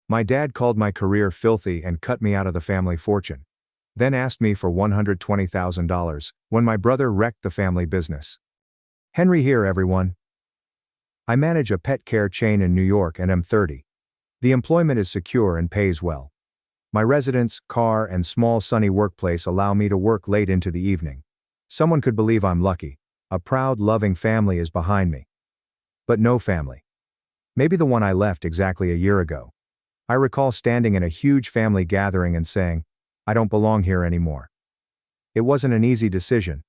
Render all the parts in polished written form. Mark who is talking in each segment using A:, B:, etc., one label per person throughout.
A: My dad called my career filthy and cut me out of the family fortune. Then asked me for $120,000 when my brother wrecked the family business. Henry here, everyone. I manage a pet care chain in New York and am 30. The employment is secure and pays well. My residence, car, and small sunny workplace allow me to work late into the evening. Someone could believe I'm lucky. A proud, loving family is behind me. But no family. Maybe the one I left exactly a year ago. I recall standing in a huge family gathering and saying, I don't belong here anymore. It wasn't an easy decision.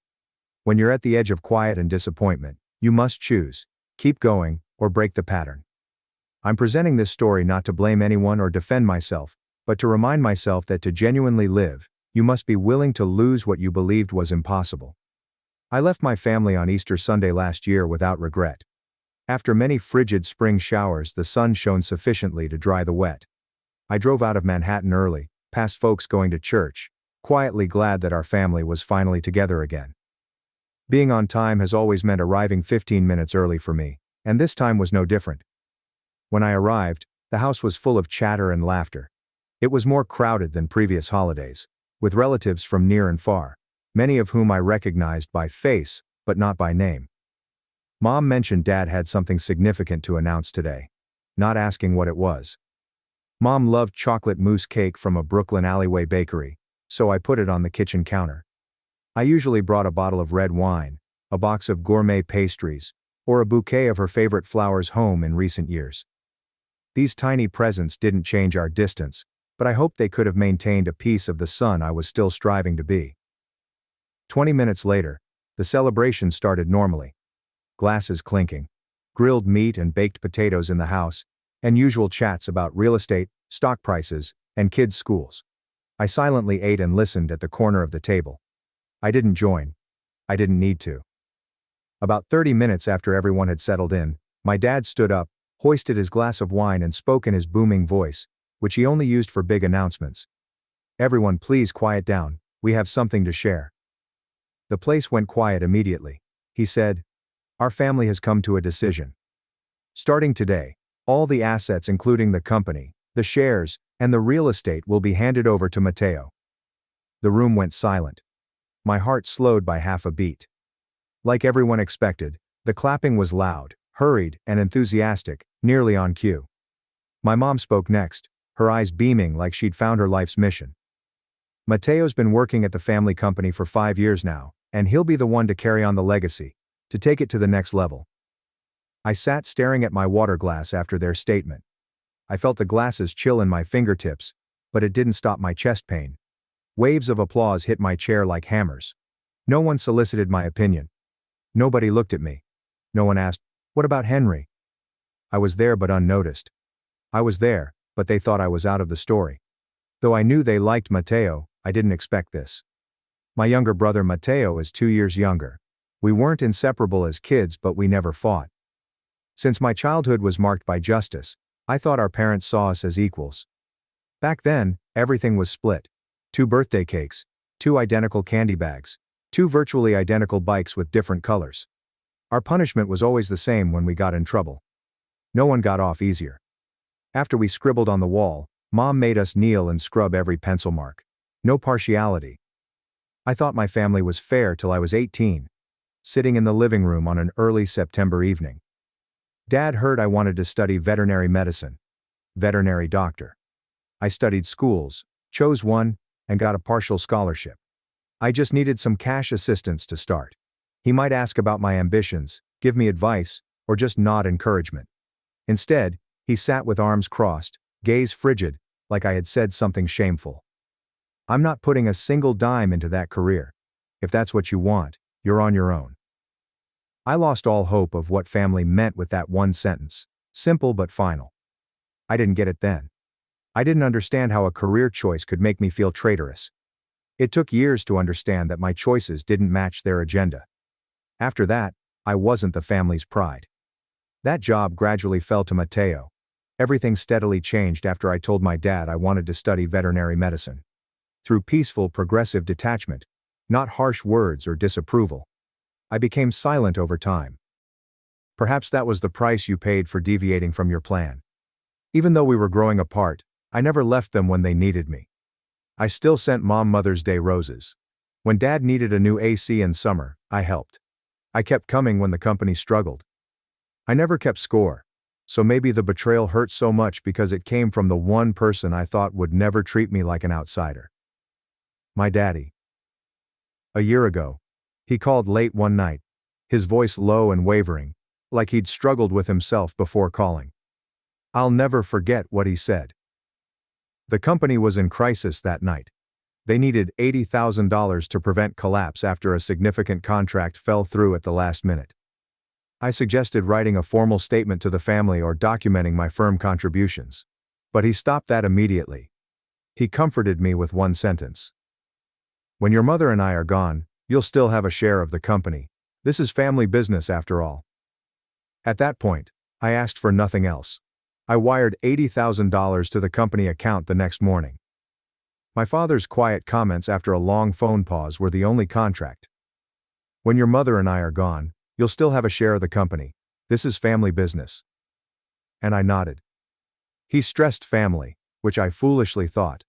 A: When you're at the edge of quiet and disappointment, you must choose, keep going, or break the pattern. I'm presenting this story not to blame anyone or defend myself, but to remind myself that to genuinely live, you must be willing to lose what you believed was impossible. I left my family on Easter Sunday last year without regret. After many frigid spring showers, the sun shone sufficiently to dry the wet. I drove out of Manhattan early, past folks going to church, quietly glad that our family was finally together again. Being on time has always meant arriving 15 minutes early for me, and this time was no different. When I arrived, the house was full of chatter and laughter. It was more crowded than previous holidays, with relatives from near and far, many of whom I recognized by face, but not by name. Mom mentioned Dad had something significant to announce today, not asking what it was. Mom loved chocolate mousse cake from a Brooklyn alleyway bakery, so I put it on the kitchen counter. I usually brought a bottle of red wine, a box of gourmet pastries, or a bouquet of her favorite flowers home in recent years. These tiny presents didn't change our distance, but I hoped they could have maintained a piece of the son I was still striving to be. 20 minutes later, the celebration started normally. Glasses clinking, grilled meat and baked potatoes in the house, and usual chats about real estate, stock prices, and kids' schools. I silently ate and listened at the corner of the table. I didn't join. I didn't need to. About 30 minutes after everyone had settled in, my dad stood up, hoisted his glass of wine and spoke in his booming voice, which he only used for big announcements. Everyone, please quiet down, we have something to share. The place went quiet immediately. He said, our family has come to a decision. Starting today, all the assets including the company, the shares, and the real estate will be handed over to Matteo. The room went silent. My heart slowed by half a beat. Like everyone expected, the clapping was loud, hurried, and enthusiastic, nearly on cue. My mom spoke next, her eyes beaming like she'd found her life's mission. Matteo's been working at the family company for 5 years now, and he'll be the one to carry on the legacy, to take it to the next level. I sat staring at my water glass after their statement. I felt the glasses chill in my fingertips, but it didn't stop my chest pain. Waves of applause hit my chair like hammers. No one solicited my opinion. Nobody looked at me. No one asked, what about Henry? I was there but unnoticed. I was there, but they thought I was out of the story. Though I knew they liked Matteo, I didn't expect this. My younger brother Matteo is 2 years younger. We weren't inseparable as kids, but we never fought. Since my childhood was marked by justice, I thought our parents saw us as equals. Back then, everything was split. 2 birthday cakes, 2 identical candy bags, 2 virtually identical bikes with different colors. Our punishment was always the same when we got in trouble. No one got off easier. After we scribbled on the wall, Mom made us kneel and scrub every pencil mark. No partiality. I thought my family was fair till I was 18. Sitting in the living room on an early September evening. Dad heard I wanted to study veterinary medicine. Veterinary doctor. I studied schools, chose one, and got a partial scholarship. I just needed some cash assistance to start. He might ask about my ambitions, give me advice, or just nod encouragement. Instead, he sat with arms crossed, gaze frigid, like I had said something shameful. I'm not putting a single dime into that career. If that's what you want, you're on your own. I lost all hope of what family meant with that one sentence, simple but final. I didn't get it then. I didn't understand how a career choice could make me feel traitorous. It took years to understand that my choices didn't match their agenda. After that, I wasn't the family's pride. That job gradually fell to Matteo. Everything steadily changed after I told my dad I wanted to study veterinary medicine. Through peaceful, progressive detachment, not harsh words or disapproval. I became silent over time. Perhaps that was the price you paid for deviating from your plan. Even though we were growing apart, I never left them when they needed me. I still sent Mom Mother's Day roses. When Dad needed a new AC in summer, I helped. I kept coming when the company struggled. I never kept score. So maybe the betrayal hurt so much because it came from the one person I thought would never treat me like an outsider. My daddy. A year ago, he called late one night, his voice low and wavering, like he'd struggled with himself before calling. I'll never forget what he said. The company was in crisis that night. They needed $80,000 to prevent collapse after a significant contract fell through at the last minute. I suggested writing a formal statement to the family or documenting my firm contributions. But he stopped that immediately. He comforted me with one sentence. When your mother and I are gone, you'll still have a share of the company. This is family business after all. At that point, I asked for nothing else. I wired $80,000 to the company account the next morning. My father's quiet comments after a long phone pause were the only contract. When your mother and I are gone, you'll still have a share of the company. This is family business. And I nodded. He stressed family, which I foolishly thought.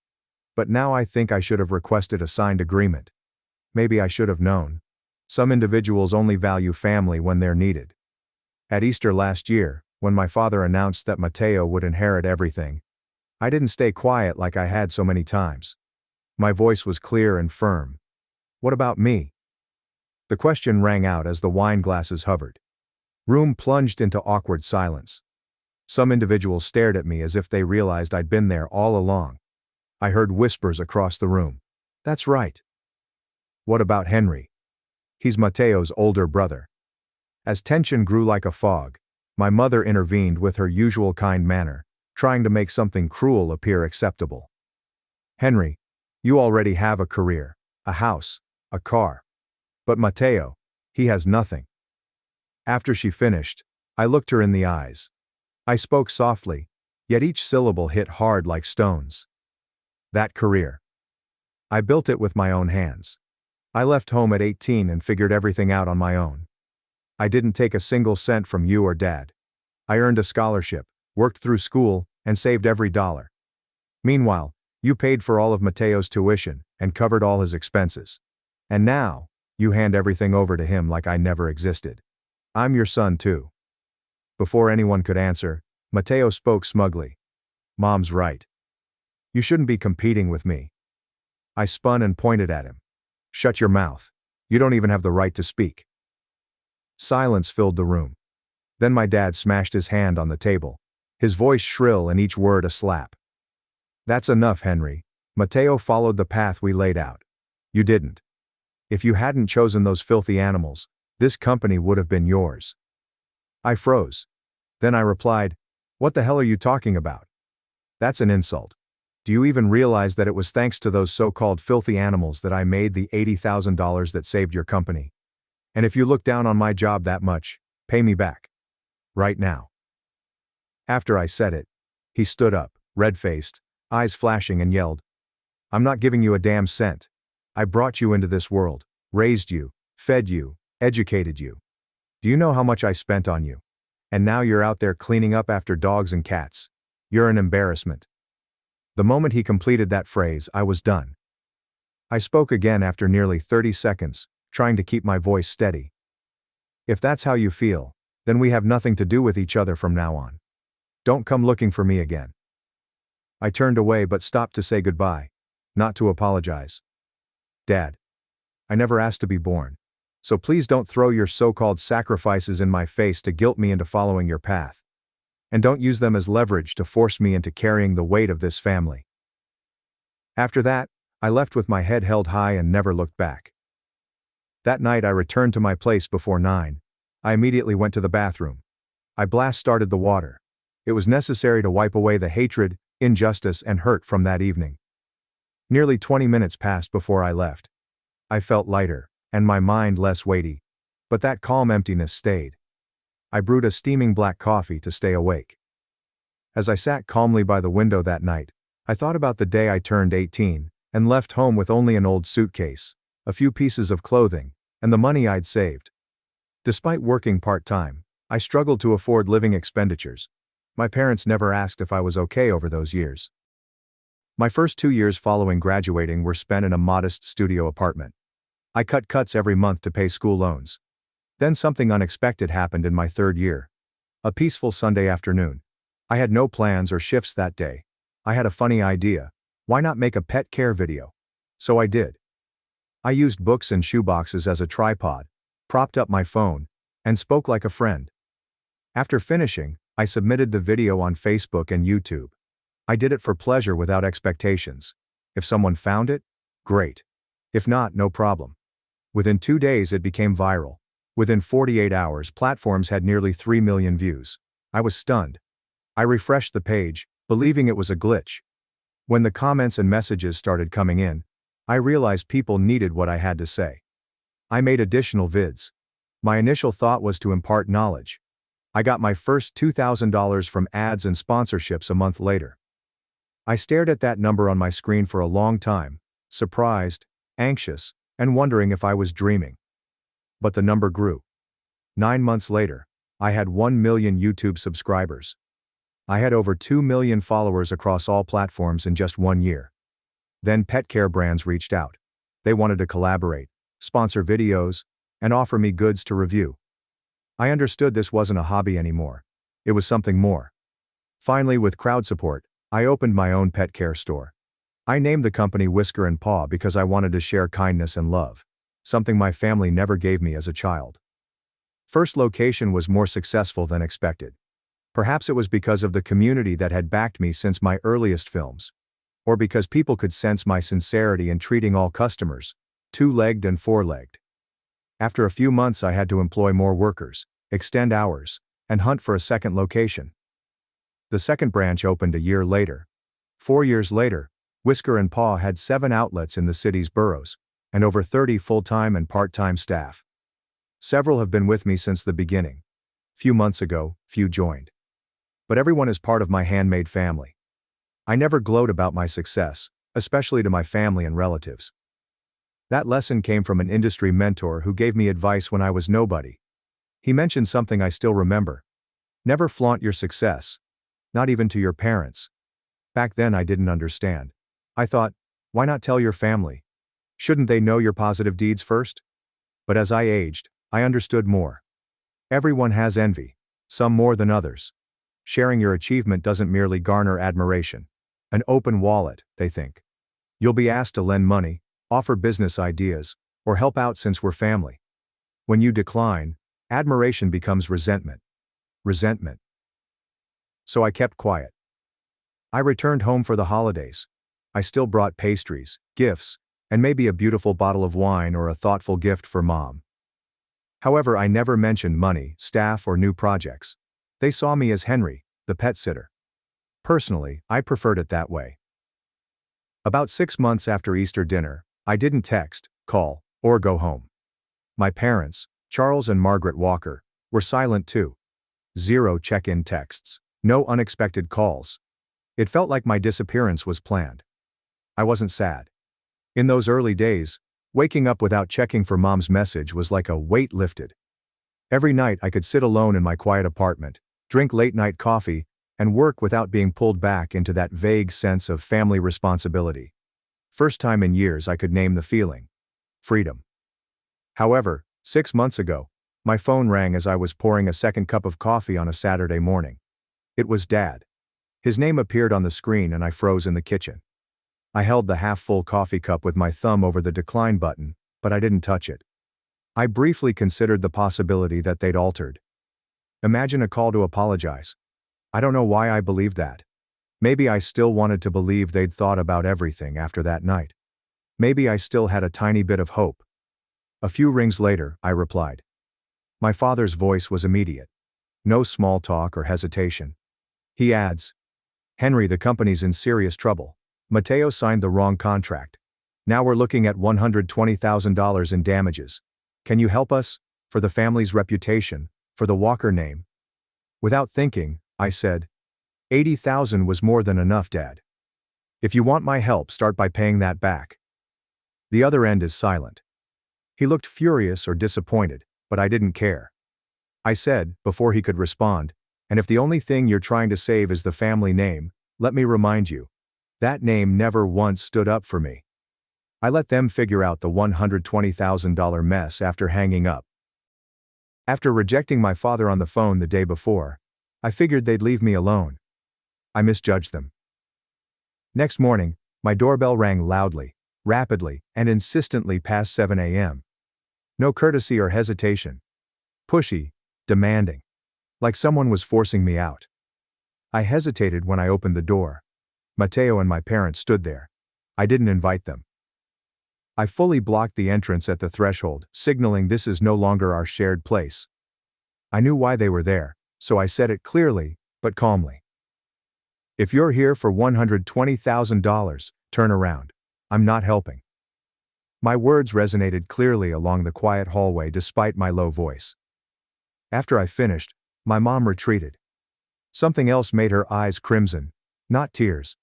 A: But now I think I should have requested a signed agreement. Maybe I should have known. Some individuals only value family when they're needed. At Easter last year, when my father announced that Mateo would inherit everything, I didn't stay quiet like I had so many times. My voice was clear and firm. What about me? The question rang out as the wine glasses hovered. Room plunged into awkward silence. Some individuals stared at me as if they realized I'd been there all along. I heard whispers across the room. That's right. What about Henry? He's Mateo's older brother. As tension grew like a fog, my mother intervened with her usual kind manner, trying to make something cruel appear acceptable. Henry, you already have a career, a house, a car. But Mateo, he has nothing. After she finished, I looked her in the eyes. I spoke softly, yet each syllable hit hard like stones. That career. I built it with my own hands. I left home at 18 and figured everything out on my own. I didn't take a single cent from you or Dad. I earned a scholarship, worked through school, and saved every dollar. Meanwhile, you paid for all of Mateo's tuition and covered all his expenses. And now, you hand everything over to him like I never existed. I'm your son too. Before anyone could answer, Mateo spoke smugly. Mom's right. You shouldn't be competing with me. I spun and pointed at him. Shut your mouth. You don't even have the right to speak. Silence filled the room. Then my dad smashed his hand on the table, his voice shrill and each word a slap. That's enough, Henry. Mateo followed the path we laid out. You didn't. If you hadn't chosen those filthy animals, this company would have been yours. I froze. Then I replied, what the hell are you talking about? That's an insult. Do you even realize that it was thanks to those so-called filthy animals that I made the $80,000 that saved your company? And if you look down on my job that much, pay me back. Right now. After I said it, he stood up, red-faced, eyes flashing and yelled, I'm not giving you a damn cent. I brought you into this world, raised you, fed you, educated you. Do you know how much I spent on you? And now you're out there cleaning up after dogs and cats. You're an embarrassment. The moment he completed that phrase, I was done. I spoke again after nearly 30 seconds, trying to keep my voice steady. If that's how you feel, then we have nothing to do with each other from now on. Don't come looking for me again. I turned away but stopped to say goodbye, not to apologize. Dad, I never asked to be born, so please don't throw your so-called sacrifices in my face to guilt me into following your path. And don't use them as leverage to force me into carrying the weight of this family. After that, I left with my head held high and never looked back. That night I returned to my place before 9. I immediately went to the bathroom. I blast-started the water. It was necessary to wipe away the hatred, injustice, and hurt from that evening. Nearly 20 minutes passed before I left. I felt lighter, and my mind less weighty. But that calm emptiness stayed. I brewed a steaming black coffee to stay awake. As I sat calmly by the window that night, I thought about the day I turned 18, and left home with only an old suitcase, a few pieces of clothing, and the money I'd saved. Despite working part-time, I struggled to afford living expenditures. My parents never asked if I was okay over those years. My first 2 years following graduating were spent in a modest studio apartment. I cut cuts every month to pay school loans. Then something unexpected happened in my third year. A peaceful Sunday afternoon. I had no plans or shifts that day. I had a funny idea. Why not make a pet care video? So I did. I used books and shoeboxes as a tripod, propped up my phone, and spoke like a friend. After finishing, I submitted the video on Facebook and YouTube. I did it for pleasure without expectations. If someone found it, great. If not, no problem. Within 2 days it became viral. Within 48 hours platforms had nearly 3 million views. I was stunned. I refreshed the page, believing it was a glitch. When the comments and messages started coming in, I realized people needed what I had to say. I made additional vids. My initial thought was to impart knowledge. I got my first $2,000 from ads and sponsorships a month later. I stared at that number on my screen for a long time, surprised, anxious, and wondering if I was dreaming. But the number grew. 9 months later, I had 1 million YouTube subscribers. I had over 2 million followers across all platforms in just 1 year. Then pet care brands reached out. They wanted to collaborate, sponsor videos, and offer me goods to review. I understood this wasn't a hobby anymore. It was something more. Finally, with crowd support, I opened my own pet care store. I named the company Whisker and Paw because I wanted to share kindness and love, something my family never gave me as a child. First location was more successful than expected. Perhaps it was because of the community that had backed me since my earliest films. Or because people could sense my sincerity in treating all customers, two-legged and four-legged. After a few months I had to employ more workers, extend hours, and hunt for a second location. The second branch opened a year later. 4 years later, Whisker and Paw had 7 outlets in the city's boroughs, and over 30 full-time and part-time staff. Several have been with me since the beginning. Few months ago, few joined. But everyone is part of my handmade family. I never gloat about my success, especially to my family and relatives. That lesson came from an industry mentor who gave me advice when I was nobody. He mentioned something I still remember. Never flaunt your success. Not even to your parents. Back then I didn't understand. I thought, why not tell your family? Shouldn't they know your positive deeds first? But as I aged, I understood more. Everyone has envy, some more than others. Sharing your achievement doesn't merely garner admiration. An open wallet, they think. You'll be asked to lend money, offer business ideas, or help out since we're family. When you decline, admiration becomes resentment. Resentment. So I kept quiet. I returned home for the holidays. I still brought pastries, gifts, and maybe a beautiful bottle of wine or a thoughtful gift for Mom. However, I never mentioned money, staff, or new projects. They saw me as Henry, the pet sitter. Personally, I preferred it that way. About 6 months after Easter dinner, I didn't text, call, or go home. My parents, Charles and Margaret Walker, were silent too. 0 check-in texts. No unexpected calls. It felt like my disappearance was planned. I wasn't sad. In those early days, waking up without checking for Mom's message was like a weight lifted. Every night I could sit alone in my quiet apartment, drink late-night coffee, and work without being pulled back into that vague sense of family responsibility. First time in years I could name the feeling. Freedom. However, 6 months ago, my phone rang as I was pouring a second cup of coffee on a Saturday morning. It was Dad. His name appeared on the screen and I froze in the kitchen. I held the half-full coffee cup with my thumb over the decline button, but I didn't touch it. I briefly considered the possibility that they'd altered. Imagine a call to apologize. I don't know why I believed that. Maybe I still wanted to believe they'd thought about everything after that night. Maybe I still had a tiny bit of hope. A few rings later, I replied. My father's voice was immediate. No small talk or hesitation. He adds, Henry, the company's in serious trouble. Mateo signed the wrong contract. Now we're looking at $120,000 in damages. Can you help us? For the family's reputation, for the Walker name. Without thinking, I said, $80,000 was more than enough, Dad. If you want my help, start by paying that back. The other end is silent. He looked furious or disappointed, but I didn't care. I said, before he could respond, And if the only thing you're trying to save is the family name, let me remind you, that name never once stood up for me. I let them figure out the $120,000 mess after hanging up. After rejecting my father on the phone the day before, I figured they'd leave me alone. I misjudged them. Next morning, my doorbell rang loudly, rapidly, and insistently past 7 a.m. No courtesy or hesitation. Pushy, demanding. Like someone was forcing me out. I hesitated when I opened the door. Mateo and my parents stood there. I didn't invite them. I fully blocked the entrance at the threshold, signaling this is no longer our shared place. I knew why they were there, so I said it clearly, but calmly. If you're here for $120,000, turn around. I'm not helping. My words resonated clearly along the quiet hallway despite my low voice. After I finished, my mom retreated. Something else made her eyes crimson, not tears.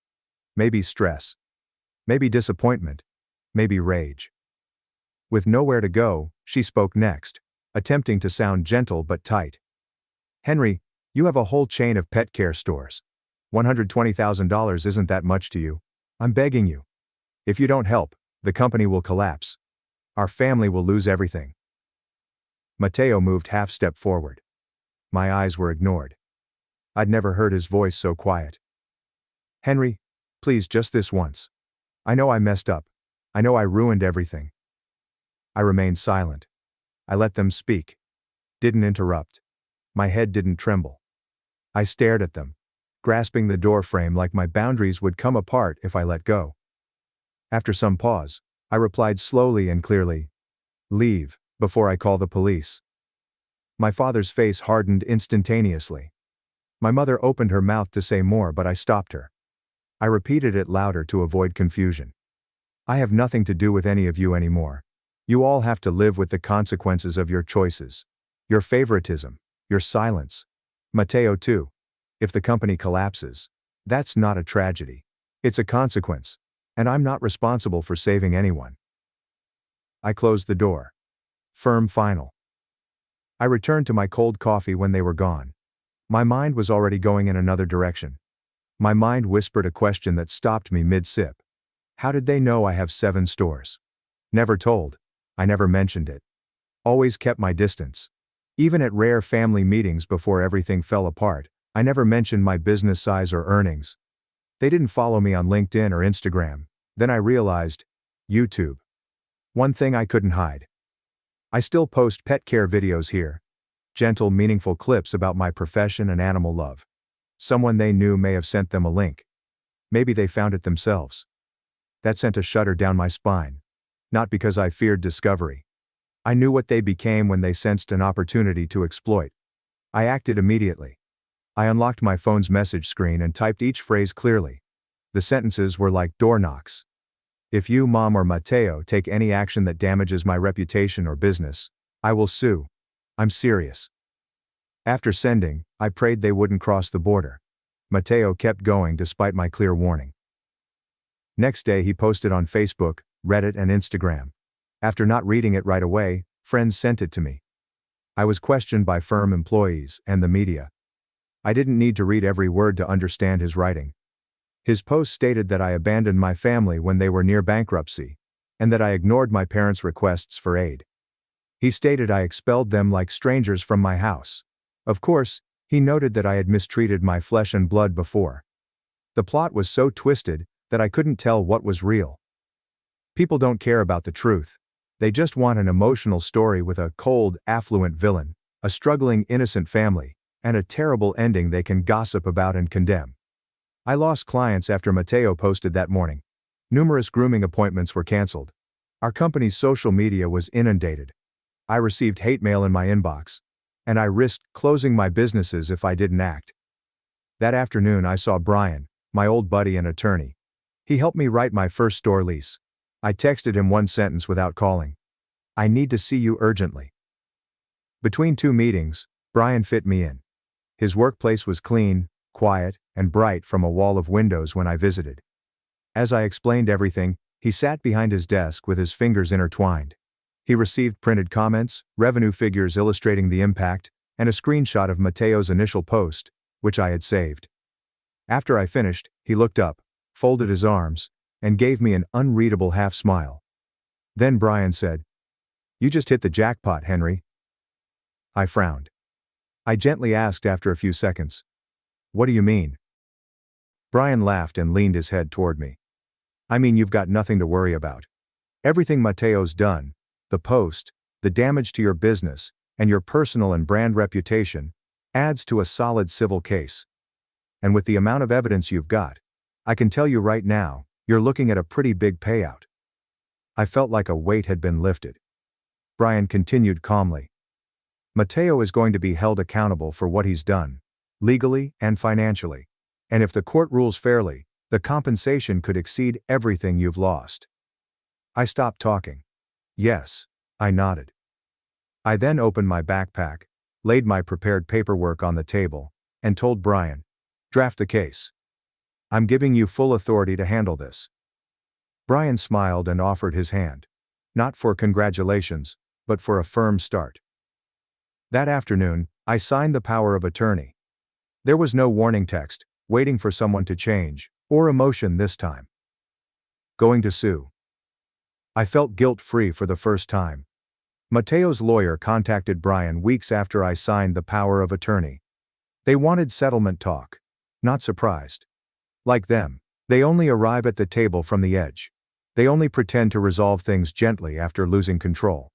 A: Maybe stress. Maybe disappointment. Maybe rage. With nowhere to go, she spoke next, attempting to sound gentle but tight. Henry, you have a whole chain of pet care stores. $120,000 isn't that much to you. I'm begging you. If you don't help, the company will collapse. Our family will lose everything. Mateo moved half step forward. My eyes were ignored. I'd never heard his voice so quiet. Henry, please, just this once. I know I messed up. I know I ruined everything. I remained silent. I let them speak. Didn't interrupt. My head didn't tremble. I stared at them, grasping the door frame like my boundaries would come apart if I let go. After some pause, I replied slowly and clearly, "Leave, before I call the police." My father's face hardened instantaneously. My mother opened her mouth to say more, but I stopped her. I repeated it louder to avoid confusion. I have nothing to do with any of you anymore. You all have to live with the consequences of your choices. Your favoritism, your silence. Mateo too. If the company collapses, that's not a tragedy. It's a consequence. And I'm not responsible for saving anyone. I closed the door. Firm, final. I returned to my cold coffee when they were gone. My mind was already going in another direction. My mind whispered a question that stopped me mid-sip. How did they know I have 7 stores? Never told. I never mentioned it. Always kept my distance. Even at rare family meetings before everything fell apart, I never mentioned my business size or earnings. They didn't follow me on LinkedIn or Instagram. Then I realized, YouTube. One thing I couldn't hide. I still post pet care videos here. Gentle, meaningful clips about my profession and animal love. Someone they knew may have sent them a link. Maybe they found it themselves. That sent a shudder down my spine. Not because I feared discovery. I knew what they became when they sensed an opportunity to exploit. I acted immediately. I unlocked my phone's message screen and typed each phrase clearly. The sentences were like door knocks. If you, Mom, or Mateo take any action that damages my reputation or business, I will sue. I'm serious. After sending, I prayed they wouldn't cross the border. Mateo kept going despite my clear warning. Next day he posted on Facebook, Reddit, and Instagram. After not reading it right away, friends sent it to me. I was questioned by firm employees and the media. I didn't need to read every word to understand his writing. His post stated that I abandoned my family when they were near bankruptcy, and that I ignored my parents' requests for aid. He stated I expelled them like strangers from my house. Of course, he noted that I had mistreated my flesh and blood before. The plot was so twisted that I couldn't tell what was real. People don't care about the truth. They just want an emotional story with a cold, affluent villain, a struggling, innocent family, and a terrible ending they can gossip about and condemn. I lost clients after Mateo posted that morning. Numerous grooming appointments were canceled. Our company's social media was inundated. I received hate mail in my inbox. And I risked closing my businesses if I didn't act. That afternoon I saw Brian, my old buddy and attorney. He helped me write my first store lease. I texted him one sentence without calling. I need to see you urgently. Between 2 meetings, Brian fit me in. His workplace was clean, quiet, and bright from a wall of windows when I visited. As I explained everything, he sat behind his desk with his fingers intertwined. He received printed comments, revenue figures illustrating the impact, and a screenshot of Mateo's initial post, which I had saved. After I finished, he looked up, folded his arms, and gave me an unreadable half-smile. Then Brian said, "You just hit the jackpot, Henry." I frowned. I gently asked after a few seconds, "What do you mean?" Brian laughed and leaned his head toward me. "I mean, you've got nothing to worry about. Everything Mateo's done, the post, the damage to your business, and your personal and brand reputation, adds to a solid civil case. And with the amount of evidence you've got, I can tell you right now, you're looking at a pretty big payout." I felt like a weight had been lifted. Brian continued calmly. "Mateo is going to be held accountable for what he's done, legally and financially. And if the court rules fairly, the compensation could exceed everything you've lost." I stopped talking. "Yes," I nodded. I then opened my backpack, laid my prepared paperwork on the table, and told Brian, "Draft the case. I'm giving you full authority to handle this." Brian smiled and offered his hand. Not for congratulations, but for a firm start. That afternoon, I signed the power of attorney. There was no warning text, waiting for someone to change, or emotion this time. Going to sue. I felt guilt-free for the first time. Mateo's lawyer contacted Brian weeks after I signed the power of attorney. They wanted settlement talk. Not surprised. Like them, they only arrive at the table from the edge. They only pretend to resolve things gently after losing control.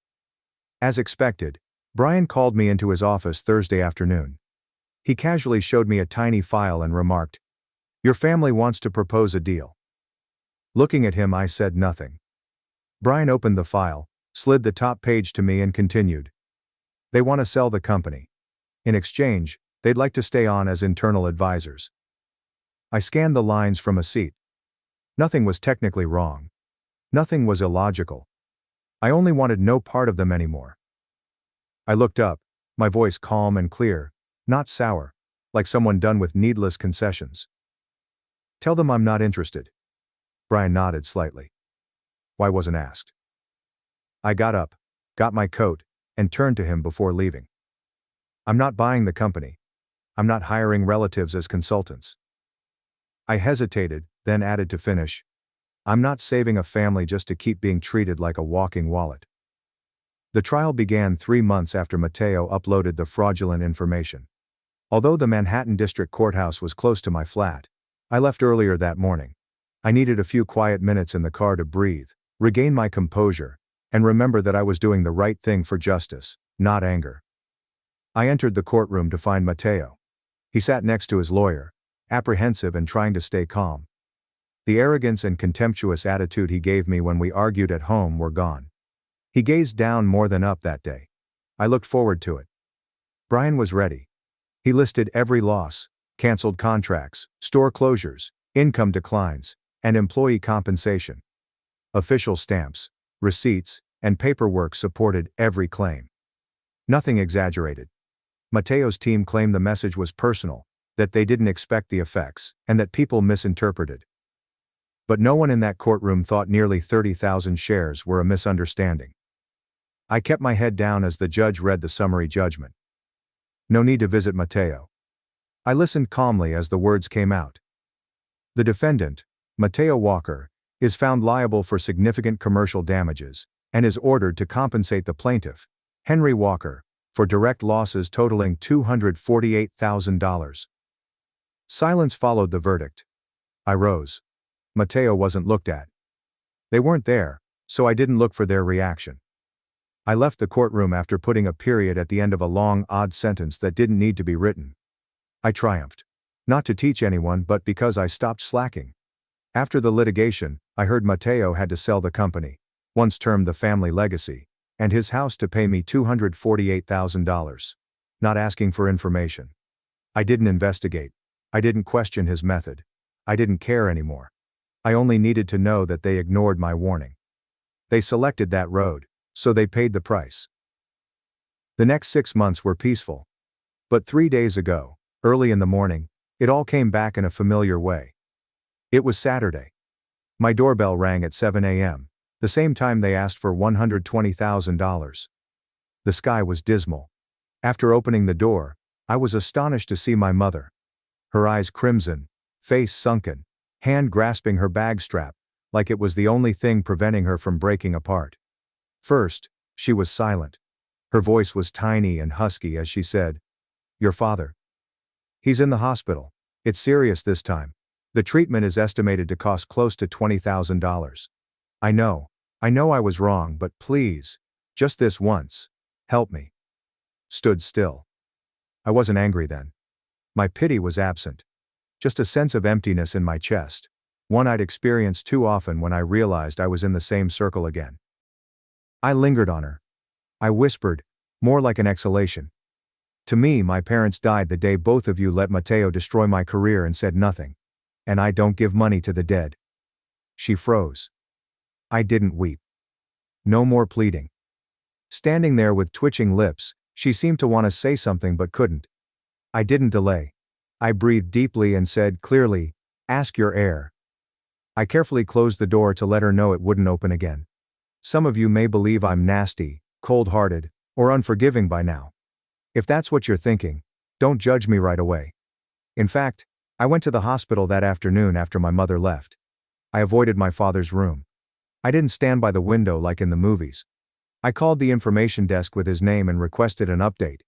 A: As expected, Brian called me into his office Thursday afternoon. He casually showed me a tiny file and remarked, "Your family wants to propose a deal." Looking at him, I said nothing. Brian opened the file, slid the top page to me and continued. "They want to sell the company. In exchange, they'd like to stay on as internal advisors." I scanned the lines from a seat. Nothing was technically wrong. Nothing was illogical. I only wanted no part of them anymore. I looked up, my voice calm and clear, not sour, like someone done with needless concessions. "Tell them I'm not interested." Brian nodded slightly. Why wasn't asked. I got up, got my coat, and turned to him before leaving. "I'm not buying the company. I'm not hiring relatives as consultants." I hesitated, then added to finish, "I'm not saving a family just to keep being treated like a walking wallet." The trial began 3 months after Mateo uploaded the fraudulent information. Although the Manhattan District Courthouse was close to my flat, I left earlier that morning. I needed a few quiet minutes in the car to breathe, regain my composure, and remember that I was doing the right thing for justice, not anger. I entered the courtroom to find Mateo. He sat next to his lawyer, apprehensive and trying to stay calm. The arrogance and contemptuous attitude he gave me when we argued at home were gone. He gazed down more than up that day. I looked forward to it. Brian was ready. He listed every loss, canceled contracts, store closures, income declines, and employee compensation. Official stamps, receipts, and paperwork supported every claim. Nothing exaggerated. Mateo's team claimed the message was personal, that they didn't expect the effects, and that people misinterpreted. But no one in that courtroom thought nearly 30,000 shares were a misunderstanding. I kept my head down as the judge read the summary judgment. No need to visit Mateo. I listened calmly as the words came out. The defendant, Mateo Walker, is found liable for significant commercial damages, and is ordered to compensate the plaintiff, Henry Walker, for direct losses totaling $248,000. Silence followed the verdict. I rose. Mateo wasn't looked at. They weren't there, so I didn't look for their reaction. I left the courtroom after putting a period at the end of a long, odd sentence that didn't need to be written. I triumphed. Not to teach anyone, but because I stopped slacking. After the litigation, I heard Mateo had to sell the company, once termed the family legacy, and his house to pay me $248,000. Not asking for information. I didn't investigate. I didn't question his method. I didn't care anymore. I only needed to know that they ignored my warning. They selected that road, so they paid the price. The next 6 months were peaceful. But 3 days ago, early in the morning, it all came back in a familiar way. It was Saturday. My doorbell rang at 7 a.m., the same time they asked for $120,000. The sky was dismal. After opening the door, I was astonished to see my mother. her eyes crimson, face sunken, hand grasping her bag strap, like it was the only thing preventing her from breaking apart. First, she was silent. Her voice was tiny and husky as she said, "Your father. He's in the hospital. It's serious this time. The treatment is estimated to cost close to $20,000. I know I was wrong, but please, just this once, help me." Stood still. I wasn't angry then. My pity was absent. Just a sense of emptiness in my chest, one I'd experienced too often when I realized I was in the same circle again. I lingered on her. I whispered, more like an exhalation. "To me, my parents died the day both of you let Mateo destroy my career and said nothing. And I don't give money to the dead." She froze. I didn't weep. No more pleading. Standing there with twitching lips, she seemed to want to say something but couldn't. I didn't delay. I breathed deeply and said clearly, "Ask your heir." I carefully closed the door to let her know it wouldn't open again. Some of you may believe I'm nasty, cold-hearted, or unforgiving by now. If that's what you're thinking, don't judge me right away. In fact, I went to the hospital that afternoon after my mother left. I avoided my father's room. I didn't stand by the window like in the movies. I called the information desk with his name and requested an update.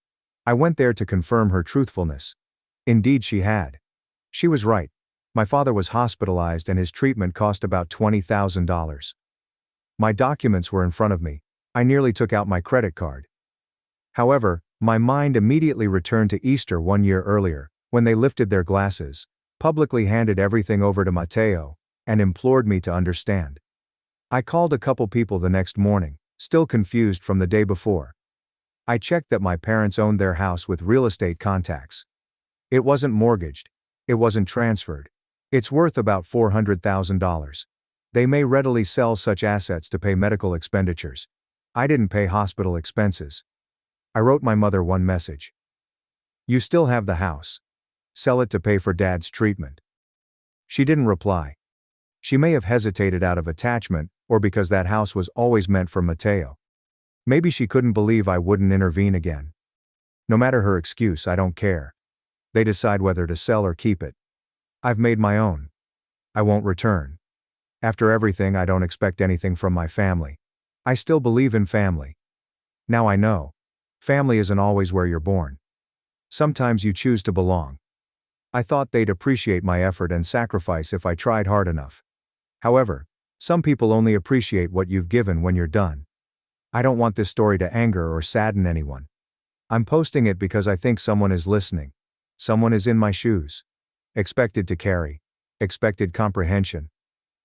A: I went there to confirm her truthfulness. Indeed she had. She was right. My father was hospitalized and his treatment cost about $20,000. My documents were in front of me. I nearly took out my credit card. However, my mind immediately returned to Easter 1 year earlier, when they lifted their glasses, publicly handed everything over to Mateo, and implored me to understand. I called a couple people the next morning, still confused from the day before. I checked that my parents owned their house with real estate contacts. It wasn't mortgaged. It wasn't transferred. It's worth about $400,000. They may readily sell such assets to pay medical expenditures. I didn't pay hospital expenses. I wrote my mother one message. "You still have the house. Sell it to pay for Dad's treatment." She didn't reply. She may have hesitated out of attachment, or because that house was always meant for Mateo. Maybe she couldn't believe I wouldn't intervene again. No matter her excuse, I don't care. They decide whether to sell or keep it. I've made my own. I won't return. After everything, I don't expect anything from my family. I still believe in family. Now I know. Family isn't always where you're born. Sometimes you choose to belong. I thought they'd appreciate my effort and sacrifice if I tried hard enough. However, some people only appreciate what you've given when you're done. I don't want this story to anger or sadden anyone. I'm posting it because I think someone is listening. Someone is in my shoes. Expected to carry. Expected comprehension.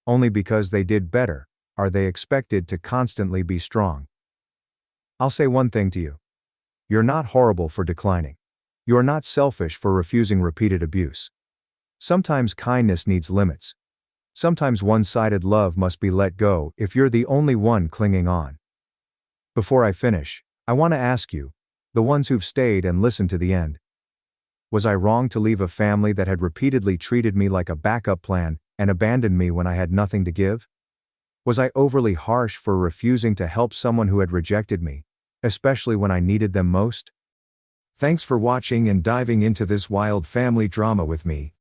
A: Only because they did better, are they expected to constantly be strong. I'll say one thing to you. You're not horrible for declining. You're not selfish for refusing repeated abuse. Sometimes kindness needs limits. Sometimes one-sided love must be let go if you're the only one clinging on. Before I finish, I want to ask you, the ones who've stayed and listened to the end. Was I wrong to leave a family that had repeatedly treated me like a backup plan and abandoned me when I had nothing to give? Was I overly harsh for refusing to help someone who had rejected me, especially when I needed them most? Thanks for watching and diving into this wild family drama with me.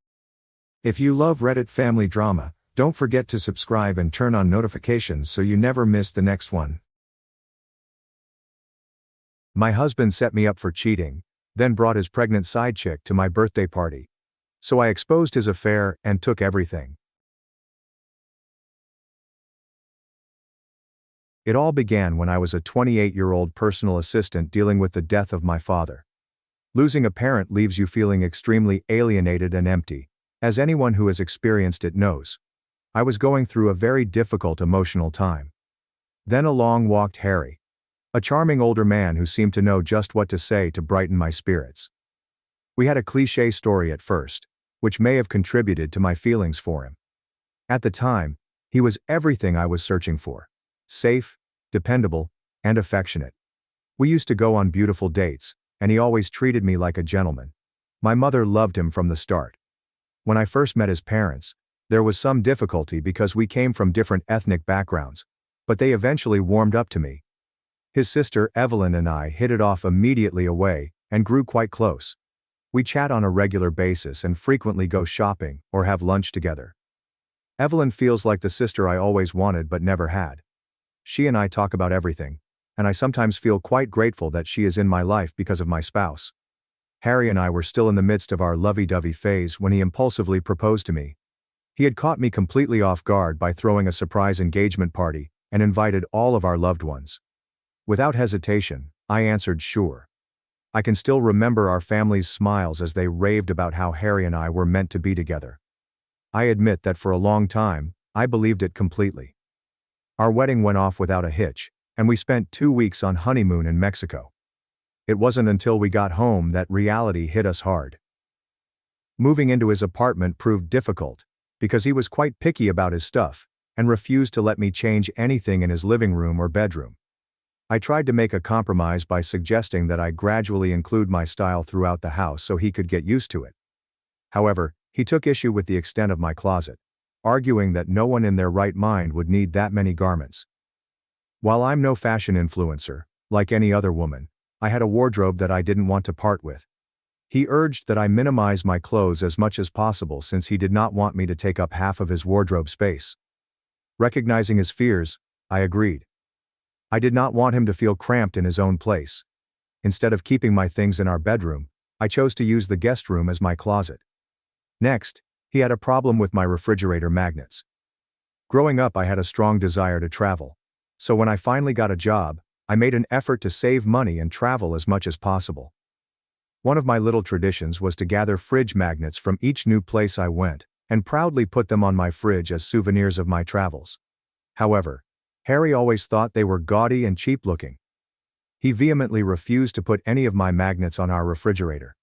A: If you love Reddit family drama, don't forget to subscribe and turn on notifications so you never miss the next one. My husband set me up for cheating, then brought his pregnant side chick to my birthday party. So I exposed his affair and took everything. It all began when I was a 28-year-old personal assistant dealing with the death of my father. Losing a parent leaves you feeling extremely alienated and empty, as anyone who has experienced it knows. I was going through a very difficult emotional time. Then along walked Harry, a charming older man who seemed to know just what to say to brighten my spirits. We had a cliché story at first, which may have contributed to my feelings for him. At the time, he was everything I was searching for. Safe, dependable, and affectionate. We used to go on beautiful dates, and he always treated me like a gentleman. My mother loved him from the start. When I first met his parents, there was some difficulty because we came from different ethnic backgrounds, but they eventually warmed up to me. His sister Evelyn and I hit it off immediately away, and grew quite close. We chat on a regular basis and frequently go shopping or have lunch together. Evelyn feels like the sister I always wanted but never had. She and I talk about everything, and I sometimes feel quite grateful that she is in my life because of my spouse. Harry and I were still in the midst of our lovey-dovey phase when he impulsively proposed to me. He had caught me completely off guard by throwing a surprise engagement party and invited all of our loved ones. Without hesitation, I answered sure. I can still remember our family's smiles as they raved about how Harry and I were meant to be together. I admit that for a long time, I believed it completely. Our wedding went off without a hitch, and we spent 2 weeks on honeymoon in Mexico. It wasn't until we got home that reality hit us hard. Moving into his apartment proved difficult, because he was quite picky about his stuff, and refused to let me change anything in his living room or bedroom. I tried to make a compromise by suggesting that I gradually include my style throughout the house so he could get used to it. However, he took issue with the extent of my closet, arguing that no one in their right mind would need that many garments. While I'm no fashion influencer, like any other woman, I had a wardrobe that I didn't want to part with. He urged that I minimize my clothes as much as possible since he did not want me to take up half of his wardrobe space. Recognizing his fears, I agreed. I did not want him to feel cramped in his own place. Instead of keeping my things in our bedroom, I chose to use the guest room as my closet. Next, he had a problem with my refrigerator magnets. Growing up, I had a strong desire to travel. So when I finally got a job, I made an effort to save money and travel as much as possible. One of my little traditions was to gather fridge magnets from each new place I went, and proudly put them on my fridge as souvenirs of my travels. However, Harry always thought they were gaudy and cheap-looking. He vehemently refused to put any of my magnets on our refrigerator.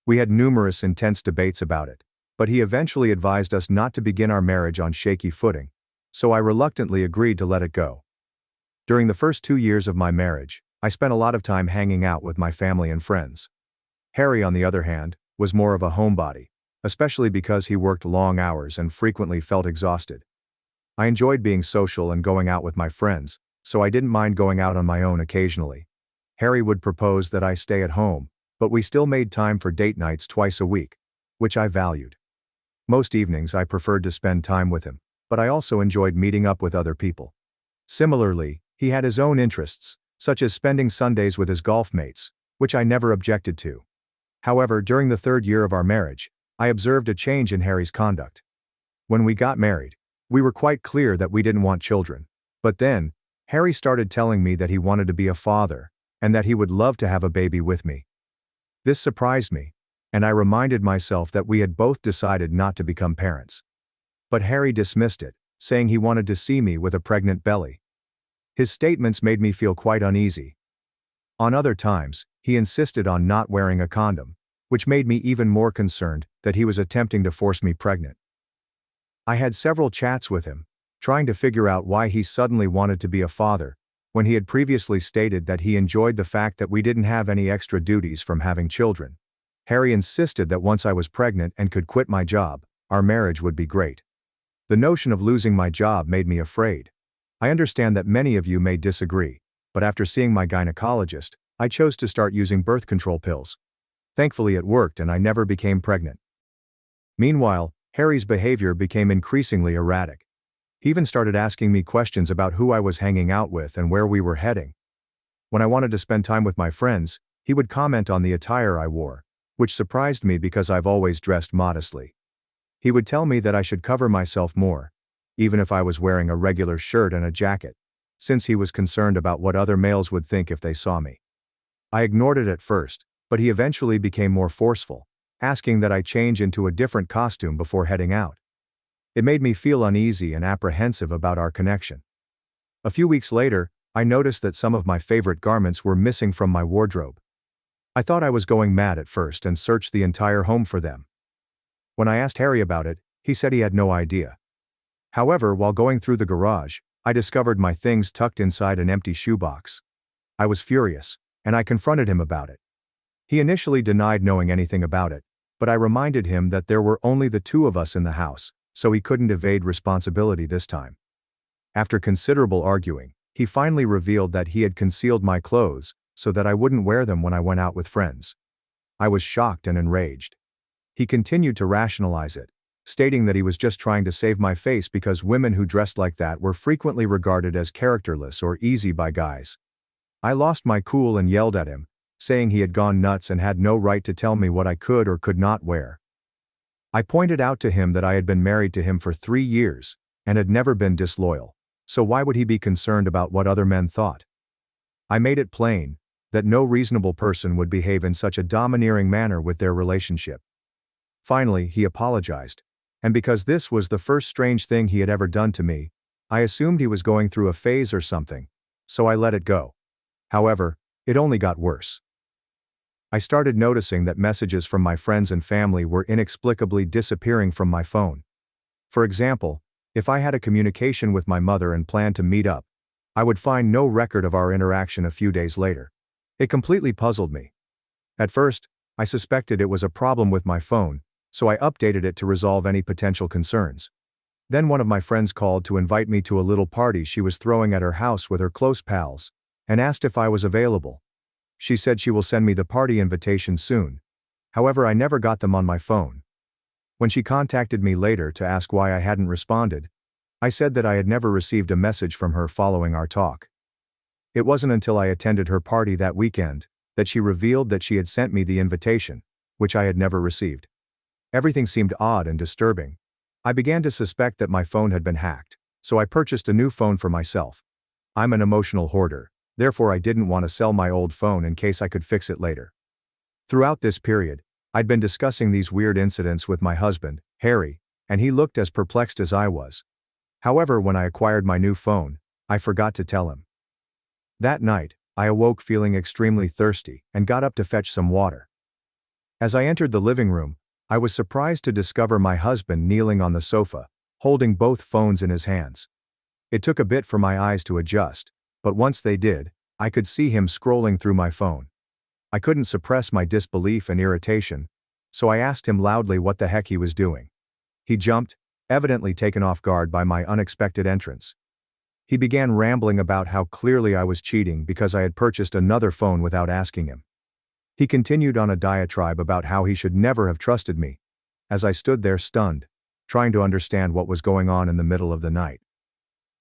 A: We had numerous intense debates about it, but he eventually advised us not to begin our marriage on shaky footing, so I reluctantly agreed to let it go. During the first 2 years of my marriage, I spent a lot of time hanging out with my family and friends. Harry, on the other hand, was more of a homebody, especially because he worked long hours and frequently felt exhausted. I enjoyed being social and going out with my friends, so I didn't mind going out on my own occasionally. Harry would propose that I stay at home, but we still made time for date nights twice a week, which I valued. Most evenings I preferred to spend time with him, but I also enjoyed meeting up with other people. Similarly, he had his own interests, such as spending Sundays with his golf mates, which I never objected to. However, during the 3rd year of our marriage, I observed a change in Harry's conduct. When we got married, we were quite clear that we didn't want children. But then, Harry started telling me that he wanted to be a father, and that he would love to have a baby with me. This surprised me, and I reminded myself that we had both decided not to become parents. But Harry dismissed it, saying he wanted to see me with a pregnant belly. His statements made me feel quite uneasy. On other times, he insisted on not wearing a condom, which made me even more concerned that he was attempting to force me pregnant. I had several chats with him, trying to figure out why he suddenly wanted to be a father, when he had previously stated that he enjoyed the fact that we didn't have any extra duties from having children. Harry insisted that once I was pregnant and could quit my job, our marriage would be great. The notion of losing my job made me afraid. I understand that many of you may disagree, but after seeing my gynecologist, I chose to start using birth control pills. Thankfully it worked and I never became pregnant. Meanwhile, Harry's behavior became increasingly erratic. He even started asking me questions about who I was hanging out with and where we were heading. When I wanted to spend time with my friends, he would comment on the attire I wore, which surprised me because I've always dressed modestly. He would tell me that I should cover myself more, even if I was wearing a regular shirt and a jacket, since he was concerned about what other males would think if they saw me. I ignored it at first, but he eventually became more forceful, asking that I change into a different costume before heading out. It made me feel uneasy and apprehensive about our connection. A few weeks later, I noticed that some of my favorite garments were missing from my wardrobe. I thought I was going mad at first and searched the entire home for them. When I asked Harry about it, he said he had no idea. However, while going through the garage, I discovered my things tucked inside an empty shoebox. I was furious, and I confronted him about it. He initially denied knowing anything about it, but I reminded him that there were only the 2 of us in the house, so he couldn't evade responsibility this time. After considerable arguing, he finally revealed that he had concealed my clothes so that I wouldn't wear them when I went out with friends. I was shocked and enraged. He continued to rationalize it, stating that he was just trying to save my face because women who dressed like that were frequently regarded as characterless or easy by guys. I lost my cool and yelled at him, saying he had gone nuts and had no right to tell me what I could or could not wear. I pointed out to him that I had been married to him for 3 years, and had never been disloyal, so why would he be concerned about what other men thought? I made it plain that no reasonable person would behave in such a domineering manner with their relationship. Finally, he apologized, and because this was the first strange thing he had ever done to me, I assumed he was going through a phase or something, so I let it go. However, it only got worse. I started noticing that messages from my friends and family were inexplicably disappearing from my phone. For example, if I had a communication with my mother and planned to meet up, I would find no record of our interaction a few days later. It completely puzzled me. At first, I suspected it was a problem with my phone, so I updated it to resolve any potential concerns. Then one of my friends called to invite me to a little party she was throwing at her house with her close pals, and asked if I was available. She said she will send me the party invitation soon. However, I never got them on my phone. When she contacted me later to ask why I hadn't responded, I said that I had never received a message from her following our talk. It wasn't until I attended her party that weekend that she revealed that she had sent me the invitation, which I had never received. Everything seemed odd and disturbing. I began to suspect that my phone had been hacked, so I purchased a new phone for myself. I'm an emotional hoarder. Therefore, I didn't want to sell my old phone in case I could fix it later. Throughout this period, I'd been discussing these weird incidents with my husband, Harry, and he looked as perplexed as I was. However, when I acquired my new phone, I forgot to tell him. That night, I awoke feeling extremely thirsty and got up to fetch some water. As I entered the living room, I was surprised to discover my husband kneeling on the sofa, holding both phones in his hands. It took a bit for my eyes to adjust, but once they did, I could see him scrolling through my phone. I couldn't suppress my disbelief and irritation, so I asked him loudly what the heck he was doing. He jumped, evidently taken off guard by my unexpected entrance. He began rambling about how clearly I was cheating because I had purchased another phone without asking him. He continued on a diatribe about how he should never have trusted me, as I stood there stunned, trying to understand what was going on in the middle of the night.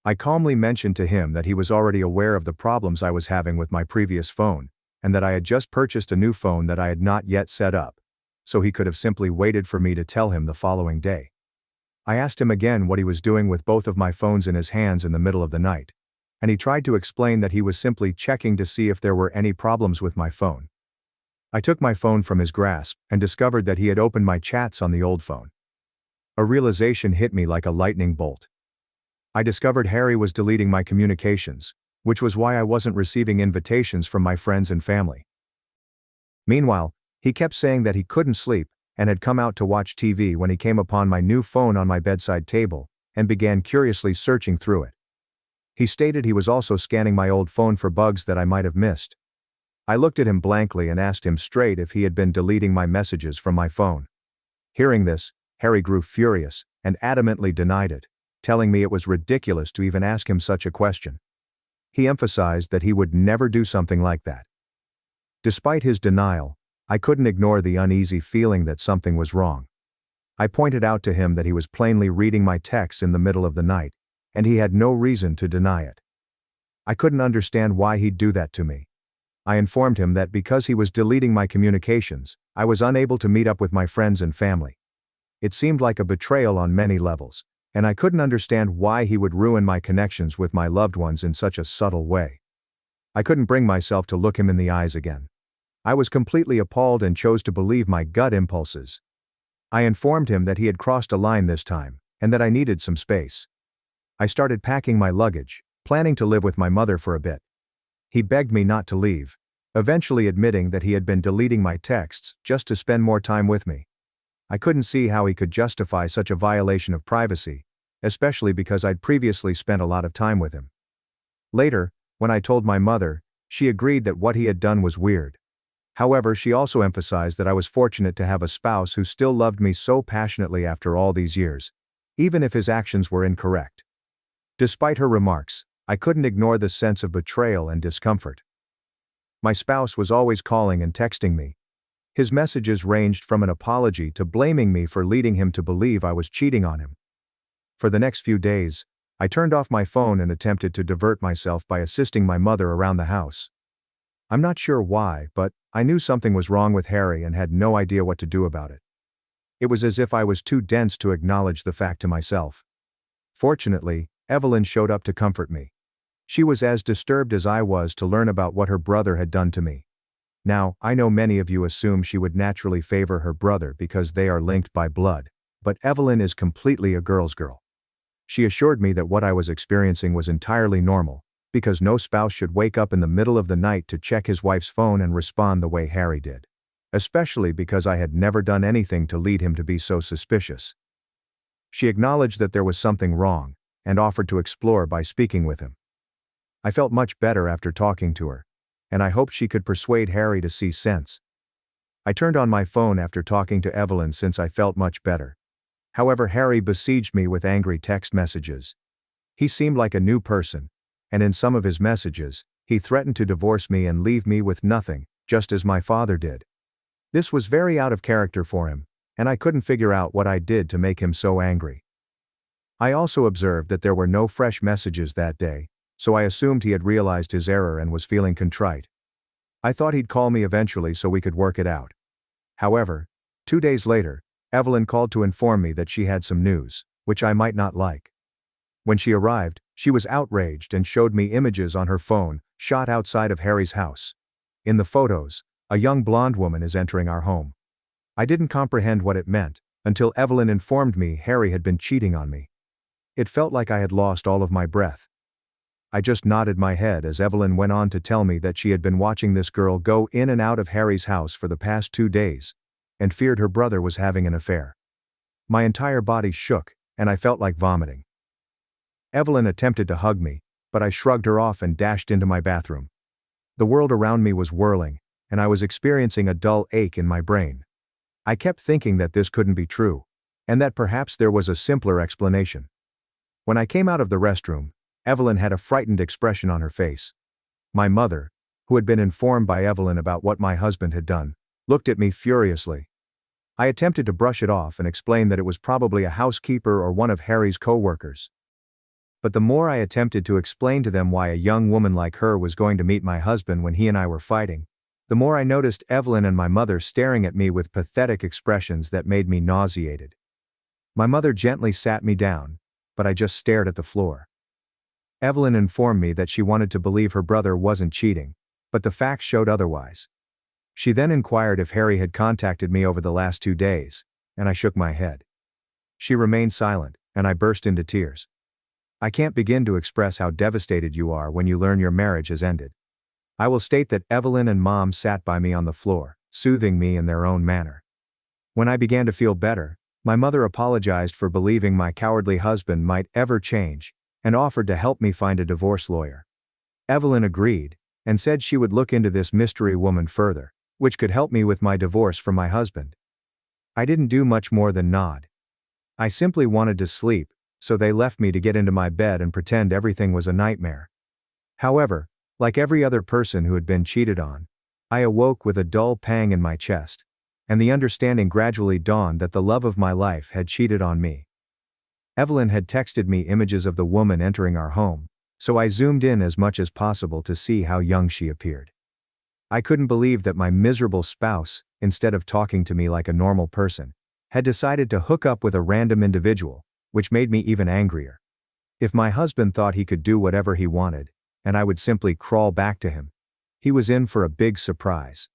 A: I calmly mentioned to him that he was already aware of the problems I was having with my previous phone, and that I had just purchased a new phone that I had not yet set up, so he could have simply waited for me to tell him the following day. I asked him again what he was doing with both of my phones in his hands in the middle of the night, and he tried to explain that he was simply checking to see if there were any problems with my phone. I took my phone from his grasp and discovered that he had opened my chats on the old phone. A realization hit me like a lightning bolt. I discovered Harry was deleting my communications, which was why I wasn't receiving invitations from my friends and family. Meanwhile, he kept saying that he couldn't sleep and had come out to watch TV when he came upon my new phone on my bedside table and began curiously searching through it. He stated he was also scanning my old phone for bugs that I might have missed. I looked at him blankly and asked him straight if he had been deleting my messages from my phone. Hearing this, Harry grew furious and adamantly denied it, telling me it was ridiculous to even ask him such a question. He emphasized that he would never do something like that. Despite his denial, I couldn't ignore the uneasy feeling that something was wrong. I pointed out to him that he was plainly reading my texts in the middle of the night, and he had no reason to deny it. I couldn't understand why he'd do that to me. I informed him that because he was deleting my communications, I was unable to meet up with my friends and family. It seemed like a betrayal on many levels, and I couldn't understand why he would ruin my connections with my loved ones in such a subtle way. I couldn't bring myself to look him in the eyes again. I was completely appalled and chose to believe my gut impulses. I informed him that he had crossed a line this time, and that I needed some space. I started packing my luggage, planning to live with my mother for a bit. He begged me not to leave, eventually admitting that he had been deleting my texts just to spend more time with me. I couldn't see how he could justify such a violation of privacy, especially because I'd previously spent a lot of time with him. Later, when I told my mother, she agreed that what he had done was weird. However, she also emphasized that I was fortunate to have a spouse who still loved me so passionately after all these years, even if his actions were incorrect. Despite her remarks, I couldn't ignore the sense of betrayal and discomfort. My spouse was always calling and texting me. His messages ranged from an apology to blaming me for leading him to believe I was cheating on him. For the next few days, I turned off my phone and attempted to divert myself by assisting my mother around the house. I'm not sure why, but I knew something was wrong with Harry and had no idea what to do about it. It was as if I was too dense to acknowledge the fact to myself. Fortunately, Evelyn showed up to comfort me. She was as disturbed as I was to learn about what her brother had done to me. Now, I know many of you assume she would naturally favor her brother because they are linked by blood, but Evelyn is completely a girl's girl. She assured me that what I was experiencing was entirely normal, because no spouse should wake up in the middle of the night to check his wife's phone and respond the way Harry did. Especially because I had never done anything to lead him to be so suspicious. She acknowledged that there was something wrong, and offered to explore by speaking with him. I felt much better after talking to her, and I hoped she could persuade Harry to see sense. I turned on my phone after talking to Evelyn since I felt much better. However, Harry besieged me with angry text messages. He seemed like a new person, and in some of his messages, he threatened to divorce me and leave me with nothing, just as my father did. This was very out of character for him, and I couldn't figure out what I did to make him so angry. I also observed that there were no fresh messages that day, so I assumed he had realized his error and was feeling contrite. I thought he'd call me eventually so we could work it out. However, 2 days later, Evelyn called to inform me that she had some news, which I might not like. When she arrived, she was outraged and showed me images on her phone, shot outside of Harry's house. In the photos, a young blonde woman is entering our home. I didn't comprehend what it meant, until Evelyn informed me Harry had been cheating on me. It felt like I had lost all of my breath. I just nodded my head as Evelyn went on to tell me that she had been watching this girl go in and out of Harry's house for the past 2 days, and feared her brother was having an affair. My entire body shook, and I felt like vomiting. Evelyn attempted to hug me, but I shrugged her off and dashed into my bathroom. The world around me was whirling, and I was experiencing a dull ache in my brain. I kept thinking that this couldn't be true, and that perhaps there was a simpler explanation. When I came out of the restroom, Evelyn had a frightened expression on her face. My mother, who had been informed by Evelyn about what my husband had done, looked at me furiously. I attempted to brush it off and explain that it was probably a housekeeper or one of Harry's co-workers. But the more I attempted to explain to them why a young woman like her was going to meet my husband when he and I were fighting, the more I noticed Evelyn and my mother staring at me with pathetic expressions that made me nauseated. My mother gently sat me down, but I just stared at the floor. Evelyn informed me that she wanted to believe her brother wasn't cheating, but the facts showed otherwise. She then inquired if Harry had contacted me over the last 2 days, and I shook my head. She remained silent, and I burst into tears. I can't begin to express how devastated you are when you learn your marriage has ended. I will state that Evelyn and Mom sat by me on the floor, soothing me in their own manner. When I began to feel better, my mother apologized for believing my cowardly husband might ever change, and offered to help me find a divorce lawyer. Evelyn agreed, and said she would look into this mystery woman further, which could help me with my divorce from my husband. I didn't do much more than nod. I simply wanted to sleep, so they left me to get into my bed and pretend everything was a nightmare. However, like every other person who had been cheated on, I awoke with a dull pang in my chest, and the understanding gradually dawned that the love of my life had cheated on me. Evelyn had texted me images of the woman entering our home, so I zoomed in as much as possible to see how young she appeared. I couldn't believe that my miserable spouse, instead of talking to me like a normal person, had decided to hook up with a random individual, which made me even angrier. If my husband thought he could do whatever he wanted, and I would simply crawl back to him, he was in for a big surprise.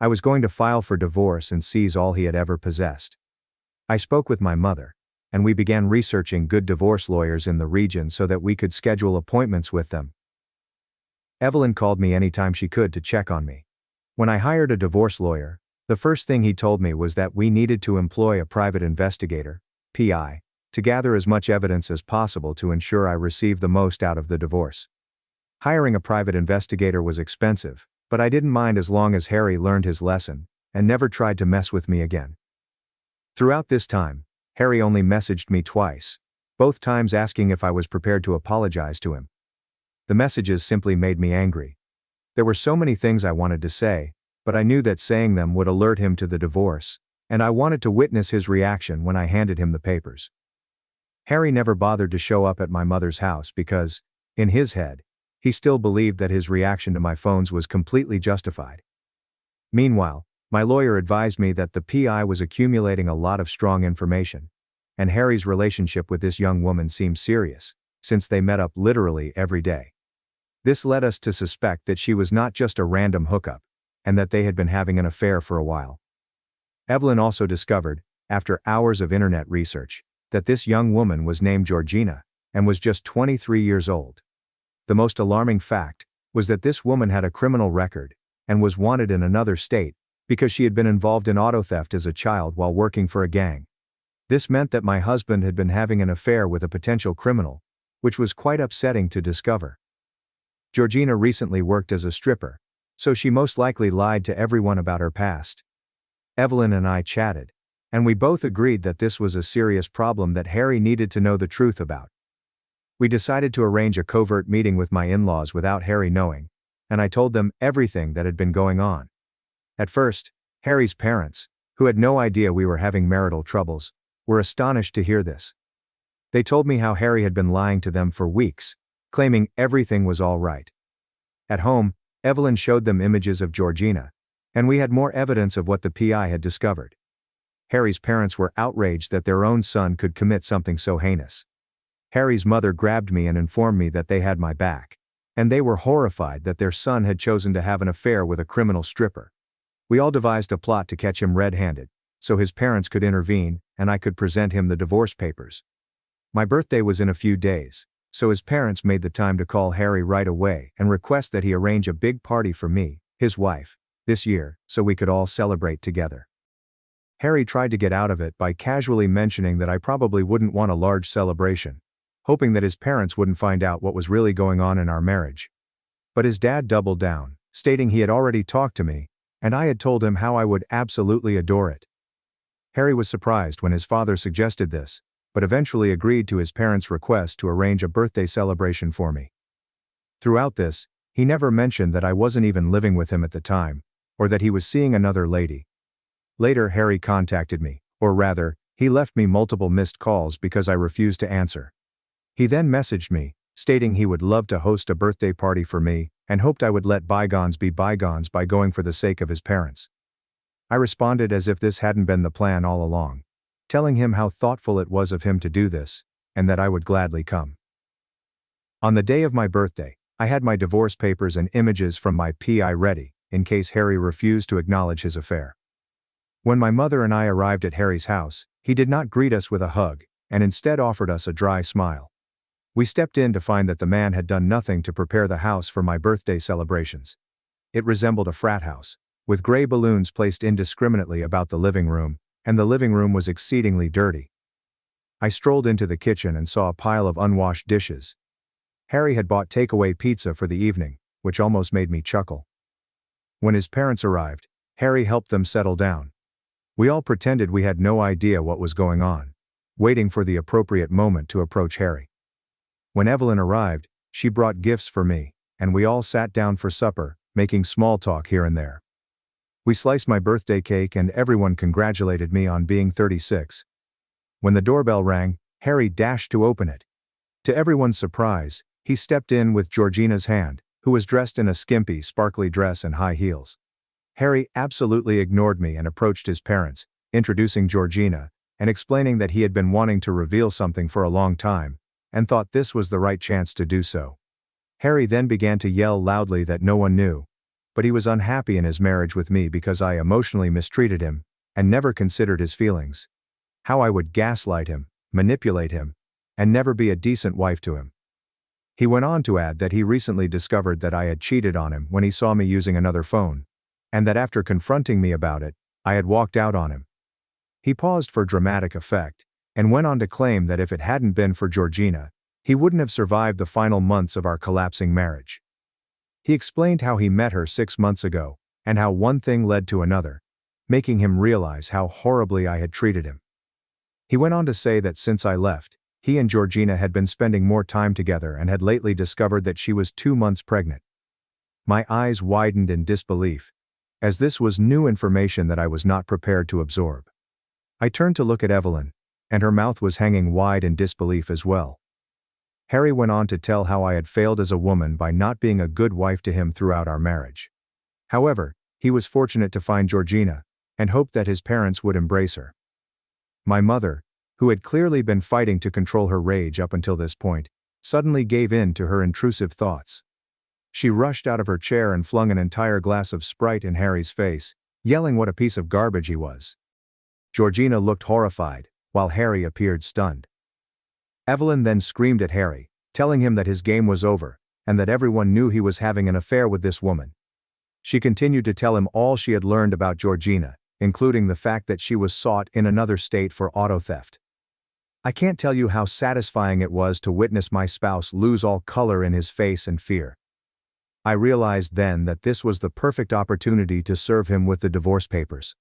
A: I was going to file for divorce and seize all he had ever possessed. I spoke with my mother, and we began researching good divorce lawyers in the region so that we could schedule appointments with them. Evelyn called me anytime she could to check on me. When I hired a divorce lawyer, the first thing he told me was that we needed to employ a private investigator, PI, to gather as much evidence as possible to ensure I received the most out of the divorce. Hiring a private investigator was expensive, but I didn't mind as long as Harry learned his lesson, and never tried to mess with me again. Throughout this time, Harry only messaged me twice, both times asking if I was prepared to apologize to him. The messages simply made me angry. There were so many things I wanted to say, but I knew that saying them would alert him to the divorce, and I wanted to witness his reaction when I handed him the papers. Harry never bothered to show up at my mother's house because, in his head, he still believed that his reaction to my phones was completely justified. Meanwhile, my lawyer advised me that the PI was accumulating a lot of strong information, and Harry's relationship with this young woman seemed serious, since they met up literally every day. This led us to suspect that she was not just a random hookup, and that they had been having an affair for a while. Evelyn also discovered, after hours of internet research, that this young woman was named Georgina, and was just 23 years old. The most alarming fact was that this woman had a criminal record, and was wanted in another state, because she had been involved in auto theft as a child while working for a gang. This meant that my husband had been having an affair with a potential criminal, which was quite upsetting to discover. Georgina recently worked as a stripper, so she most likely lied to everyone about her past. Evelyn and I chatted, and we both agreed that this was a serious problem that Harry needed to know the truth about. We decided to arrange a covert meeting with my in-laws without Harry knowing, and I told them everything that had been going on. At first, Harry's parents, who had no idea we were having marital troubles, were astonished to hear this. They told me how Harry had been lying to them for weeks, claiming everything was all right. At home, Evelyn showed them images of Georgina, and we had more evidence of what the PI had discovered. Harry's parents were outraged that their own son could commit something so heinous. Harry's mother grabbed me and informed me that they had my back, and they were horrified that their son had chosen to have an affair with a criminal stripper. We all devised a plot to catch him red-handed, so his parents could intervene, and I could present him the divorce papers. My birthday was in a few days, so his parents made the time to call Harry right away and request that he arrange a big party for me, his wife, this year, so we could all celebrate together. Harry tried to get out of it by casually mentioning that I probably wouldn't want a large celebration, hoping that his parents wouldn't find out what was really going on in our marriage. But his dad doubled down, stating he had already talked to me, and I had told him how I would absolutely adore it. Harry was surprised when his father suggested this, but eventually agreed to his parents' request to arrange a birthday celebration for me. Throughout this, he never mentioned that I wasn't even living with him at the time, or that he was seeing another lady. Later Harry contacted me, or rather, he left me multiple missed calls because I refused to answer. He then messaged me, stating he would love to host a birthday party for me, and hoped I would let bygones be bygones by going for the sake of his parents. I responded as if this hadn't been the plan all along, telling him how thoughtful it was of him to do this, and that I would gladly come. On the day of my birthday, I had my divorce papers and images from my PI ready, in case Harry refused to acknowledge his affair. When my mother and I arrived at Harry's house, he did not greet us with a hug, and instead offered us a dry smile. We stepped in to find that the man had done nothing to prepare the house for my birthday celebrations. It resembled a frat house, with gray balloons placed indiscriminately about the living room, and the living room was exceedingly dirty. I strolled into the kitchen and saw a pile of unwashed dishes. Harry had bought takeaway pizza for the evening, which almost made me chuckle. When his parents arrived, Harry helped them settle down. We all pretended we had no idea what was going on, waiting for the appropriate moment to approach Harry. When Evelyn arrived, she brought gifts for me, and we all sat down for supper, making small talk here and there. We sliced my birthday cake and everyone congratulated me on being 36. When the doorbell rang, Harry dashed to open it. To everyone's surprise, he stepped in with Georgina's hand, who was dressed in a skimpy, sparkly dress and high heels. Harry absolutely ignored me and approached his parents, introducing Georgina, and explaining that he had been wanting to reveal something for a long time, and thought this was the right chance to do so. Harry then began to yell loudly that no one knew, but he was unhappy in his marriage with me because I emotionally mistreated him, and never considered his feelings. How I would gaslight him, manipulate him, and never be a decent wife to him. He went on to add that he recently discovered that I had cheated on him when he saw me using another phone, and that after confronting me about it, I had walked out on him. He paused for dramatic effect, and went on to claim that if it hadn't been for Georgina, he wouldn't have survived the final months of our collapsing marriage. He explained how he met her 6 months ago, and how one thing led to another, making him realize how horribly I had treated him. He went on to say that since I left, he and Georgina had been spending more time together and had lately discovered that she was 2 months pregnant. My eyes widened in disbelief, as this was new information that I was not prepared to absorb. I turned to look at Evelyn, and her mouth was hanging wide in disbelief as well. Harry went on to tell how I had failed as a woman by not being a good wife to him throughout our marriage. However, he was fortunate to find Georgina, and hoped that his parents would embrace her. My mother, who had clearly been fighting to control her rage up until this point, suddenly gave in to her intrusive thoughts. She rushed out of her chair and flung an entire glass of Sprite in Harry's face, yelling what a piece of garbage he was. Georgina looked horrified, while Harry appeared stunned. Evelyn then screamed at Harry, telling him that his game was over, and that everyone knew he was having an affair with this woman. She continued to tell him all she had learned about Georgina, including the fact that she was sought in another state for auto theft. I can't tell you how satisfying it was to witness my spouse lose all color in his face and fear. I realized then that this was the perfect opportunity to serve him with the divorce papers.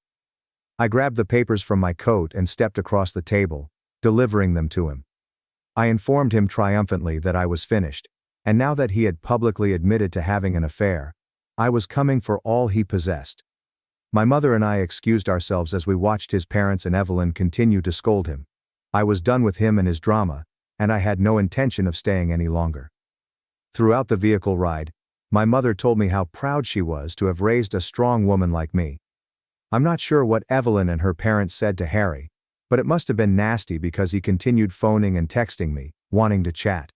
A: I grabbed the papers from my coat and stepped across the table, delivering them to him. I informed him triumphantly that I was finished, and now that he had publicly admitted to having an affair, I was coming for all he possessed. My mother and I excused ourselves as we watched his parents and Evelyn continue to scold him. I was done with him and his drama, and I had no intention of staying any longer. Throughout the vehicle ride, my mother told me how proud she was to have raised a strong woman like me. I'm not sure what Evelyn and her parents said to Harry, but it must have been nasty because he continued phoning and texting me, wanting to chat.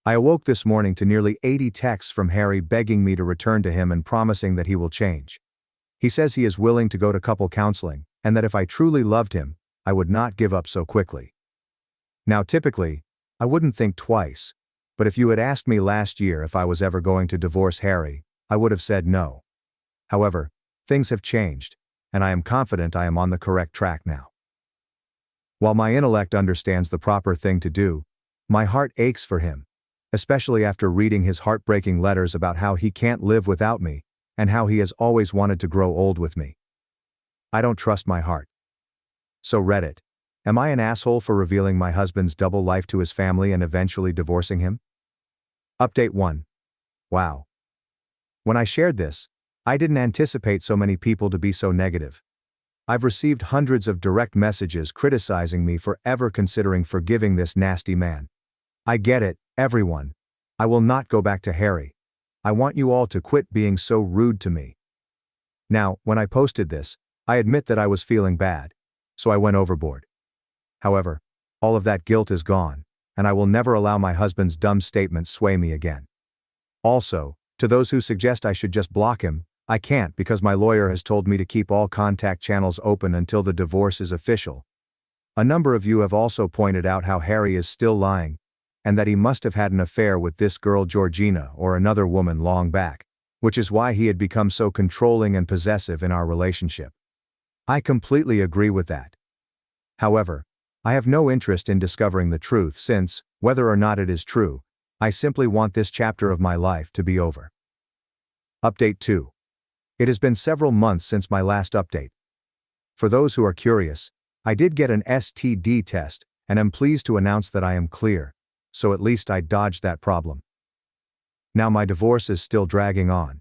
A: I awoke this morning to nearly 80 texts from Harry begging me to return to him and promising that he will change. He says he is willing to go to couple counseling, and that if I truly loved him, I would not give up so quickly. Now typically, I wouldn't think twice, but if you had asked me last year if I was ever going to divorce Harry, I would have said no. However, things have changed, and I am confident I am on the correct track now. While my intellect understands the proper thing to do, my heart aches for him, especially after reading his heartbreaking letters about how he can't live without me, and how he has always wanted to grow old with me. I don't trust my heart. So Reddit, am I an asshole for revealing my husband's double life to his family and eventually divorcing him? Update 1. Wow. When I shared this, I didn't anticipate so many people to be so negative. I've received hundreds of direct messages criticizing me for ever considering forgiving this nasty man. I get it, everyone. I will not go back to Harry. I want you all to quit being so rude to me. Now, when I posted this, I admit that I was feeling bad, so I went overboard. However, all of that guilt is gone, and I will never allow my husband's dumb statements sway me again. Also, to those who suggest I should just block him, I can't because my lawyer has told me to keep all contact channels open until the divorce is official. A number of you have also pointed out how Harry is still lying, and that he must have had an affair with this girl Georgina or another woman long back, which is why he had become so controlling and possessive in our relationship. I completely agree with that. However, I have no interest in discovering the truth since, whether or not it is true, I simply want this chapter of my life to be over. Update 2. It has been several months since my last update. For those who are curious, I did get an STD test, and am pleased to announce that I am clear, so at least I dodged that problem. Now my divorce is still dragging on.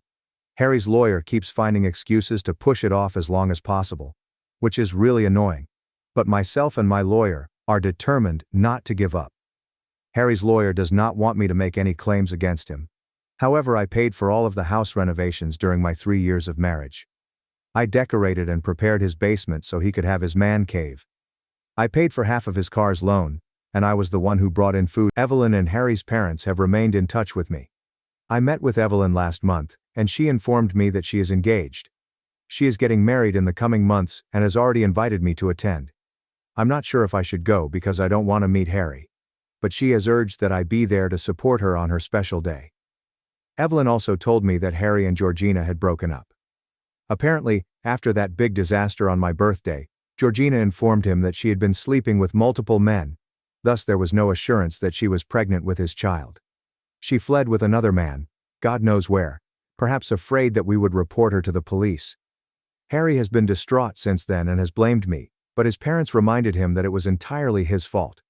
A: Harry's lawyer keeps finding excuses to push it off as long as possible, which is really annoying, but myself and my lawyer are determined not to give up. Harry's lawyer does not want me to make any claims against him. However, I paid for all of the house renovations during my 3 years of marriage. I decorated and prepared his basement so he could have his man cave. I paid for half of his car's loan, and I was the one who brought in food. Evelyn and Harry's parents have remained in touch with me. I met with Evelyn last month, and she informed me that she is engaged. She is getting married in the coming months and has already invited me to attend. I'm not sure if I should go because I don't want to meet Harry, but she has urged that I be there to support her on her special day. Evelyn also told me that Harry and Georgina had broken up. Apparently, after that big disaster on my birthday, Georgina informed him that she had been sleeping with multiple men, thus there was no assurance that she was pregnant with his child. She fled with another man, God knows where, perhaps afraid that we would report her to the police. Harry has been distraught since then and has blamed me, but his parents reminded him that it was entirely his fault.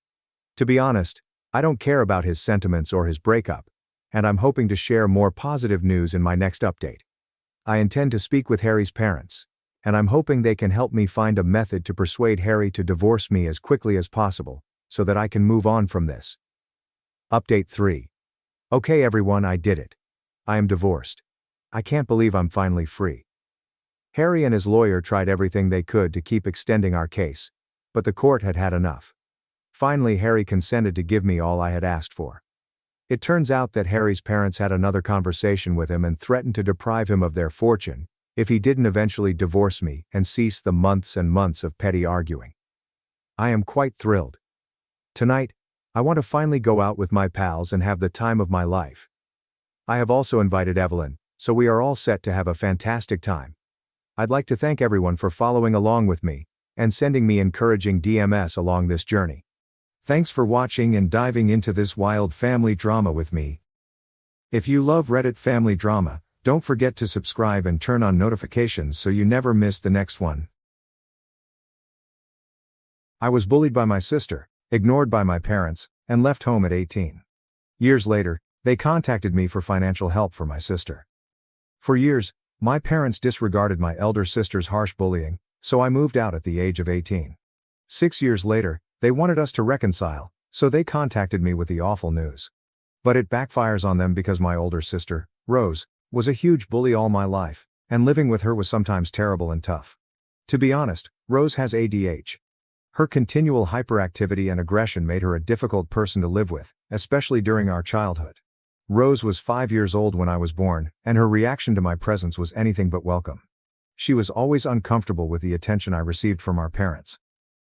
A: To be honest, I don't care about his sentiments or his breakup, and I'm hoping to share more positive news in my next update. I intend to speak with Harry's parents, and I'm hoping they can help me find a method to persuade Harry to divorce me as quickly as possible, so that I can move on from this. Update 3. Okay everyone, I did it. I am divorced. I can't believe I'm finally free. Harry and his lawyer tried everything they could to keep extending our case, but the court had had enough. Finally, Harry consented to give me all I had asked for. It turns out that Harry's parents had another conversation with him and threatened to deprive him of their fortune if he didn't eventually divorce me and cease the months and months of petty arguing. I am quite thrilled. Tonight, I want to finally go out with my pals and have the time of my life. I have also invited Evelyn, so we are all set to have a fantastic time. I'd like to thank everyone for following along with me and sending me encouraging DMs along this journey. Thanks for watching and diving into this wild family drama with me. If you love Reddit family drama, don't forget to subscribe and turn on notifications so you never miss the next one. I was bullied by my sister, ignored by my parents, and left home at 18. Years later, they contacted me for financial help for my sister. For years, my parents disregarded my elder sister's harsh bullying, so I moved out at the age of 18. 6 years later, they wanted us to reconcile, so they contacted me with the awful news. But it backfires on them because my older sister, Rose, was a huge bully all my life, and living with her was sometimes terrible and tough. To be honest, Rose has ADHD. Her continual hyperactivity and aggression made her a difficult person to live with, especially during our childhood. Rose was 5 years old when I was born, and her reaction to my presence was anything but welcome. She was always uncomfortable with the attention I received from our parents.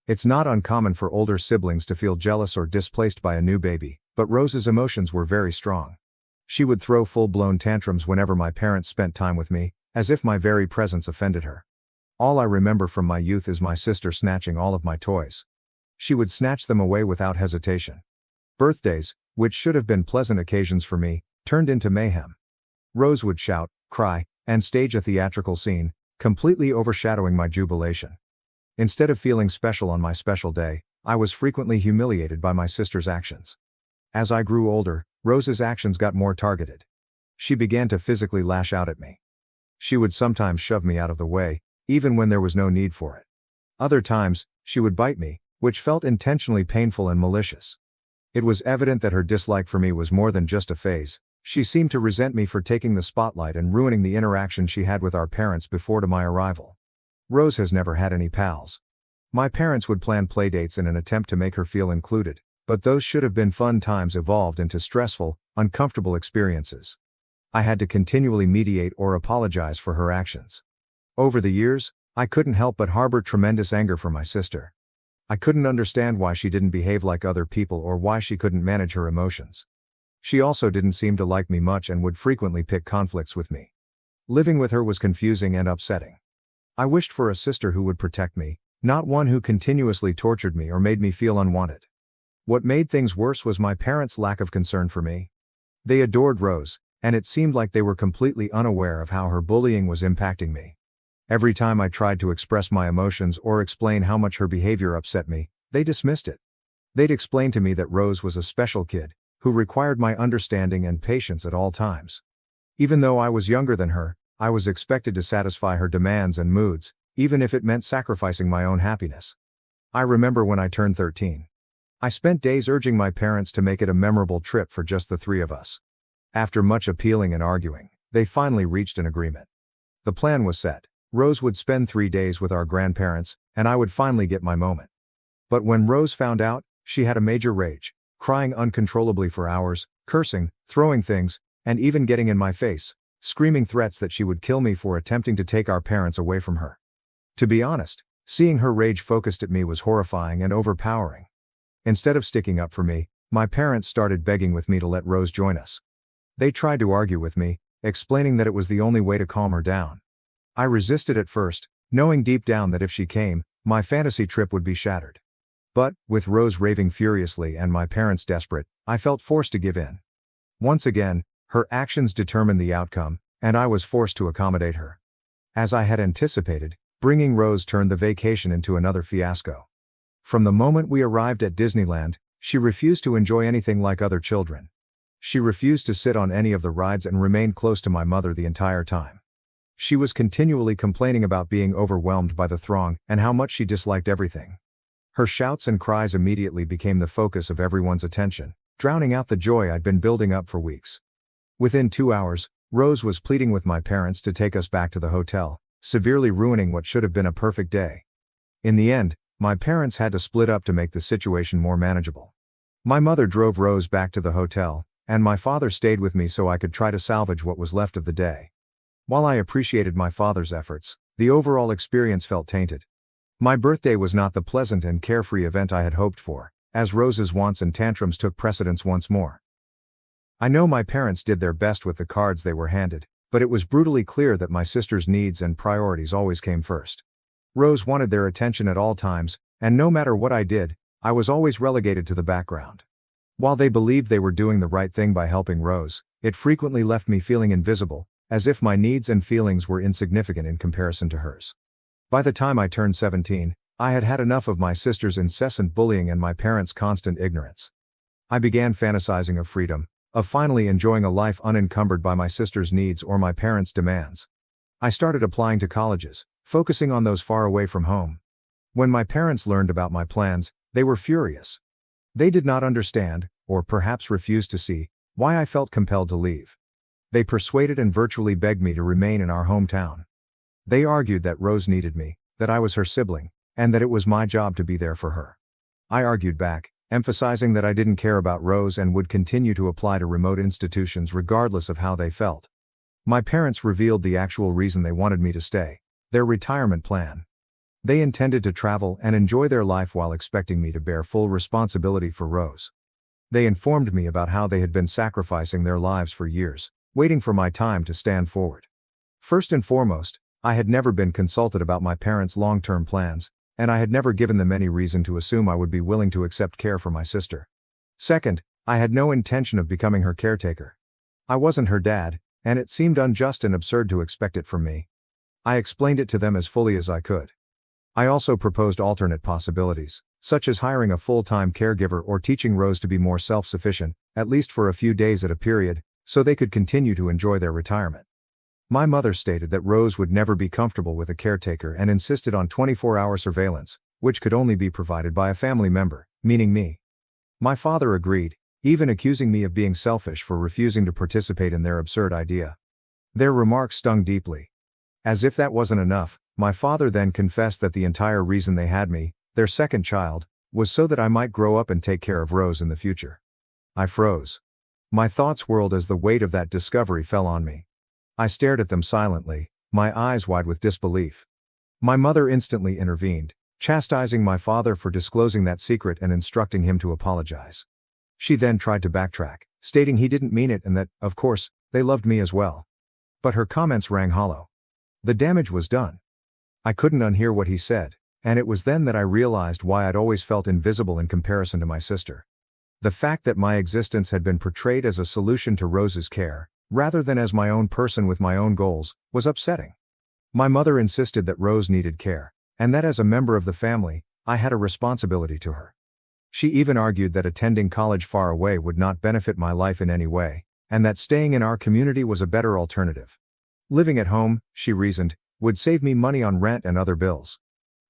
A: It's not uncommon for older siblings to feel jealous or displaced by a new baby, but Rose's emotions were very strong. She would throw full-blown tantrums whenever my parents spent time with me, as if my very presence offended her. All I remember from my youth is my sister snatching all of my toys. She would snatch them away without hesitation. Birthdays, which should have been pleasant occasions for me, turned into mayhem. Rose would shout, cry, and stage a theatrical scene, completely overshadowing my jubilation. Instead of feeling special on my special day, I was frequently humiliated by my sister's actions. As I grew older, Rose's actions got more targeted. She began to physically lash out at me. She would sometimes shove me out of the way, even when there was no need for it. Other times, she would bite me, which felt intentionally painful and malicious. It was evident that her dislike for me was more than just a phase. She seemed to resent me for taking the spotlight and ruining the interaction she had with our parents before my arrival. Rose has never had any pals. My parents would plan playdates in an attempt to make her feel included, but those should have been fun times evolved into stressful, uncomfortable experiences. I had to continually mediate or apologize for her actions. Over the years, I couldn't help but harbor tremendous anger for my sister. I couldn't understand why she didn't behave like other people or why she couldn't manage her emotions. She also didn't seem to like me much and would frequently pick conflicts with me. Living with her was confusing and upsetting. I wished for a sister who would protect me, not one who continuously tortured me or made me feel unwanted. What made things worse was my parents' lack of concern for me. They adored Rose, and it seemed like they were completely unaware of how her bullying was impacting me. Every time I tried to express my emotions or explain how much her behavior upset me, they dismissed it. They'd explain to me that Rose was a special kid, who required my understanding and patience at all times. Even though I was younger than her, I was expected to satisfy her demands and moods, even if it meant sacrificing my own happiness. I remember when I turned 13. I spent days urging my parents to make it a memorable trip for just the three of us. After much appealing and arguing, they finally reached an agreement. The plan was set. Rose would spend 3 days with our grandparents, and I would finally get my moment. But when Rose found out, she had a major rage, crying uncontrollably for hours, cursing, throwing things, and even getting in my face, screaming threats that she would kill me for attempting to take our parents away from her. To be honest, seeing her rage focused at me was horrifying and overpowering. Instead of sticking up for me, my parents started begging with me to let Rose join us. They tried to argue with me, explaining that it was the only way to calm her down. I resisted at first, knowing deep down that if she came, my fantasy trip would be shattered. But, with Rose raving furiously and my parents desperate, I felt forced to give in. Once again, her actions determined the outcome, and I was forced to accommodate her. As I had anticipated, bringing Rose turned the vacation into another fiasco. From the moment we arrived at Disneyland, she refused to enjoy anything like other children. She refused to sit on any of the rides and remained close to my mother the entire time. She was continually complaining about being overwhelmed by the throng and how much she disliked everything. Her shouts and cries immediately became the focus of everyone's attention, drowning out the joy I'd been building up for weeks. Within 2 hours, Rose was pleading with my parents to take us back to the hotel, severely ruining what should have been a perfect day. In the end, my parents had to split up to make the situation more manageable. My mother drove Rose back to the hotel, and my father stayed with me so I could try to salvage what was left of the day. While I appreciated my father's efforts, the overall experience felt tainted. My birthday was not the pleasant and carefree event I had hoped for, as Rose's wants and tantrums took precedence once more. I know my parents did their best with the cards they were handed, but it was brutally clear that my sister's needs and priorities always came first. Rose wanted their attention at all times, and no matter what I did, I was always relegated to the background. While they believed they were doing the right thing by helping Rose, it frequently left me feeling invisible, as if my needs and feelings were insignificant in comparison to hers. By the time I turned 17, I had had enough of my sister's incessant bullying and my parents' constant ignorance. I began fantasizing of freedom, of finally enjoying a life unencumbered by my sister's needs or my parents' demands. I started applying to colleges, focusing on those far away from home. When my parents learned about my plans, they were furious. They did not understand, or perhaps refused to see, why I felt compelled to leave. They persuaded and virtually begged me to remain in our hometown. They argued that Rose needed me, that I was her sibling, and that it was my job to be there for her. I argued back, emphasizing that I didn't care about Rose and would continue to apply to remote institutions regardless of how they felt. My parents revealed the actual reason they wanted me to stay: their retirement plan. They intended to travel and enjoy their life while expecting me to bear full responsibility for Rose. They informed me about how they had been sacrificing their lives for years, waiting for my time to stand forward. First and foremost, I had never been consulted about my parents' long-term plans, and I had never given them any reason to assume I would be willing to accept care for my sister. Second, I had no intention of becoming her caretaker. I wasn't her dad, and it seemed unjust and absurd to expect it from me. I explained it to them as fully as I could. I also proposed alternate possibilities, such as hiring a full-time caregiver or teaching Rose to be more self-sufficient, at least for a few days at a period, so they could continue to enjoy their retirement. My mother stated that Rose would never be comfortable with a caretaker and insisted on 24-hour surveillance, which could only be provided by a family member, meaning me. My father agreed, even accusing me of being selfish for refusing to participate in their absurd idea. Their remarks stung deeply. As if that wasn't enough, my father then confessed that the entire reason they had me, their second child, was so that I might grow up and take care of Rose in the future. I froze. My thoughts whirled as the weight of that discovery fell on me. I stared at them silently, my eyes wide with disbelief. My mother instantly intervened, chastising my father for disclosing that secret and instructing him to apologize. She then tried to backtrack, stating he didn't mean it and that, of course, they loved me as well. But her comments rang hollow. The damage was done. I couldn't unhear what he said, and it was then that I realized why I'd always felt invisible in comparison to my sister. The fact that my existence had been portrayed as a solution to Rose's care, rather than as my own person with my own goals, was upsetting. My mother insisted that Rose needed care, and that as a member of the family, I had a responsibility to her. She even argued that attending college far away would not benefit my life in any way, and that staying in our community was a better alternative. Living at home, she reasoned, would save me money on rent and other bills.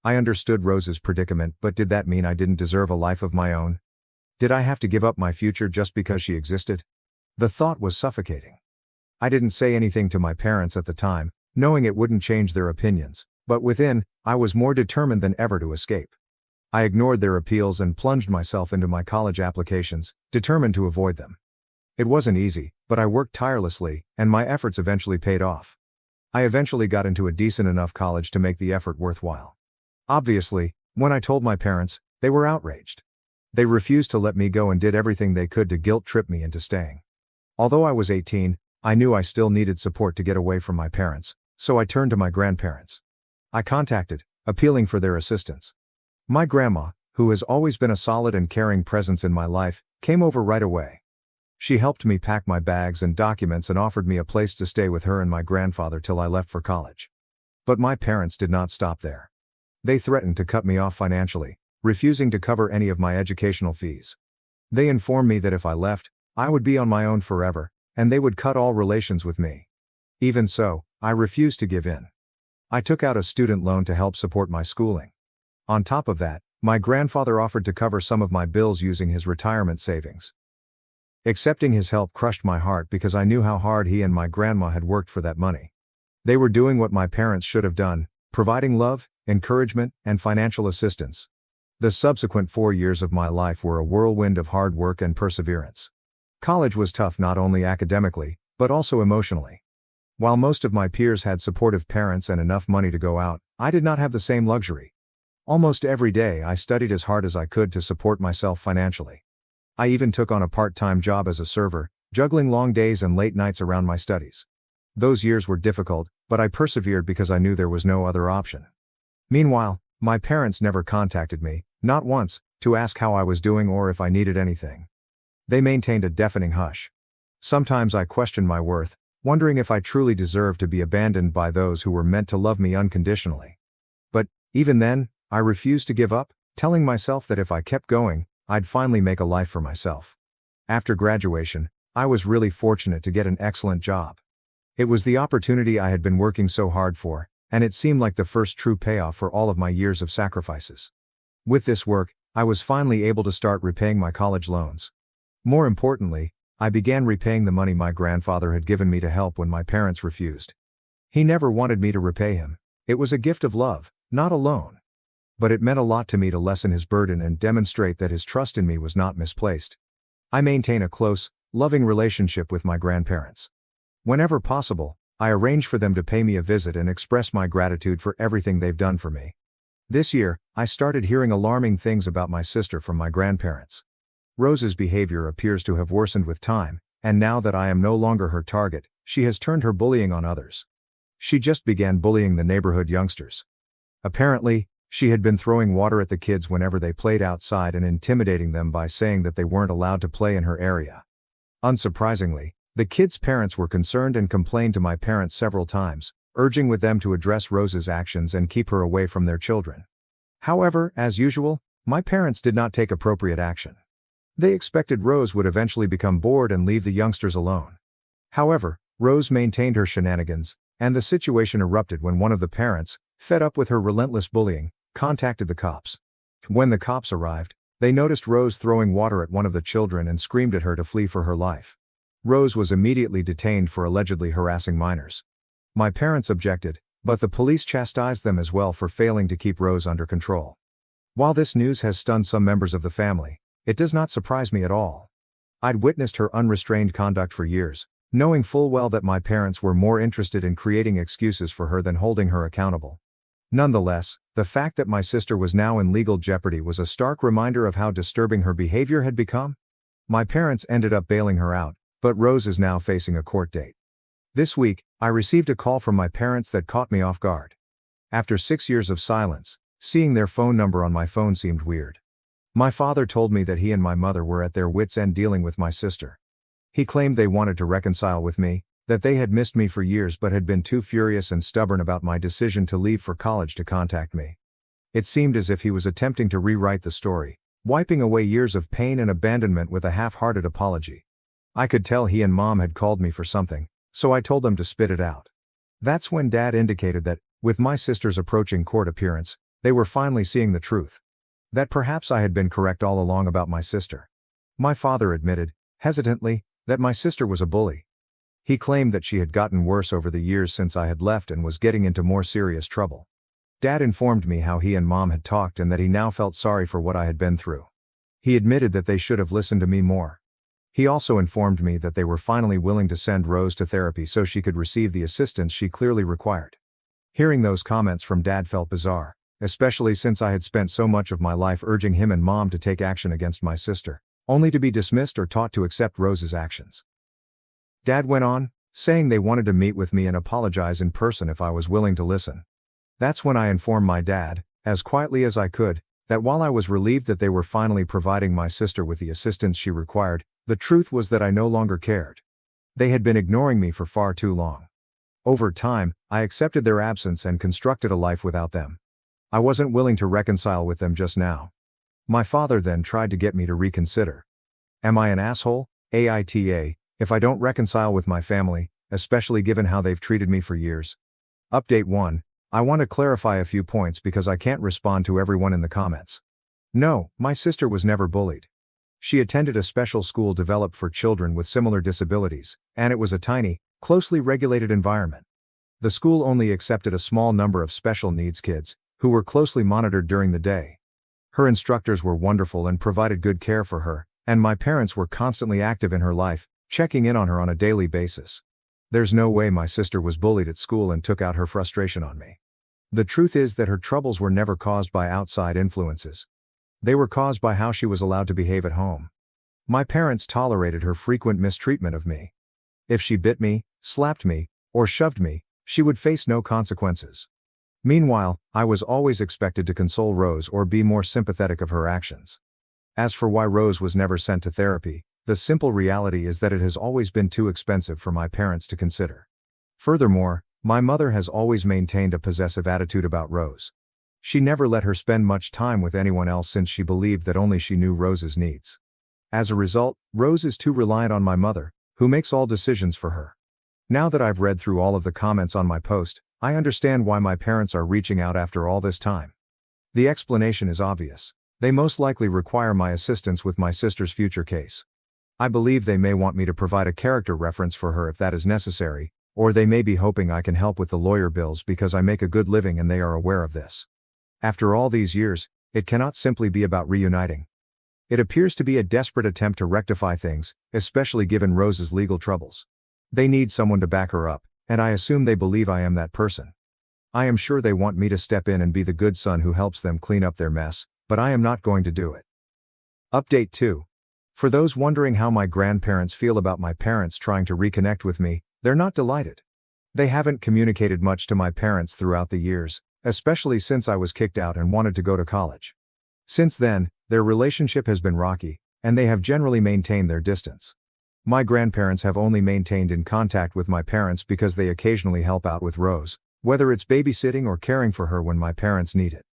A: I understood Rose's predicament, but did that mean I didn't deserve a life of my own? Did I have to give up my future just because she existed? The thought was suffocating. I didn't say anything to my parents at the time, knowing it wouldn't change their opinions, but within, I was more determined than ever to escape. I ignored their appeals and plunged myself into my college applications, determined to avoid them. It wasn't easy, but I worked tirelessly, and my efforts eventually paid off. I eventually got into a decent enough college to make the effort worthwhile. Obviously, when I told my parents, they were outraged. They refused to let me go and did everything they could to guilt-trip me into staying. Although I was 18, I knew I still needed support to get away from my parents, so I turned to my grandparents. I contacted, appealing for their assistance. My grandma, who has always been a solid and caring presence in my life, came over right away. She helped me pack my bags and documents and offered me a place to stay with her and my grandfather till I left for college. But my parents did not stop there. They threatened to cut me off financially, refusing to cover any of my educational fees. They informed me that if I left, I would be on my own forever, and they would cut all relations with me. Even so, I refused to give in. I took out a student loan to help support my schooling. On top of that, my grandfather offered to cover some of my bills using his retirement savings. Accepting his help crushed my heart because I knew how hard he and my grandma had worked for that money. They were doing what my parents should have done, providing love, encouragement, and financial assistance. The subsequent 4 years of my life were a whirlwind of hard work and perseverance. College was tough not only academically, but also emotionally. While most of my peers had supportive parents and enough money to go out, I did not have the same luxury. Almost every day I studied as hard as I could to support myself financially. I even took on a part-time job as a server, juggling long days and late nights around my studies. Those years were difficult, but I persevered because I knew there was no other option. Meanwhile, my parents never contacted me, not once, to ask how I was doing or if I needed anything. They maintained a deafening hush. Sometimes I questioned my worth, wondering if I truly deserved to be abandoned by those who were meant to love me unconditionally. But, even then, I refused to give up, telling myself that if I kept going, I'd finally make a life for myself. After graduation, I was really fortunate to get an excellent job. It was the opportunity I had been working so hard for, and it seemed like the first true payoff for all of my years of sacrifices. With this work, I was finally able to start repaying my college loans. More importantly, I began repaying the money my grandfather had given me to help when my parents refused. He never wanted me to repay him. It was a gift of love, not a loan. But it meant a lot to me to lessen his burden and demonstrate that his trust in me was not misplaced. I maintain a close, loving relationship with my grandparents. Whenever possible, I arrange for them to pay me a visit and express my gratitude for everything they've done for me. This year, I started hearing alarming things about my sister from my grandparents. Rose's behavior appears to have worsened with time, and now that I am no longer her target, she has turned her bullying on others. She just began bullying the neighborhood youngsters. Apparently, she had been throwing water at the kids whenever they played outside and intimidating them by saying that they weren't allowed to play in her area. Unsurprisingly, the kids' parents were concerned and complained to my parents several times, urging with them to address Rose's actions and keep her away from their children. However, as usual, my parents did not take appropriate action. They expected Rose would eventually become bored and leave the youngsters alone. However, Rose maintained her shenanigans, and the situation erupted when one of the parents, fed up with her relentless bullying, contacted the cops. When the cops arrived, they noticed Rose throwing water at one of the children and screamed at her to flee for her life. Rose was immediately detained for allegedly harassing minors. My parents objected, but the police chastised them as well for failing to keep Rose under control. While this news has stunned some members of the family, it does not surprise me at all. I'd witnessed her unrestrained conduct for years, knowing full well that my parents were more interested in creating excuses for her than holding her accountable. Nonetheless, the fact that my sister was now in legal jeopardy was a stark reminder of how disturbing her behavior had become. My parents ended up bailing her out, but Rose is now facing a court date. This week, I received a call from my parents that caught me off guard. After 6 years of silence, seeing their phone number on my phone seemed weird. My father told me that he and my mother were at their wits' end dealing with my sister. He claimed they wanted to reconcile with me, that they had missed me for years but had been too furious and stubborn about my decision to leave for college to contact me. It seemed as if he was attempting to rewrite the story, wiping away years of pain and abandonment with a half-hearted apology. I could tell he and Mom had called me for something, so I told them to spit it out. That's when Dad indicated that, with my sister's approaching court appearance, they were finally seeing the truth. That perhaps I had been correct all along about my sister. My father admitted, hesitantly, that my sister was a bully. He claimed that she had gotten worse over the years since I had left and was getting into more serious trouble. Dad informed me how he and Mom had talked and that he now felt sorry for what I had been through. He admitted that they should have listened to me more. He also informed me that they were finally willing to send Rose to therapy so she could receive the assistance she clearly required. Hearing those comments from Dad felt bizarre, especially since I had spent so much of my life urging him and Mom to take action against my sister, only to be dismissed or taught to accept Rose's actions. Dad went on, saying they wanted to meet with me and apologize in person if I was willing to listen. That's when I informed my dad, as quietly as I could, that while I was relieved that they were finally providing my sister with the assistance she required, the truth was that I no longer cared. They had been ignoring me for far too long. Over time, I accepted their absence and constructed a life without them. I wasn't willing to reconcile with them just now. My father then tried to get me to reconsider. Am I an asshole, AITA, if I don't reconcile with my family, especially given how they've treated me for years. Update 1. I want to clarify a few points because I can't respond to everyone in the comments. No, my sister was never bullied. She attended a special school developed for children with similar disabilities, and it was a tiny, closely regulated environment. The school only accepted a small number of special needs kids, who were closely monitored during the day. Her instructors were wonderful and provided good care for her, and my parents were constantly active in her life, checking in on her on a daily basis. There's no way my sister was bullied at school and took out her frustration on me. The truth is that her troubles were never caused by outside influences. They were caused by how she was allowed to behave at home. My parents tolerated her frequent mistreatment of me. If she bit me, slapped me, or shoved me, she would face no consequences. Meanwhile, I was always expected to console Rose or be more sympathetic of her actions. As for why Rose was never sent to therapy, the simple reality is that it has always been too expensive for my parents to consider. Furthermore, my mother has always maintained a possessive attitude about Rose. She never let her spend much time with anyone else since she believed that only she knew Rose's needs. As a result, Rose is too reliant on my mother, who makes all decisions for her. Now that I've read through all of the comments on my post, I understand why my parents are reaching out after all this time. The explanation is obvious. They most likely require my assistance with my sister's future case. I believe they may want me to provide a character reference for her if that is necessary, or they may be hoping I can help with the lawyer bills because I make a good living and they are aware of this. After all these years, it cannot simply be about reuniting. It appears to be a desperate attempt to rectify things, especially given Rose's legal troubles. They need someone to back her up, and I assume they believe I am that person. I am sure they want me to step in and be the good son who helps them clean up their mess, but I am not going to do it. Update 2. For those wondering how my grandparents feel about my parents trying to reconnect with me, they're not delighted. They haven't communicated much to my parents throughout the years, especially since I was kicked out and wanted to go to college. Since then, their relationship has been rocky, and they have generally maintained their distance. My grandparents have only maintained in contact with my parents because they occasionally help out with Rose, whether it's babysitting or caring for her when my parents need it.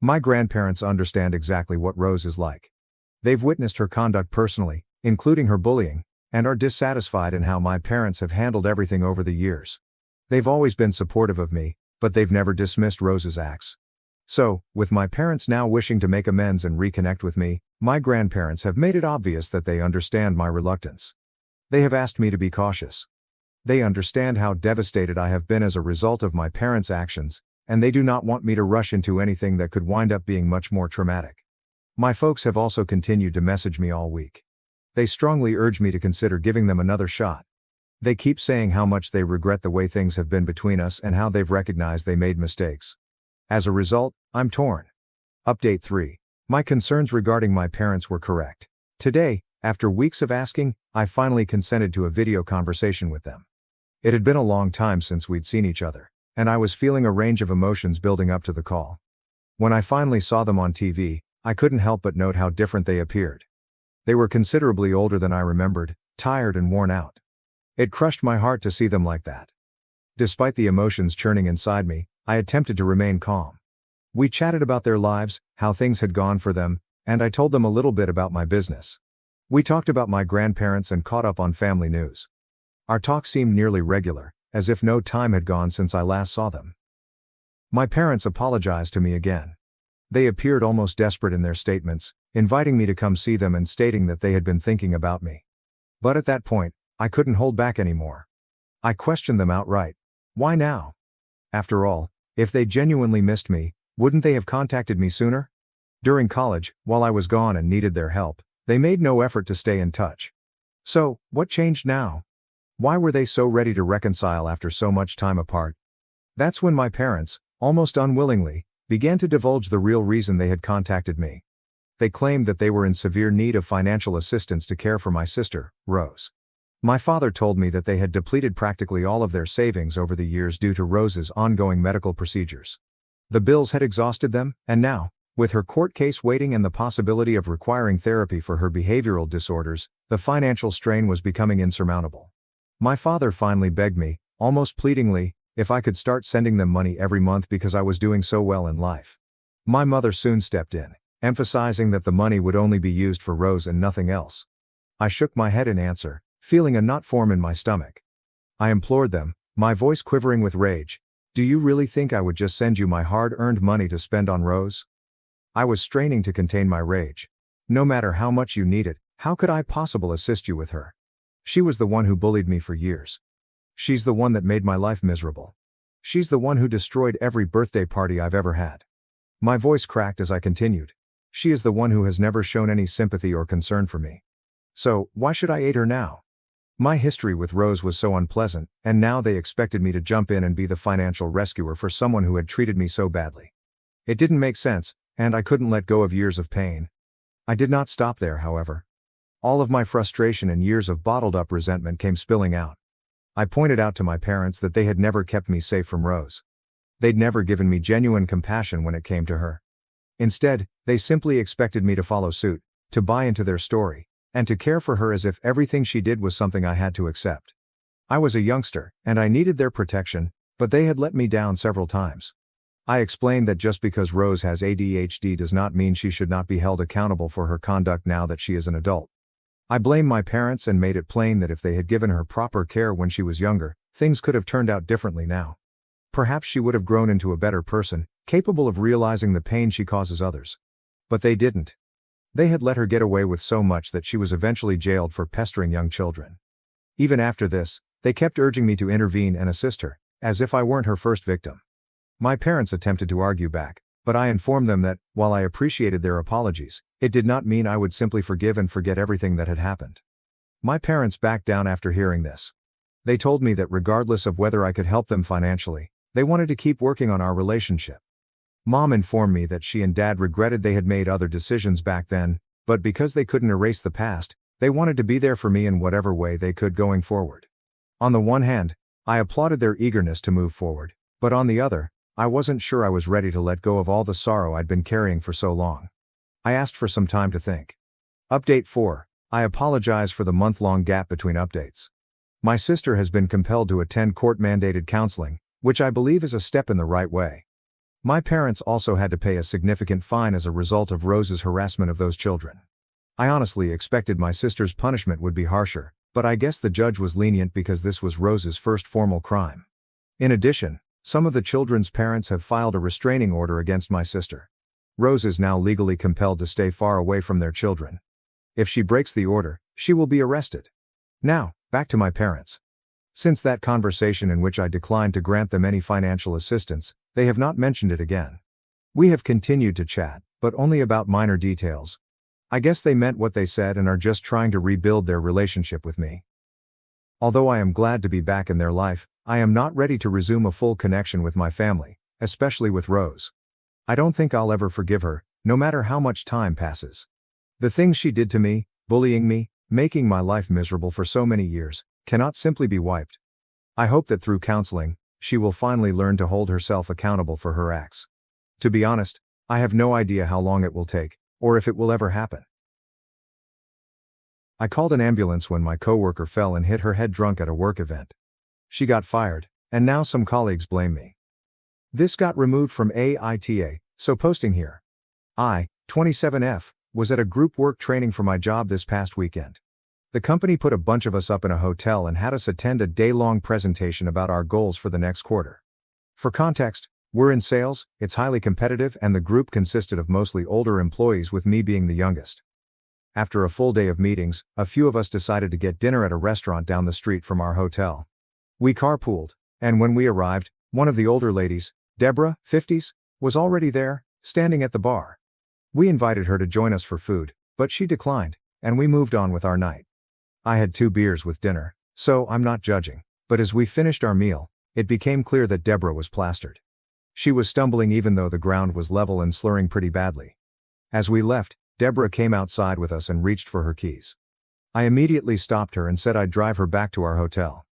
A: My grandparents understand exactly what Rose is like. They've witnessed her conduct personally, including her bullying, and are dissatisfied in how my parents have handled everything over the years. They've always been supportive of me, but they've never dismissed Rose's acts. So, with my parents now wishing to make amends and reconnect with me, my grandparents have made it obvious that they understand my reluctance. They have asked me to be cautious. They understand how devastated I have been as a result of my parents' actions, and they do not want me to rush into anything that could wind up being much more traumatic. My folks have also continued to message me all week. They strongly urge me to consider giving them another shot. They keep saying how much they regret the way things have been between us and how they've recognized they made mistakes. As a result, I'm torn. Update 3. My concerns regarding my parents were correct. Today, after weeks of asking, I finally consented to a video conversation with them. It had been a long time since we'd seen each other, and I was feeling a range of emotions building up to the call. When I finally saw them on TV, I couldn't help but note how different they appeared. They were considerably older than I remembered, tired and worn out. It crushed my heart to see them like that. Despite the emotions churning inside me, I attempted to remain calm. We chatted about their lives, how things had gone for them, and I told them a little bit about my business. We talked about my grandparents and caught up on family news. Our talk seemed nearly regular, as if no time had gone since I last saw them. My parents apologized to me again. They appeared almost desperate in their statements, inviting me to come see them and stating that they had been thinking about me. But at that point, I couldn't hold back anymore. I questioned them outright. Why now? After all, if they genuinely missed me, wouldn't they have contacted me sooner? During college, while I was gone and needed their help, they made no effort to stay in touch. So, what changed now? Why were they so ready to reconcile after so much time apart? That's when my parents, almost unwillingly, began to divulge the real reason they had contacted me. They claimed that they were in severe need of financial assistance to care for my sister, Rose. My father told me that they had depleted practically all of their savings over the years due to Rose's ongoing medical procedures. The bills had exhausted them, and now, with her court case waiting and the possibility of requiring therapy for her behavioral disorders, the financial strain was becoming insurmountable. My father finally begged me, almost pleadingly, if I could start sending them money every month because I was doing so well in life. My mother soon stepped in, emphasizing that the money would only be used for Rose and nothing else. I shook my head in answer, feeling a knot form in my stomach. I implored them, my voice quivering with rage. Do you really think I would just send you my hard-earned money to spend on Rose? I was straining to contain my rage. No matter how much you need it, how could I possibly assist you with her? She was the one who bullied me for years. She's the one that made my life miserable. She's the one who destroyed every birthday party I've ever had. My voice cracked as I continued. She is the one who has never shown any sympathy or concern for me. So, why should I aid her now? My history with Rose was so unpleasant, and now they expected me to jump in and be the financial rescuer for someone who had treated me so badly. It didn't make sense, and I couldn't let go of years of pain. I did not stop there, however. All of my frustration and years of bottled-up resentment came spilling out. I pointed out to my parents that they had never kept me safe from Rose. They'd never given me genuine compassion when it came to her. Instead, they simply expected me to follow suit, to buy into their story, and to care for her as if everything she did was something I had to accept. I was a youngster, and I needed their protection, but they had let me down several times. I explained that just because Rose has ADHD does not mean she should not be held accountable for her conduct now that she is an adult. I blamed my parents and made it plain that if they had given her proper care when she was younger, things could have turned out differently now. Perhaps she would have grown into a better person, capable of realizing the pain she causes others. But they didn't. They had let her get away with so much that she was eventually jailed for pestering young children. Even after this, they kept urging me to intervene and assist her, as if I weren't her first victim. My parents attempted to argue back, but I informed them that, while I appreciated their apologies, it did not mean I would simply forgive and forget everything that had happened. My parents backed down after hearing this. They told me that regardless of whether I could help them financially, they wanted to keep working on our relationship. Mom informed me that she and Dad regretted they had made other decisions back then, but because they couldn't erase the past, they wanted to be there for me in whatever way they could going forward. On the one hand, I applauded their eagerness to move forward, but on the other, I wasn't sure I was ready to let go of all the sorrow I'd been carrying for so long. I asked for some time to think. Update 4. I apologize for the month-long gap between updates. My sister has been compelled to attend court-mandated counseling, which I believe is a step in the right way. My parents also had to pay a significant fine as a result of Rose's harassment of those children. I honestly expected my sister's punishment would be harsher, but I guess the judge was lenient because this was Rose's first formal crime. In addition, some of the children's parents have filed a restraining order against my sister. Rose is now legally compelled to stay far away from their children. If she breaks the order, she will be arrested. Now, back to my parents. Since that conversation in which I declined to grant them any financial assistance, they have not mentioned it again. We have continued to chat, but only about minor details. I guess they meant what they said and are just trying to rebuild their relationship with me. Although I am glad to be back in their life, I am not ready to resume a full connection with my family, especially with Rose. I don't think I'll ever forgive her, no matter how much time passes. The things she did to me, bullying me, making my life miserable for so many years, cannot simply be wiped. I hope that through counseling, she will finally learn to hold herself accountable for her acts. To be honest, I have no idea how long it will take, or if it will ever happen. I called an ambulance when my coworker fell and hit her head drunk at a work event. She got fired, and now some colleagues blame me. This got removed from AITA, so posting here. I, 27F, was at a group work training for my job this past weekend. The company put a bunch of us up in a hotel and had us attend a day-long presentation about our goals for the next quarter. For context, we're in sales, it's highly competitive, and the group consisted of mostly older employees with me being the youngest. After a full day of meetings, a few of us decided to get dinner at a restaurant down the street from our hotel. We carpooled, and when we arrived, one of the older ladies, Deborah, 50s, was already there, standing at the bar. We invited her to join us for food, but she declined, and we moved on with our night. I had 2 beers with dinner, so I'm not judging, but as we finished our meal, it became clear that Deborah was plastered. She was stumbling even though the ground was level and slurring pretty badly. As we left, Deborah came outside with us and reached for her keys. I immediately stopped her and said I'd drive her back to our hotel.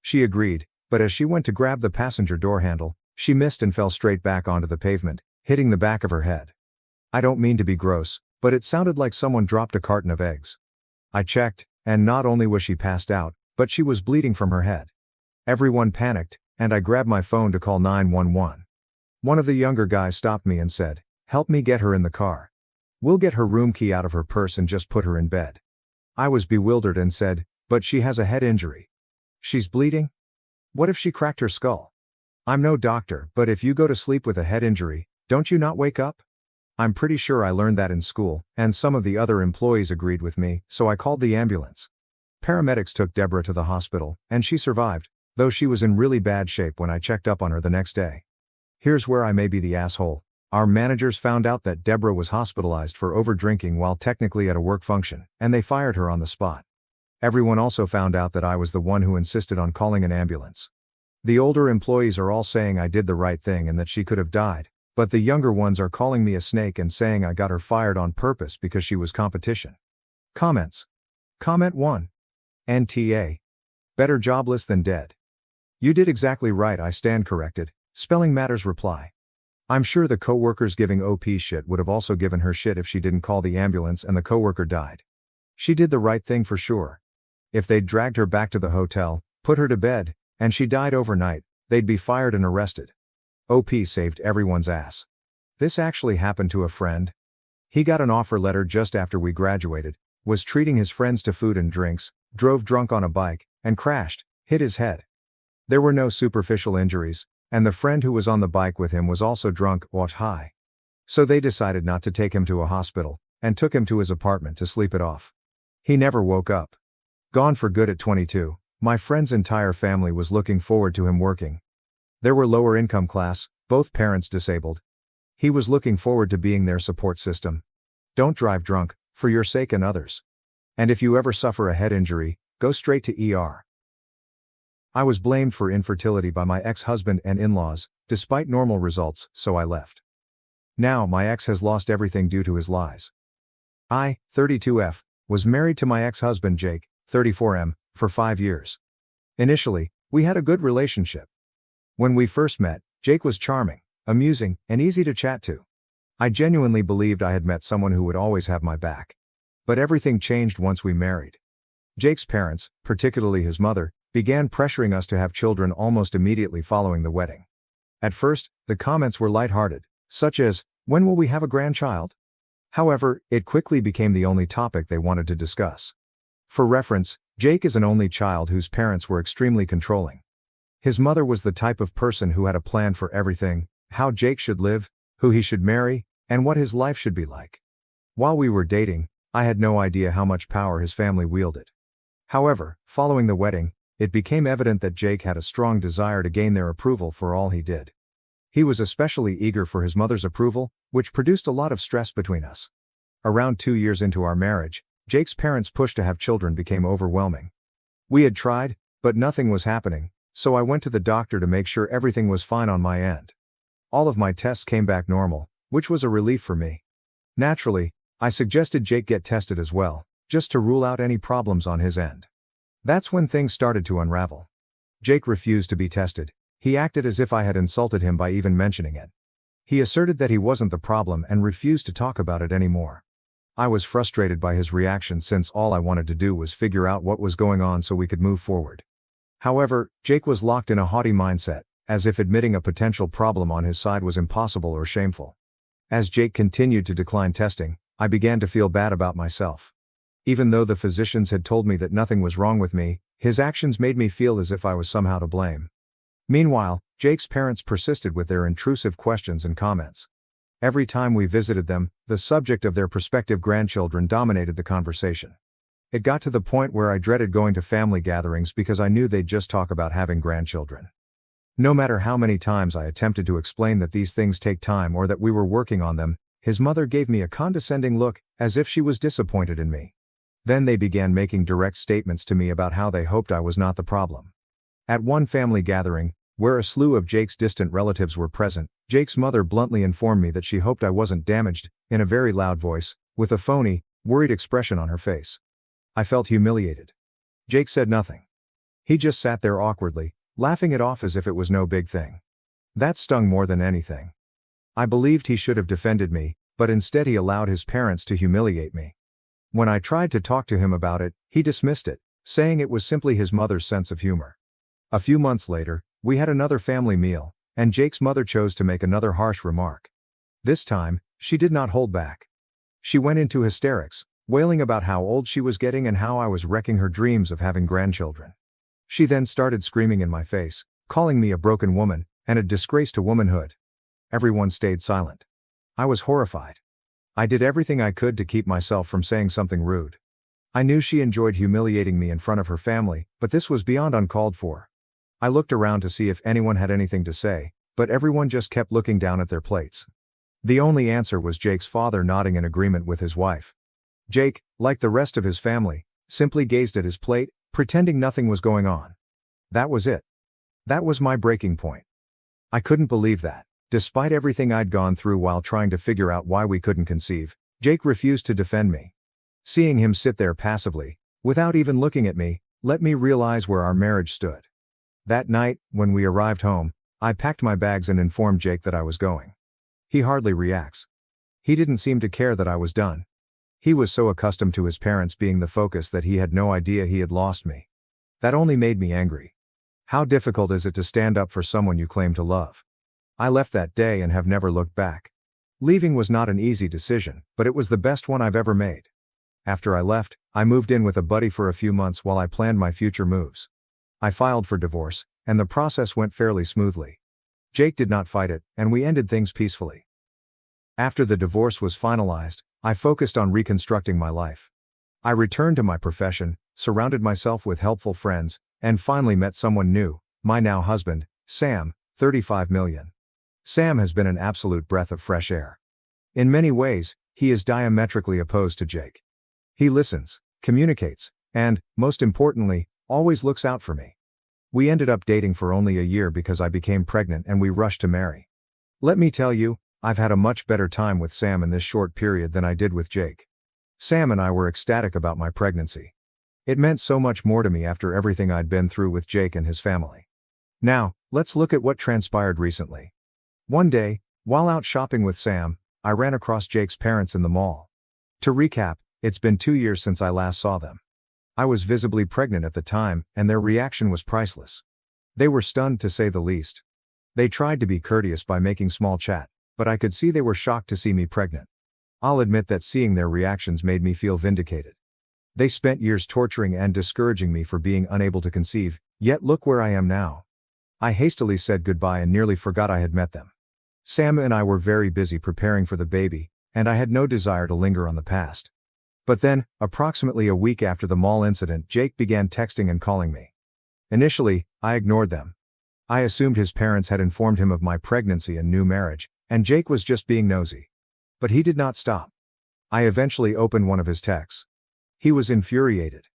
A: She agreed, but as she went to grab the passenger door handle, she missed and fell straight back onto the pavement, hitting the back of her head. I don't mean to be gross, but it sounded like someone dropped a carton of eggs. I checked, and not only was she passed out, but she was bleeding from her head. Everyone panicked, and I grabbed my phone to call 911. One of the younger guys stopped me and said, "Help me get her in the car. We'll get her room key out of her purse and just put her in bed." I was bewildered and said, "But she has a head injury. She's bleeding?" What if she cracked her skull? I'm no doctor, but if you go to sleep with a head injury, don't you not wake up? I'm pretty sure I learned that in school, and some of the other employees agreed with me, so I called the ambulance. Paramedics took Deborah to the hospital, and she survived, though she was in really bad shape when I checked up on her the next day. Here's where I may be the asshole. Our managers found out that Deborah was hospitalized for over-drinking while technically at a work function, and they fired her on the spot. Everyone also found out that I was the one who insisted on calling an ambulance. The older employees are all saying I did the right thing and that she could have died, but the younger ones are calling me a snake and saying I got her fired on purpose because she was competition. Comments. Comment 1. NTA. Better jobless than dead. You did exactly right, I stand corrected. Spelling matters reply. I'm sure the coworkers giving OP shit would have also given her shit if she didn't call the ambulance and the coworker died. She did the right thing for sure. If they'd dragged her back to the hotel, put her to bed, and she died overnight, they'd be fired and arrested. OP saved everyone's ass. This actually happened to a friend. He got an offer letter just after we graduated, was treating his friends to food and drinks, drove drunk on a bike, and crashed, hit his head. There were no superficial injuries, and the friend who was on the bike with him was also drunk, watch high. So they decided not to take him to a hospital, and took him to his apartment to sleep it off. He never woke up. Gone for good at 22, my friend's entire family was looking forward to him working. They were lower income class, both parents disabled. He was looking forward to being their support system. Don't drive drunk, for your sake and others. And if you ever suffer a head injury, go straight to ER. I was blamed for infertility by my ex-husband and in-laws, despite normal results, so I left. Now my ex has lost everything due to his lies. I, 32F, was married to my ex-husband Jake, 34M, for 5 years. Initially, we had a good relationship. When we first met, Jake was charming, amusing, and easy to chat to. I genuinely believed I had met someone who would always have my back. But everything changed once we married. Jake's parents, particularly his mother, began pressuring us to have children almost immediately following the wedding. At first, the comments were lighthearted, such as, "When will we have a grandchild?" However, it quickly became the only topic they wanted to discuss. For reference, Jake is an only child whose parents were extremely controlling. His mother was the type of person who had a plan for everything, how Jake should live, who he should marry, and what his life should be like. While we were dating, I had no idea how much power his family wielded. However, following the wedding, it became evident that Jake had a strong desire to gain their approval for all he did. He was especially eager for his mother's approval, which produced a lot of stress between us. Around 2 years into our marriage, Jake's parents' push to have children became overwhelming. We had tried, but nothing was happening, so I went to the doctor to make sure everything was fine on my end. All of my tests came back normal, which was a relief for me. Naturally, I suggested Jake get tested as well, just to rule out any problems on his end. That's when things started to unravel. Jake refused to be tested. He acted as if I had insulted him by even mentioning it. He asserted that he wasn't the problem and refused to talk about it anymore. I was frustrated by his reaction since all I wanted to do was figure out what was going on so we could move forward. However, Jake was locked in a haughty mindset, as if admitting a potential problem on his side was impossible or shameful. As Jake continued to decline testing, I began to feel bad about myself. Even though the physicians had told me that nothing was wrong with me, his actions made me feel as if I was somehow to blame. Meanwhile, Jake's parents persisted with their intrusive questions and comments. Every time we visited them, the subject of their prospective grandchildren dominated the conversation. It got to the point where I dreaded going to family gatherings because I knew they'd just talk about having grandchildren. No matter how many times I attempted to explain that these things take time or that we were working on them, his mother gave me a condescending look, as if she was disappointed in me. Then they began making direct statements to me about how they hoped I was not the problem. At one family gathering, where a slew of Jake's distant relatives were present, Jake's mother bluntly informed me that she hoped I wasn't damaged, in a very loud voice, with a phony, worried expression on her face. I felt humiliated. Jake said nothing. He just sat there awkwardly, laughing it off as if it was no big thing. That stung more than anything. I believed he should have defended me, but instead he allowed his parents to humiliate me. When I tried to talk to him about it, he dismissed it, saying it was simply his mother's sense of humor. A few months later, we had another family meal, and Jake's mother chose to make another harsh remark. This time, she did not hold back. She went into hysterics, wailing about how old she was getting and how I was wrecking her dreams of having grandchildren. She then started screaming in my face, calling me a broken woman, and a disgrace to womanhood. Everyone stayed silent. I was horrified. I did everything I could to keep myself from saying something rude. I knew she enjoyed humiliating me in front of her family, but this was beyond uncalled for. I looked around to see if anyone had anything to say, but everyone just kept looking down at their plates. The only answer was Jake's father nodding in agreement with his wife. Jake, like the rest of his family, simply gazed at his plate, pretending nothing was going on. That was it. That was my breaking point. I couldn't believe that, despite everything I'd gone through while trying to figure out why we couldn't conceive, Jake refused to defend me. Seeing him sit there passively, without even looking at me, let me realize where our marriage stood. That night, when we arrived home, I packed my bags and informed Jake that I was going. He hardly reacts. He didn't seem to care that I was done. He was so accustomed to his parents being the focus that he had no idea he had lost me. That only made me angry. How difficult is it to stand up for someone you claim to love? I left that day and have never looked back. Leaving was not an easy decision, but it was the best one I've ever made. After I left, I moved in with a buddy for a few months while I planned my future moves. I filed for divorce, and the process went fairly smoothly. Jake did not fight it, and we ended things peacefully. After the divorce was finalized, I focused on reconstructing my life. I returned to my profession, surrounded myself with helpful friends, and finally met someone new, my now husband, Sam, 35 million. Sam has been an absolute breath of fresh air. In many ways, he is diametrically opposed to Jake. He listens, communicates, and, most importantly, always looks out for me. We ended up dating for only a year because I became pregnant and we rushed to marry. Let me tell you, I've had a much better time with Sam in this short period than I did with Jake. Sam and I were ecstatic about my pregnancy. It meant so much more to me after everything I'd been through with Jake and his family. Now, let's look at what transpired recently. One day, while out shopping with Sam, I ran across Jake's parents in the mall. To recap, it's been 2 years since I last saw them. I was visibly pregnant at the time, and their reaction was priceless. They were stunned to say the least. They tried to be courteous by making small chat, but I could see they were shocked to see me pregnant. I'll admit that seeing their reactions made me feel vindicated. They spent years torturing and discouraging me for being unable to conceive, yet look where I am now. I hastily said goodbye and nearly forgot I had met them. Sam and I were very busy preparing for the baby, and I had no desire to linger on the past. But then, approximately a week after the mall incident, Jake began texting and calling me. Initially, I ignored them. I assumed his parents had informed him of my pregnancy and new marriage, and Jake was just being nosy. But he did not stop. I eventually opened one of his texts. He was infuriated.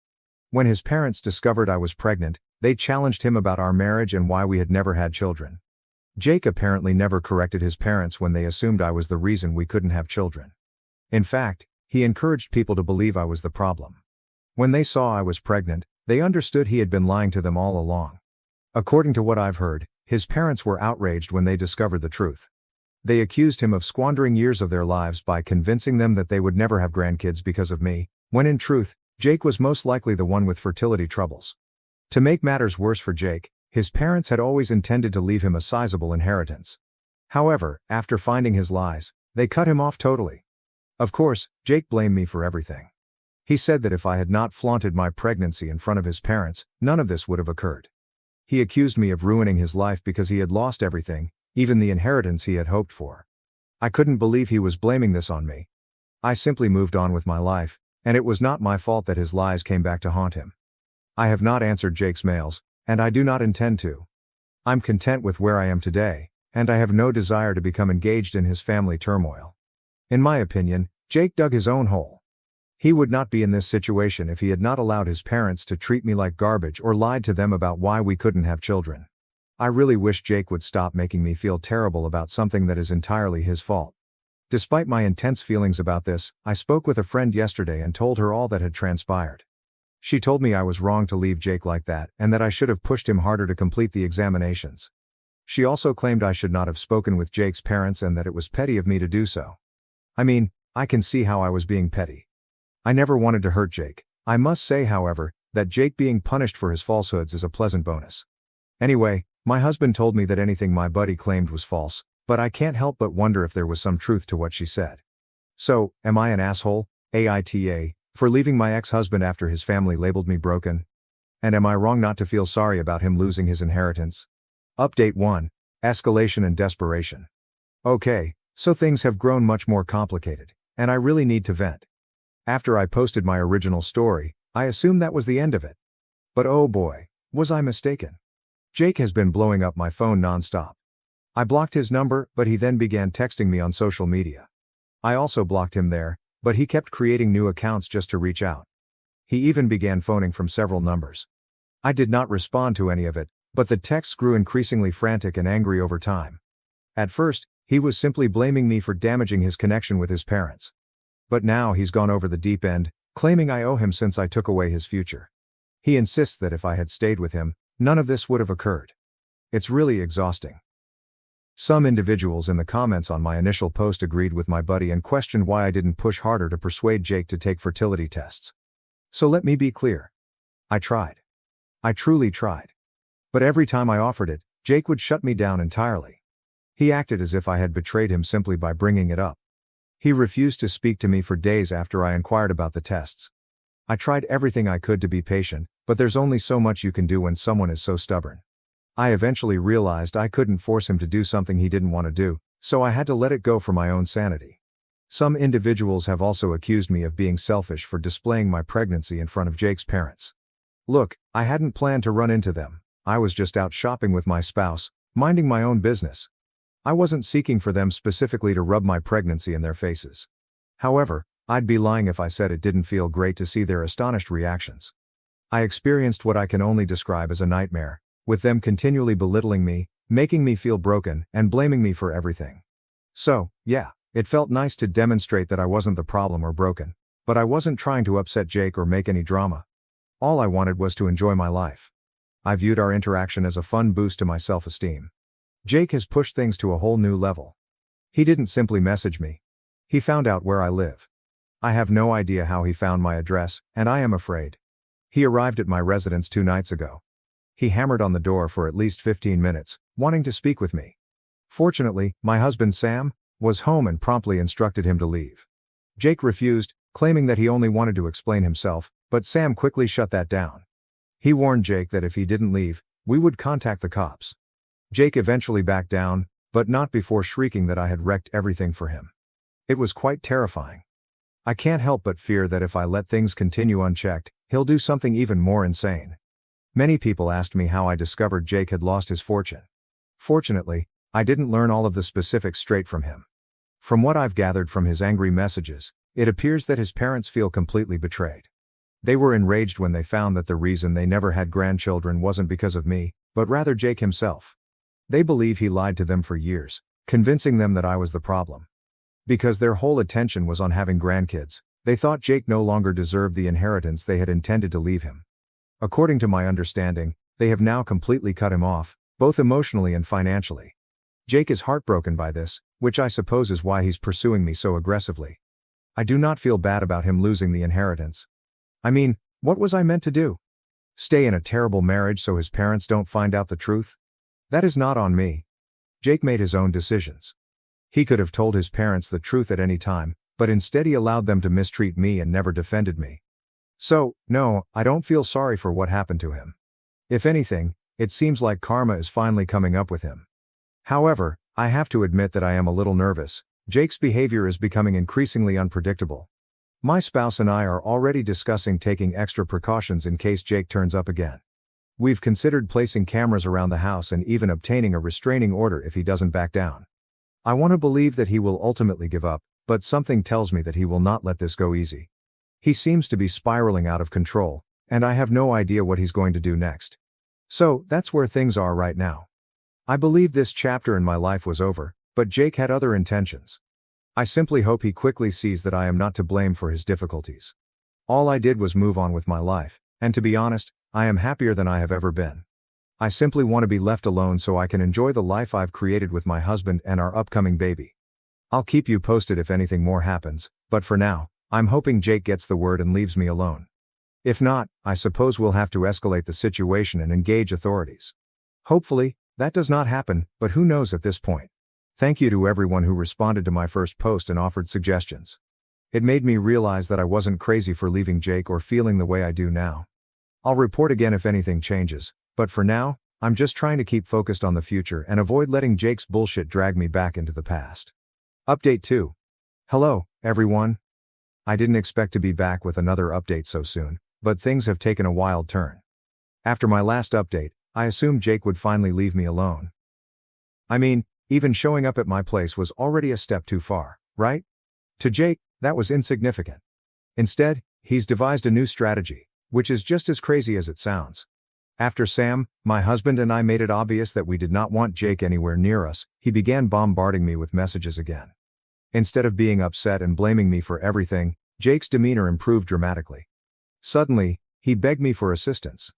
A: When his parents discovered I was pregnant, they challenged him about our marriage and why we had never had children. Jake apparently never corrected his parents when they assumed I was the reason we couldn't have children. In fact, he encouraged people to believe I was the problem. When they saw I was pregnant, they understood he had been lying to them all along. According to what I've heard, his parents were outraged when they discovered the truth. They accused him of squandering years of their lives by convincing them that they would never have grandkids because of me, when in truth, Jake was most likely the one with fertility troubles. To make matters worse for Jake, his parents had always intended to leave him a sizable inheritance. However, after finding his lies, they cut him off totally. Of course, Jake blamed me for everything. He said that if I had not flaunted my pregnancy in front of his parents, none of this would have occurred. He accused me of ruining his life because he had lost everything, even the inheritance he had hoped for. I couldn't believe he was blaming this on me. I simply moved on with my life, and it was not my fault that his lies came back to haunt him. I have not answered Jake's mails, and I do not intend to. I'm content with where I am today, and I have no desire to become engaged in his family turmoil. In my opinion, Jake dug his own hole. He would not be in this situation if he had not allowed his parents to treat me like garbage or lied to them about why we couldn't have children. I really wish Jake would stop making me feel terrible about something that is entirely his fault. Despite my intense feelings about this, I spoke with a friend yesterday and told her all that had transpired. She told me I was wrong to leave Jake like that and that I should have pushed him harder to complete the examinations. She also claimed I should not have spoken with Jake's parents and that it was petty of me to do so. I mean, I can see how I was being petty. I never wanted to hurt Jake. I must say, however, that Jake being punished for his falsehoods is a pleasant bonus. Anyway, my husband told me that anything my buddy claimed was false, but I can't help but wonder if there was some truth to what she said. So, am I an asshole, AITA, for leaving my ex-husband after his family labeled me broken? And am I wrong not to feel sorry about him losing his inheritance? Update 1. Escalation and desperation. Okay, so things have grown much more complicated, and I really need to vent. After I posted my original story, I assumed that was the end of it. But oh boy, was I mistaken. Jake has been blowing up my phone non-stop. I blocked his number, but he then began texting me on social media. I also blocked him there, but he kept creating new accounts just to reach out. He even began phoning from several numbers. I did not respond to any of it, but the texts grew increasingly frantic and angry over time. At first, he was simply blaming me for damaging his connection with his parents. But now he's gone over the deep end, claiming I owe him since I took away his future. He insists that if I had stayed with him, none of this would have occurred. It's really exhausting. Some individuals in the comments on my initial post agreed with my buddy and questioned why I didn't push harder to persuade Jake to take fertility tests. So let me be clear. I tried. I truly tried. But every time I offered it, Jake would shut me down entirely. He acted as if I had betrayed him simply by bringing it up. He refused to speak to me for days after I inquired about the tests. I tried everything I could to be patient, but there's only so much you can do when someone is so stubborn. I eventually realized I couldn't force him to do something he didn't want to do, so I had to let it go for my own sanity. Some individuals have also accused me of being selfish for displaying my pregnancy in front of Jake's parents. Look, I hadn't planned to run into them. I was just out shopping with my spouse, minding my own business. I wasn't seeking for them specifically to rub my pregnancy in their faces. However, I'd be lying if I said it didn't feel great to see their astonished reactions. I experienced what I can only describe as a nightmare, with them continually belittling me, making me feel broken, and blaming me for everything. So, yeah, it felt nice to demonstrate that I wasn't the problem or broken, but I wasn't trying to upset Jake or make any drama. All I wanted was to enjoy my life. I viewed our interaction as a fun boost to my self-esteem. Jake has pushed things to a whole new level. He didn't simply message me. He found out where I live. I have no idea how he found my address, and I am afraid. He arrived at my residence 2 nights ago. He hammered on the door for at least 15 minutes, wanting to speak with me. Fortunately, my husband Sam was home and promptly instructed him to leave. Jake refused, claiming that he only wanted to explain himself, but Sam quickly shut that down. He warned Jake that if he didn't leave, we would contact the cops. Jake eventually backed down, but not before shrieking that I had wrecked everything for him. It was quite terrifying. I can't help but fear that if I let things continue unchecked, he'll do something even more insane. Many people asked me how I discovered Jake had lost his fortune. Fortunately, I didn't learn all of the specifics straight from him. From what I've gathered from his angry messages, it appears that his parents feel completely betrayed. They were enraged when they found that the reason they never had grandchildren wasn't because of me, but rather Jake himself. They believe he lied to them for years, convincing them that I was the problem. Because their whole attention was on having grandkids, they thought Jake no longer deserved the inheritance they had intended to leave him. According to my understanding, they have now completely cut him off, both emotionally and financially. Jake is heartbroken by this, which I suppose is why he's pursuing me so aggressively. I do not feel bad about him losing the inheritance. I mean, what was I meant to do? Stay in a terrible marriage so his parents don't find out the truth? That is not on me. Jake made his own decisions. He could have told his parents the truth at any time, but instead he allowed them to mistreat me and never defended me. So, no, I don't feel sorry for what happened to him. If anything, it seems like karma is finally coming up with him. However, I have to admit that I am a little nervous. Jake's behavior is becoming increasingly unpredictable. My spouse and I are already discussing taking extra precautions in case Jake turns up again. We've considered placing cameras around the house and even obtaining a restraining order if he doesn't back down. I want to believe that he will ultimately give up, but something tells me that he will not let this go easy. He seems to be spiraling out of control, and I have no idea what he's going to do next. So, that's where things are right now. I believe this chapter in my life was over, but Jake had other intentions. I simply hope he quickly sees that I am not to blame for his difficulties. All I did was move on with my life, and to be honest, I am happier than I have ever been. I simply want to be left alone so I can enjoy the life I've created with my husband and our upcoming baby. I'll keep you posted if anything more happens, but for now, I'm hoping Jake gets the word and leaves me alone. If not, I suppose we'll have to escalate the situation and engage authorities. Hopefully, that does not happen, but who knows at this point. Thank you to everyone who responded to my first post and offered suggestions. It made me realize that I wasn't crazy for leaving Jake or feeling the way I do now. I'll report again if anything changes, but for now, I'm just trying to keep focused on the future and avoid letting Jake's bullshit drag me back into the past. Update 2. Hello, everyone. I didn't expect to be back with another update so soon, but things have taken a wild turn. After my last update, I assumed Jake would finally leave me alone. I mean, even showing up at my place was already a step too far, right? To Jake, that was insignificant. Instead, he's devised a new strategy, which is just as crazy as it sounds. After Sam, my husband, and I made it obvious that we did not want Jake anywhere near us, he began bombarding me with messages again. Instead of being upset and blaming me for everything, Jake's demeanor improved dramatically. Suddenly, he begged me for assistance.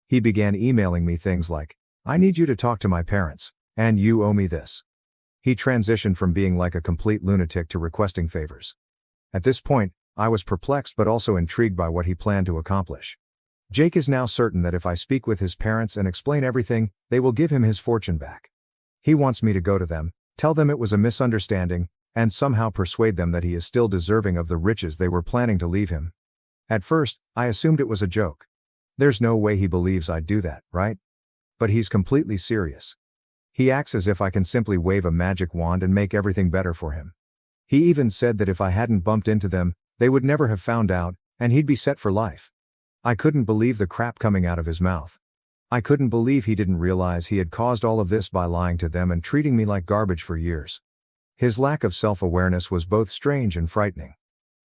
A: He began emailing me things like, "I need you to talk to my parents, and you owe me this." He transitioned from being like a complete lunatic to requesting favors. At this point, I was perplexed but also intrigued by what he planned to accomplish. Jake is now certain that if I speak with his parents and explain everything, they will give him his fortune back. He wants me to go to them, tell them it was a misunderstanding, and somehow persuade them that he is still deserving of the riches they were planning to leave him. At first, I assumed it was a joke. There's no way he believes I'd do that, right? But he's completely serious. He acts as if I can simply wave a magic wand and make everything better for him. He even said that if I hadn't bumped into them, they would never have found out, and he'd be set for life. I couldn't believe the crap coming out of his mouth. I couldn't believe he didn't realize he had caused all of this by lying to them and treating me like garbage for years. His lack of self-awareness was both strange and frightening.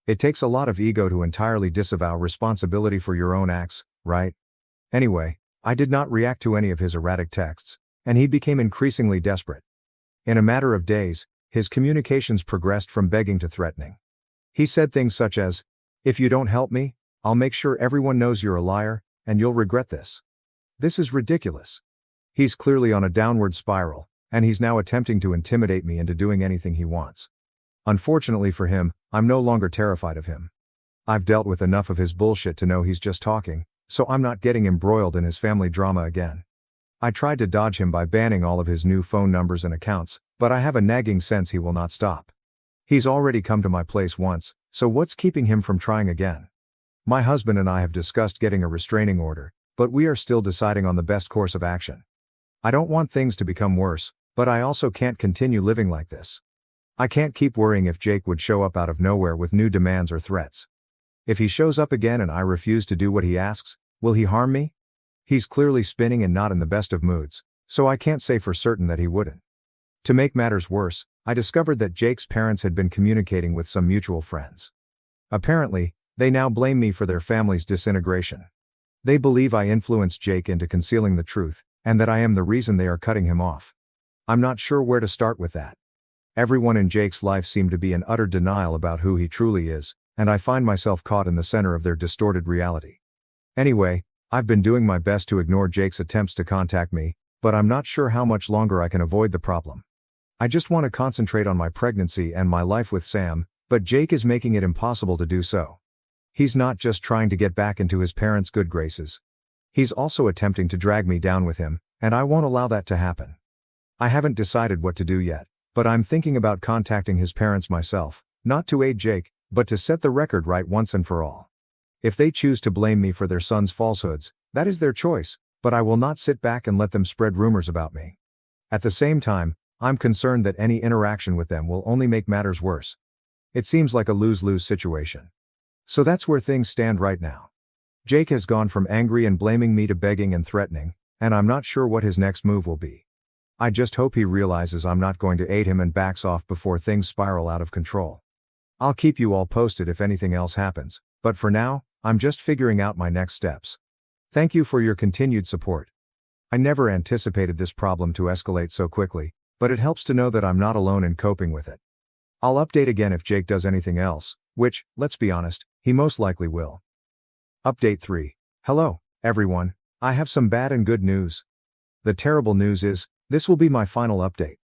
A: It takes a lot of ego to entirely disavow responsibility for your own acts, right? Anyway, I did not react to any of his erratic texts, and he became increasingly desperate. In a matter of days, his communications progressed from begging to threatening. He said things such as, "If you don't help me, I'll make sure everyone knows you're a liar, and you'll regret this." This is ridiculous. He's clearly on a downward spiral, and he's now attempting to intimidate me into doing anything he wants. Unfortunately for him, I'm no longer terrified of him. I've dealt with enough of his bullshit to know he's just talking, so I'm not getting embroiled in his family drama again. I tried to dodge him by banning all of his new phone numbers and accounts, but I have a nagging sense he will not stop. He's already come to my place once, so what's keeping him from trying again? My husband and I have discussed getting a restraining order, but we are still deciding on the best course of action. I don't want things to become worse, but I also can't continue living like this. I can't keep worrying if Jake would show up out of nowhere with new demands or threats. If he shows up again and I refuse to do what he asks, will he harm me? He's clearly spinning and not in the best of moods, so I can't say for certain that he wouldn't. To make matters worse, I discovered that Jake's parents had been communicating with some mutual friends. Apparently, they now blame me for their family's disintegration. They believe I influenced Jake into concealing the truth, and that I am the reason they are cutting him off. I'm not sure where to start with that. Everyone in Jake's life seemed to be in utter denial about who he truly is, and I find myself caught in the center of their distorted reality. Anyway, I've been doing my best to ignore Jake's attempts to contact me, but I'm not sure how much longer I can avoid the problem. I just want to concentrate on my pregnancy and my life with Sam, but Jake is making it impossible to do so. He's not just trying to get back into his parents' good graces. He's also attempting to drag me down with him, and I won't allow that to happen. I haven't decided what to do yet, but I'm thinking about contacting his parents myself, not to aid Jake, but to set the record right once and for all. If they choose to blame me for their son's falsehoods, that is their choice, but I will not sit back and let them spread rumors about me. At the same time, I'm concerned that any interaction with them will only make matters worse. It seems like a lose-lose situation. So that's where things stand right now. Jake has gone from angry and blaming me to begging and threatening, and I'm not sure what his next move will be. I just hope he realizes I'm not going to aid him and backs off before things spiral out of control. I'll keep you all posted if anything else happens, but for now, I'm just figuring out my next steps. Thank you for your continued support. I never anticipated this problem to escalate so quickly, but it helps to know that I'm not alone in coping with it. I'll update again if Jake does anything else, which, let's be honest, he most likely will. Update 3. Hello, everyone. I have some bad and good news. The terrible news is, this will be my final update.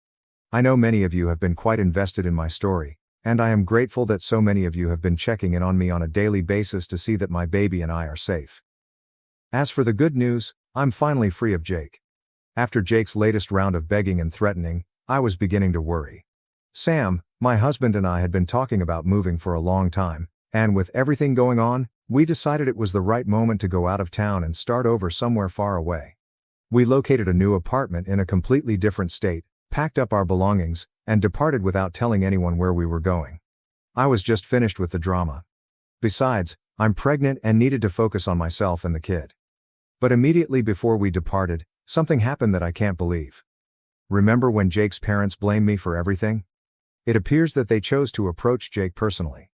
A: I know many of you have been quite invested in my story, and I am grateful that so many of you have been checking in on me on a daily basis to see that my baby and I are safe. As for the good news, I'm finally free of Jake. After Jake's latest round of begging and threatening, I was beginning to worry. Sam, my husband, and I had been talking about moving for a long time, And with everything going on, we decided it was the right moment to go out of town and start over somewhere far away. We located a new apartment in a completely different state, packed up our belongings, and departed without telling anyone where we were going. I was just finished with the drama. Besides, I'm pregnant and needed to focus on myself and the kid. But immediately before we departed, something happened that I can't believe. Remember when Jake's parents blamed me for everything? It appears that they chose to approach Jake personally.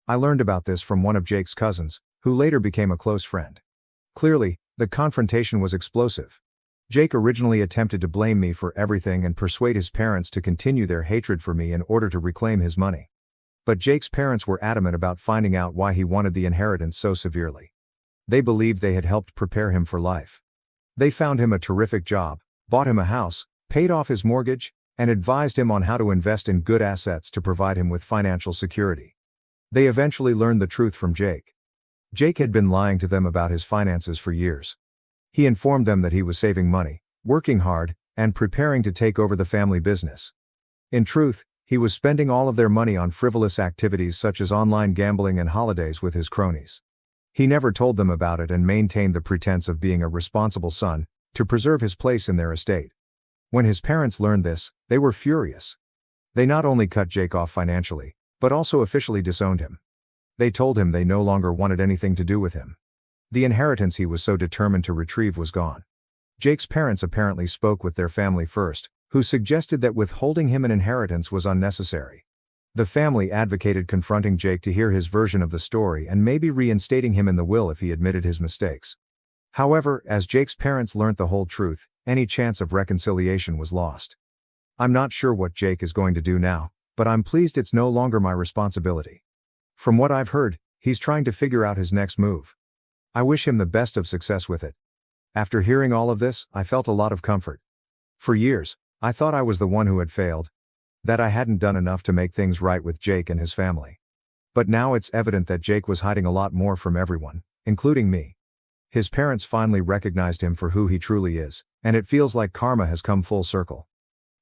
A: I learned about this from one of Jake's cousins, who later became a close friend. Clearly, the confrontation was explosive. Jake originally attempted to blame me for everything and persuade his parents to continue their hatred for me in order to reclaim his money. But Jake's parents were adamant about finding out why he wanted the inheritance so severely. They believed they had helped prepare him for life. They found him a terrific job, bought him a house, paid off his mortgage, and advised him on how to invest in good assets to provide him with financial security. They eventually learned the truth from Jake. Jake had been lying to them about his finances for years. He informed them that he was saving money, working hard, and preparing to take over the family business. In truth, he was spending all of their money on frivolous activities such as online gambling and holidays with his cronies. He never told them about it and maintained the pretense of being a responsible son, to preserve his place in their estate. When his parents learned this, they were furious. They not only cut Jake off financially, but also officially disowned him. They told him they no longer wanted anything to do with him. The inheritance he was so determined to retrieve was gone. Jake's parents apparently spoke with their family first, who suggested that withholding him an inheritance was unnecessary. The family advocated confronting Jake to hear his version of the story and maybe reinstating him in the will if he admitted his mistakes. However, as Jake's parents learnt the whole truth, any chance of reconciliation was lost. I'm not sure what Jake is going to do now, but I'm pleased it's no longer my responsibility. From what I've heard, he's trying to figure out his next move. I wish him the best of success with it. After hearing all of this, I felt a lot of comfort. For years, I thought I was the one who had failed, that I hadn't done enough to make things right with Jake and his family. But now it's evident that Jake was hiding a lot more from everyone, including me. His parents finally recognized him for who he truly is, and it feels like karma has come full circle.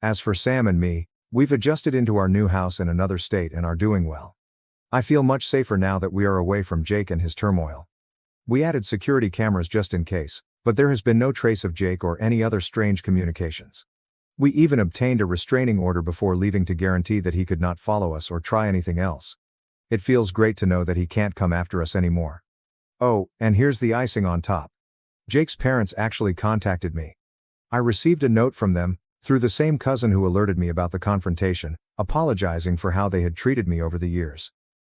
A: As for Sam and me, we've adjusted into our new house in another state and are doing well. I feel much safer now that we are away from Jake and his turmoil. We added security cameras just in case, but there has been no trace of Jake or any other strange communications. We even obtained a restraining order before leaving to guarantee that he could not follow us or try anything else. It feels great to know that he can't come after us anymore. Oh, and here's the icing on top. Jake's parents actually contacted me. I received a note from them, through the same cousin who alerted me about the confrontation, apologizing for how they had treated me over the years.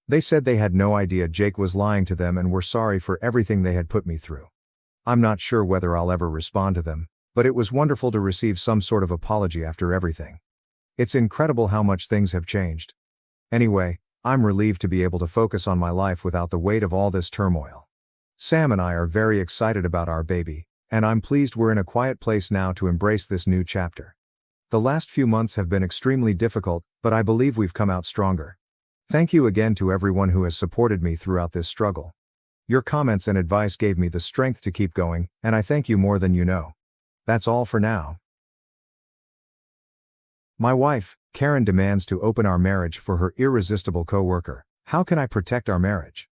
A: They said they had no idea Jake was lying to them and were sorry for everything they had put me through. I'm not sure whether I'll ever respond to them, but it was wonderful to receive some sort of apology after everything. It's incredible how much things have changed. Anyway, I'm relieved to be able to focus on my life without the weight of all this turmoil. Sam and I are very excited about our baby, and I'm pleased we're in a quiet place now to embrace this new chapter. The last few months have been extremely difficult, but I believe we've come out stronger. Thank you again to everyone who has supported me throughout this struggle. Your comments and advice gave me the strength to keep going, and I thank you more than you know. That's all for now. My wife, Karen, demands to open our marriage for her irresistible co-worker. How can I protect our marriage?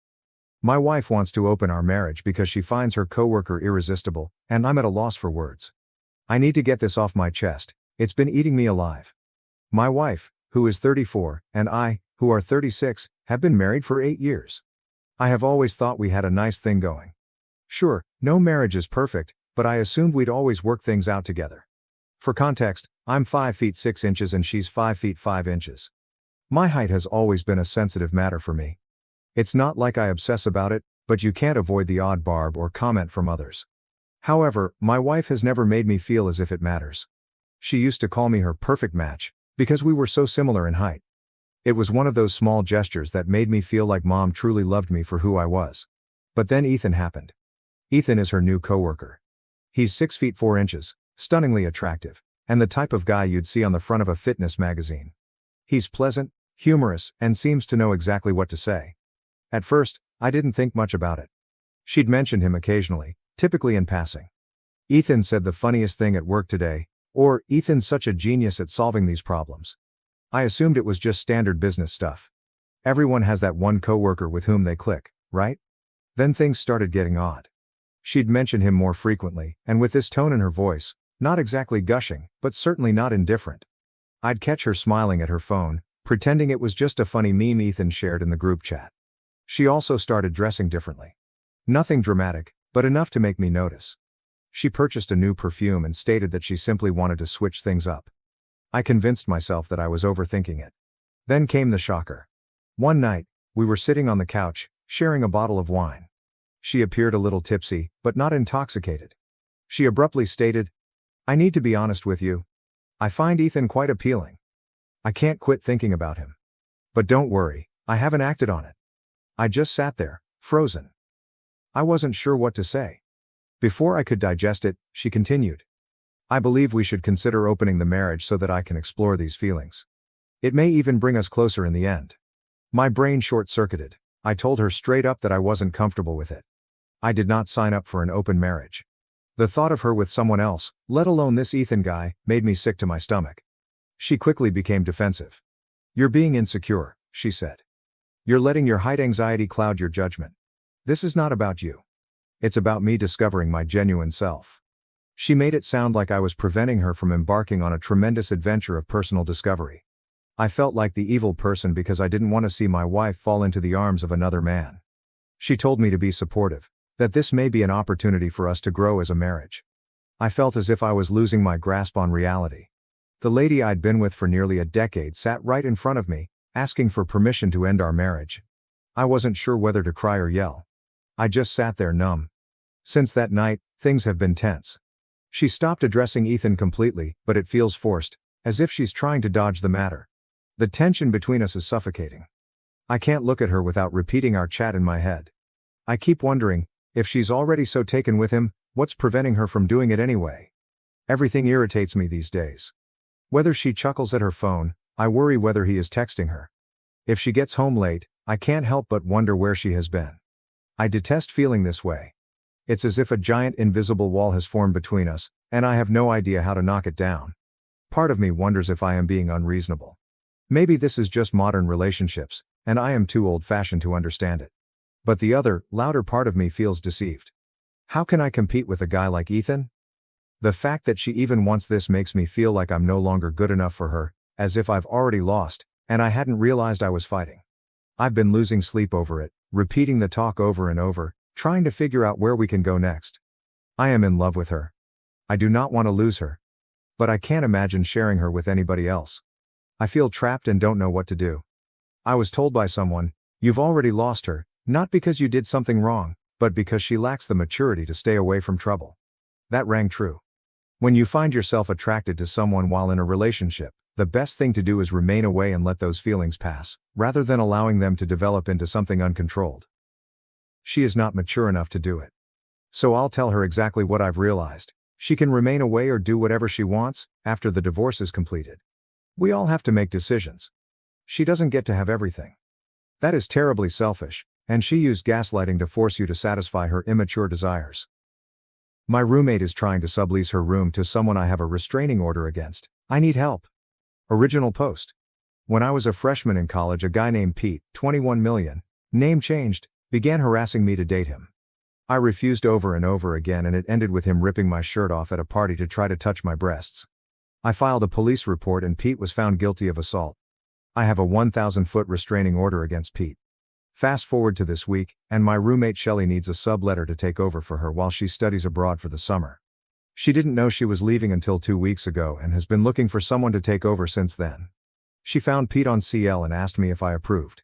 A: My wife wants to open our marriage because she finds her co-worker irresistible, and I'm at a loss for words. I need to get this off my chest, it's been eating me alive. My wife, who is 34, and I, who are 36, have been married for 8 years. I have always thought we had a nice thing going. Sure, no marriage is perfect, but I assumed we'd always work things out together. For context, I'm 5 feet 6 inches and she's 5 feet 5 inches. My height has always been a sensitive matter for me. It's not like I obsess about it, but you can't avoid the odd barb or comment from others. However, my wife has never made me feel as if it matters. She used to call me her perfect match, because we were so similar in height. It was one of those small gestures that made me feel like Mom truly loved me for who I was. But then Ethan happened. Ethan is her new coworker. He's 6 feet 4 inches, stunningly attractive, and the type of guy you'd see on the front of a fitness magazine. He's pleasant, humorous, and seems to know exactly what to say. At first, I didn't think much about it. She'd mention him occasionally, typically in passing. Ethan said the funniest thing at work today, or Ethan's such a genius at solving these problems. I assumed it was just standard business stuff. Everyone has that one coworker with whom they click, right? Then things started getting odd. She'd mention him more frequently, and with this tone in her voice, not exactly gushing, but certainly not indifferent. I'd catch her smiling at her phone, pretending it was just a funny meme Ethan shared in the group chat. She also started dressing differently. Nothing dramatic, but enough to make me notice. She purchased a new perfume and stated that she simply wanted to switch things up. I convinced myself that I was overthinking it. Then came the shocker. One night, we were sitting on the couch, sharing a bottle of wine. She appeared a little tipsy, but not intoxicated. She abruptly stated, "I need to be honest with you. I find Ethan quite appealing. I can't quit thinking about him. But don't worry, I haven't acted on it." I just sat there, frozen. I wasn't sure what to say. Before I could digest it, she continued. "I believe we should consider opening the marriage so that I can explore these feelings. It may even bring us closer in the end." My brain short-circuited. I told her straight up that I wasn't comfortable with it. I did not sign up for an open marriage. The thought of her with someone else, let alone this Ethan guy, made me sick to my stomach. She quickly became defensive. "You're being insecure," she said. "You're letting your height anxiety cloud your judgment. This is not about you. It's about me discovering my genuine self." She made it sound like I was preventing her from embarking on a tremendous adventure of personal discovery. I felt like the evil person because I didn't want to see my wife fall into the arms of another man. She told me to be supportive, that this may be an opportunity for us to grow as a marriage. I felt as if I was losing my grasp on reality. The lady I'd been with for nearly a decade sat right in front of me, asking for permission to end our marriage. I wasn't sure whether to cry or yell. I just sat there numb. Since that night, things have been tense. She stopped addressing Ethan completely, but it feels forced, as if she's trying to dodge the matter. The tension between us is suffocating. I can't look at her without repeating our chat in my head. I keep wondering, if she's already so taken with him, what's preventing her from doing it anyway? Everything irritates me these days. Whether she chuckles at her phone, I worry whether he is texting her. If she gets home late, I can't help but wonder where she has been. I detest feeling this way. It's as if a giant invisible wall has formed between us, and I have no idea how to knock it down. Part of me wonders if I am being unreasonable. Maybe this is just modern relationships, and I am too old-fashioned to understand it. But the other, louder part of me feels deceived. How can I compete with a guy like Ethan? The fact that she even wants this makes me feel like I'm no longer good enough for her, as if I've already lost, and I hadn't realized I was fighting. I've been losing sleep over it, repeating the talk over and over, trying to figure out where we can go next. I am in love with her. I do not want to lose her. But I can't imagine sharing her with anybody else. I feel trapped and don't know what to do. I was told by someone, "You've already lost her, not because you did something wrong, but because she lacks the maturity to stay away from trouble." That rang true. When you find yourself attracted to someone while in a relationship, the best thing to do is remain away and let those feelings pass, rather than allowing them to develop into something uncontrolled. She is not mature enough to do it. So I'll tell her exactly what I've realized. She can remain away or do whatever she wants, after the divorce is completed. We all have to make decisions. She doesn't get to have everything. That is terribly selfish, and she used gaslighting to force you to satisfy her immature desires. My roommate is trying to sublease her room to someone I have a restraining order against. I need help. Original post. When I was a freshman in college, a guy named Pete, 21 million, name changed, began harassing me to date him. I refused over and over again, and it ended with him ripping my shirt off at a party to try to touch my breasts. I filed a police report and Pete was found guilty of assault. I have a 1,000-foot restraining order against Pete. Fast forward to this week, and my roommate Shelley needs a subletter to take over for her while she studies abroad for the summer. She didn't know she was leaving until 2 weeks ago and has been looking for someone to take over since then. She found Pete on CL and asked me if I approved.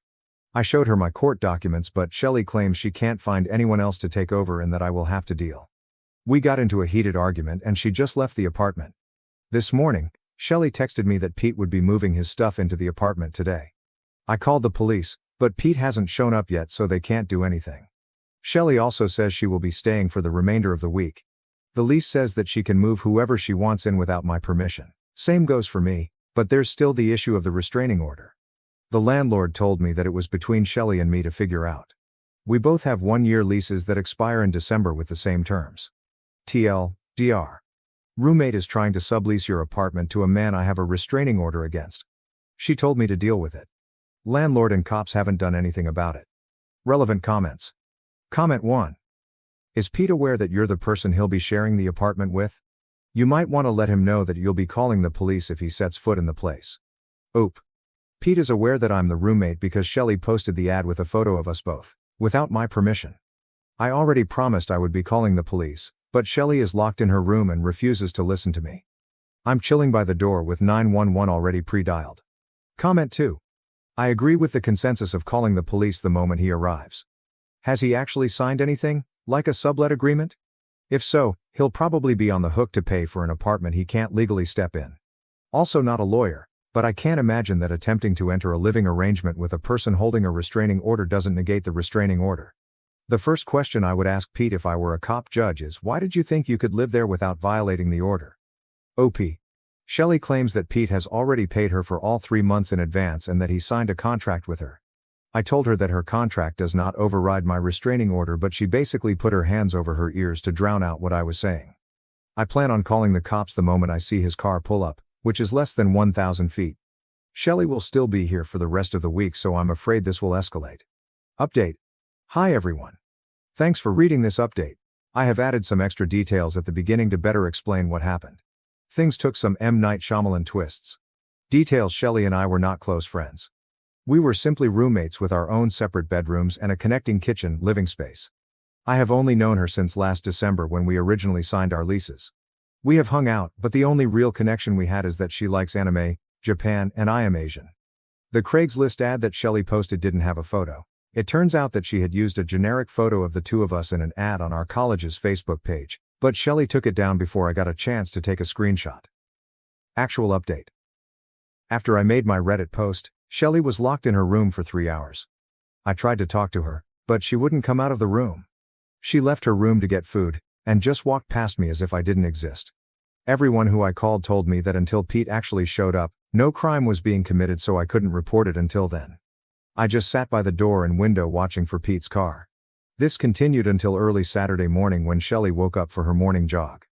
A: I showed her my court documents, but Shelley claims she can't find anyone else to take over and that I will have to deal. We got into a heated argument and she just left the apartment. This morning, Shelley texted me that Pete would be moving his stuff into the apartment today. I called the police, but Pete hasn't shown up yet, so they can't do anything. Shelley also says she will be staying for the remainder of the week. The lease says that she can move whoever she wants in without my permission. Same goes for me, but there's still the issue of the restraining order. The landlord told me that it was between Shelley and me to figure out. We both have 1-year leases that expire in December with the same terms. TL, roommate is trying to sublease your apartment to a man I have a restraining order against. She told me to deal with it. Landlord and cops haven't done anything about it. Relevant comments. Comment 1. Is Pete aware that you're the person he'll be sharing the apartment with? You might want to let him know that you'll be calling the police if he sets foot in the place. Oop. Pete is aware that I'm the roommate because Shelley posted the ad with a photo of us both, without my permission. I already promised I would be calling the police, but Shelley is locked in her room and refuses to listen to me. I'm chilling by the door with 911 already pre-dialed. Comment 2. I agree with the consensus of calling the police the moment he arrives. Has he actually signed anything, like a sublet agreement? If so, he'll probably be on the hook to pay for an apartment he can't legally step in. Also not a lawyer, but I can't imagine that attempting to enter a living arrangement with a person holding a restraining order doesn't negate the restraining order. The first question I would ask Pete if I were a cop judge is, why did you think you could live there without violating the order? OP. Shelley claims that Pete has already paid her for all 3 months in advance and that he signed a contract with her. I told her that her contract does not override my restraining order, but she basically put her hands over her ears to drown out what I was saying. I plan on calling the cops the moment I see his car pull up, which is less than 1,000 feet. Shelley will still be here for the rest of the week, so I'm afraid this will escalate. Update. Hi everyone. Thanks for reading this update. I have added some extra details at the beginning to better explain what happened. Things took some M. Night Shyamalan twists. Details: Shelley and I were not close friends. We were simply roommates with our own separate bedrooms and a connecting kitchen living space. I have only known her since last December when we originally signed our leases. We have hung out, but the only real connection we had is that she likes anime, Japan, and I am Asian. The Craigslist ad that Shelley posted didn't have a photo. It turns out that she had used a generic photo of the two of us in an ad on our college's Facebook page, but Shelley took it down before I got a chance to take a screenshot. Actual update. After I made my Reddit post, Shelley was locked in her room for 3 hours. I tried to talk to her, but she wouldn't come out of the room. She left her room to get food, and just walked past me as if I didn't exist. Everyone who I called told me that until Pete actually showed up, no crime was being committed, so I couldn't report it until then. I just sat by the door and window watching for Pete's car. This continued until early Saturday morning when Shelley woke up for her morning jog.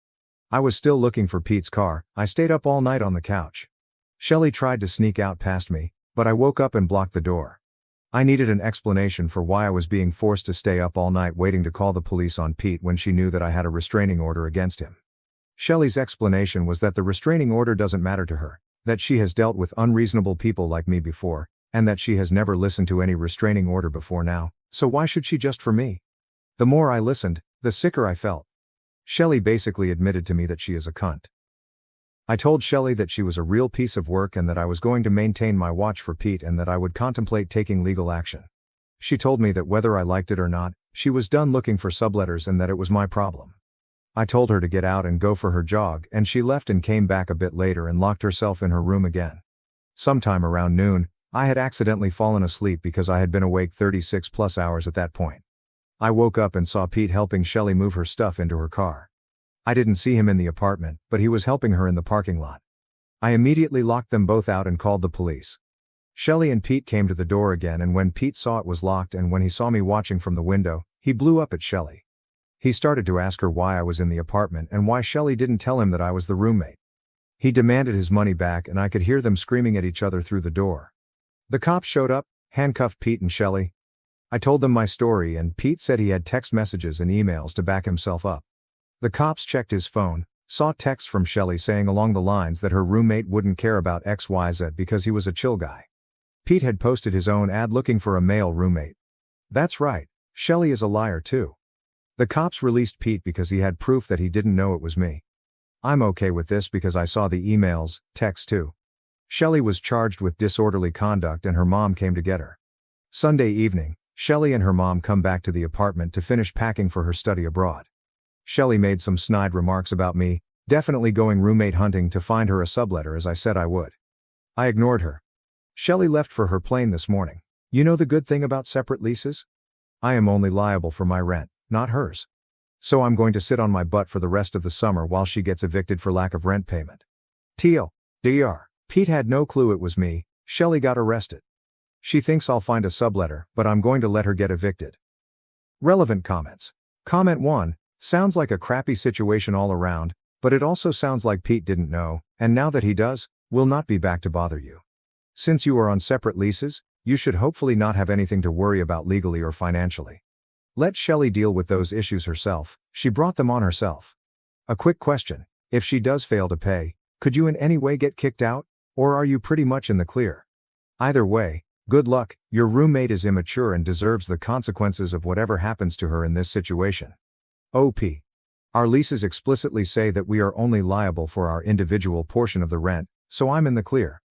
A: I was still looking for Pete's car. I stayed up all night on the couch. Shelley tried to sneak out past me, but I woke up and blocked the door. I needed an explanation for why I was being forced to stay up all night waiting to call the police on Pete when she knew that I had a restraining order against him. Shelley's explanation was that the restraining order doesn't matter to her, that she has dealt with unreasonable people like me before, and that she has never listened to any restraining order before now, so why should she just for me? The more I listened, the sicker I felt. Shelley basically admitted to me that she is a cunt. I told Shelley that she was a real piece of work and that I was going to maintain my watch for Pete and that I would contemplate taking legal action. She told me that whether I liked it or not, she was done looking for subletters and that it was my problem. I told her to get out and go for her jog, and she left and came back a bit later and locked herself in her room again. Sometime around noon, I had accidentally fallen asleep because I had been awake 36 plus hours at that point. I woke up and saw Pete helping Shelley move her stuff into her car. I didn't see him in the apartment, but he was helping her in the parking lot. I immediately locked them both out and called the police. Shelley and Pete came to the door again, and when Pete saw it was locked and when he saw me watching from the window, he blew up at Shelley. He started to ask her why I was in the apartment and why Shelley didn't tell him that I was the roommate. He demanded his money back and I could hear them screaming at each other through the door. The cops showed up, handcuffed Pete and Shelley. I told them my story and Pete said he had text messages and emails to back himself up. The cops checked his phone, saw texts from Shelley saying along the lines that her roommate wouldn't care about XYZ because he was a chill guy. Pete had posted his own ad looking for a male roommate. That's right, Shelley is a liar too. The cops released Pete because he had proof that he didn't know it was me. I'm okay with this because I saw the emails, texts too. Shelley was charged with disorderly conduct and her mom came to get her. Sunday evening, Shelley and her mom come back to the apartment to finish packing for her study abroad. Shelley made some snide remarks about me, definitely going roommate hunting to find her a subletter as I said I would. I ignored her. Shelley left for her plane this morning. You know the good thing about separate leases? I am only liable for my rent, not hers. So I'm going to sit on my butt for the rest of the summer while she gets evicted for lack of rent payment. TLDR. Pete had no clue it was me. Shelley got arrested. She thinks I'll find a subletter, but I'm going to let her get evicted. Relevant comments. Comment 1. Sounds like a crappy situation all around, but it also sounds like Pete didn't know, and now that he does, will not be back to bother you. Since you are on separate leases, you should hopefully not have anything to worry about legally or financially. Let Shelley deal with those issues herself, she brought them on herself. A quick question, if she does fail to pay, could you in any way get kicked out, or are you pretty much in the clear? Either way, good luck, your roommate is immature and deserves the consequences of whatever happens to her in this situation. OP. Our leases explicitly say that we are only liable for our individual portion of the rent, so I'm in the clear.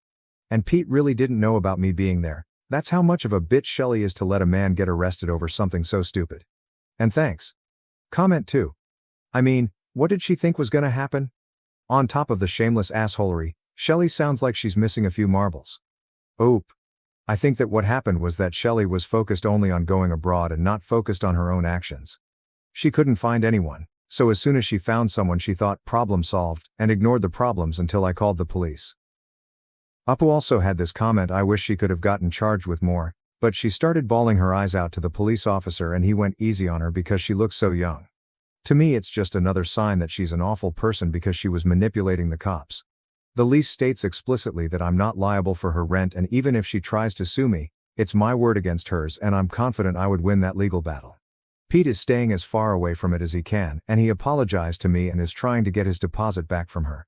A: And Pete really didn't know about me being there. That's how much of a bitch Shelley is to let a man get arrested over something so stupid. And thanks. Comment 2. I mean, what did she think was gonna happen? On top of the shameless assholery, Shelley sounds like she's missing a few marbles. Oop. I think that what happened was that Shelley was focused only on going abroad and not focused on her own actions. She couldn't find anyone, so as soon as she found someone she thought problem solved and ignored the problems until I called the police. Apu also had this comment, I wish she could have gotten charged with more, but she started bawling her eyes out to the police officer and he went easy on her because she looks so young. To me it's just another sign that she's an awful person because she was manipulating the cops. The lease states explicitly that I'm not liable for her rent, and even if she tries to sue me, it's my word against hers and I'm confident I would win that legal battle. Pete is staying as far away from it as he can, and he apologized to me and is trying to get his deposit back from her.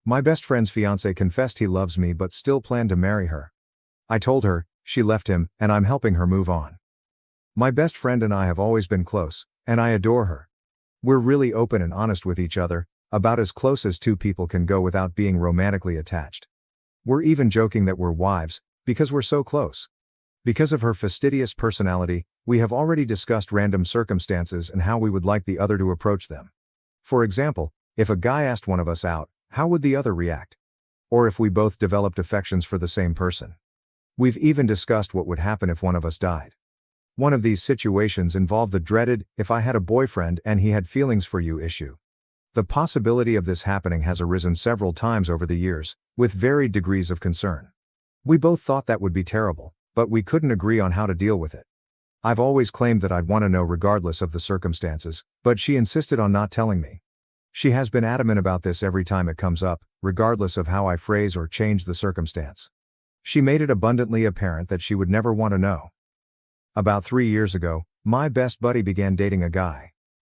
A: My best friend's fiancé confessed he loves me but still planned to marry her. I told her, she left him, and I'm helping her move on. My best friend and I have always been close, and I adore her. We're really open and honest with each other, about as close as two people can go without being romantically attached. We're even joking that we're wives, because we're so close. Because of her fastidious personality, we have already discussed random circumstances and how we would like the other to approach them. For example, if a guy asked one of us out, how would the other react? Or if we both developed affections for the same person. We've even discussed what would happen if one of us died. One of these situations involved the dreaded, if I had a boyfriend and he had feelings for you issue. The possibility of this happening has arisen several times over the years, with varied degrees of concern. We both thought that would be terrible, but we couldn't agree on how to deal with it. I've always claimed that I'd want to know regardless of the circumstances, but she insisted on not telling me. She has been adamant about this every time it comes up, regardless of how I phrase or change the circumstance. She made it abundantly apparent that she would never want to know. About 3 years ago, my best buddy began dating a guy.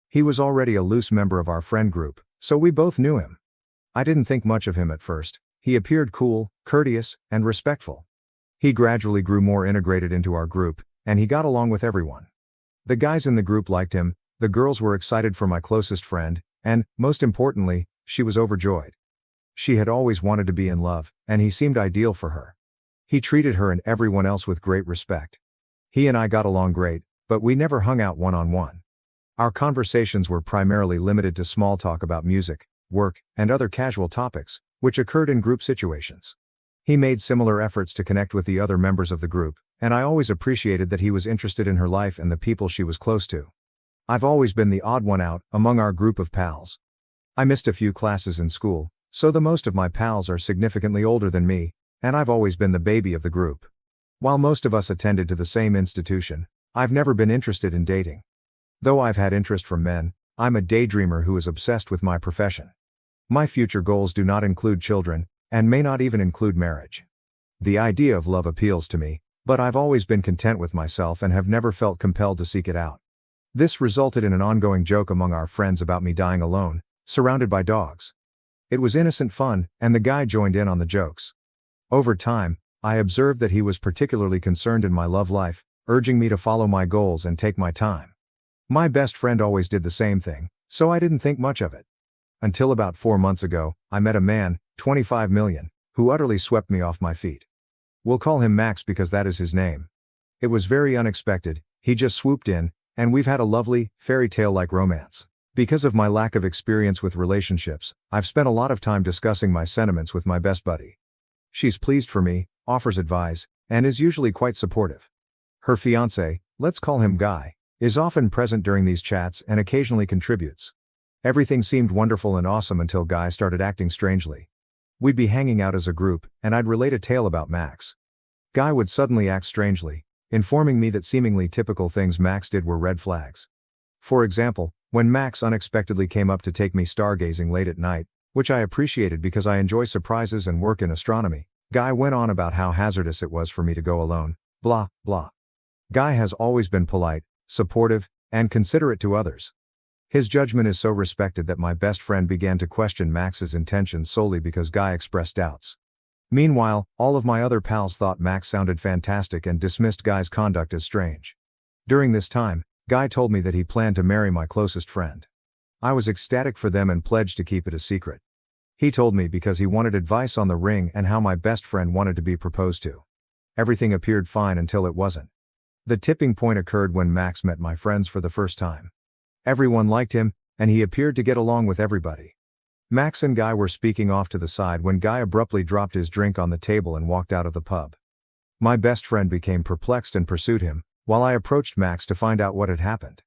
A: He was already a loose member of our friend group, so we both knew him. I didn't think much of him at first. He appeared cool, courteous, and respectful. He gradually grew more integrated into our group, and he got along with everyone. The guys in the group liked him, the girls were excited for my closest friend, and, most importantly, she was overjoyed. She had always wanted to be in love, and he seemed ideal for her. He treated her and everyone else with great respect. He and I got along great, but we never hung out one-on-one. Our conversations were primarily limited to small talk about music, work, and other casual topics, which occurred in group situations. He made similar efforts to connect with the other members of the group, and I always appreciated that he was interested in her life and the people she was close to. I've always been the odd one out among our group of pals. I missed a few classes in school, so the most of my pals are significantly older than me, and I've always been the baby of the group. While most of us attended to the same institution, I've never been interested in dating. Though I've had interest from men, I'm a daydreamer who is obsessed with my profession. My future goals do not include children, and may not even include marriage. The idea of love appeals to me, but I've always been content with myself and have never felt compelled to seek it out. This resulted in an ongoing joke among our friends about me dying alone, surrounded by dogs. It was innocent fun, and the guy joined in on the jokes. Over time, I observed that he was particularly concerned in my love life, urging me to follow my goals and take my time. My best friend always did the same thing, so I didn't think much of it. Until about 4 months ago, I met a man, 25 million, who utterly swept me off my feet. We'll call him Max because that is his name. It was very unexpected, he just swooped in, and we've had a lovely, fairy tale-like romance. Because of my lack of experience with relationships, I've spent a lot of time discussing my sentiments with my best buddy. She's pleased for me, offers advice, and is usually quite supportive. Her fiancé, let's call him Guy, is often present during these chats and occasionally contributes. Everything seemed wonderful and awesome until Guy started acting strangely. We'd be hanging out as a group, and I'd relate a tale about Max. Guy would suddenly act strangely, informing me that seemingly typical things Max did were red flags. For example, when Max unexpectedly came up to take me stargazing late at night, which I appreciated because I enjoy surprises and work in astronomy, Guy went on about how hazardous it was for me to go alone, blah, blah. Guy has always been polite, supportive, and considerate to others. His judgment is so respected that my best friend began to question Max's intentions solely because Guy expressed doubts. Meanwhile, all of my other pals thought Max sounded fantastic and dismissed Guy's conduct as strange. During this time, Guy told me that he planned to marry my closest friend. I was ecstatic for them and pledged to keep it a secret. He told me because he wanted advice on the ring and how my best friend wanted to be proposed to. Everything appeared fine until it wasn't. The tipping point occurred when Max met my friends for the first time. Everyone liked him, and he appeared to get along with everybody. Max and Guy were speaking off to the side when Guy abruptly dropped his drink on the table and walked out of the pub. My best friend became perplexed and pursued him, while I approached Max to find out what had happened.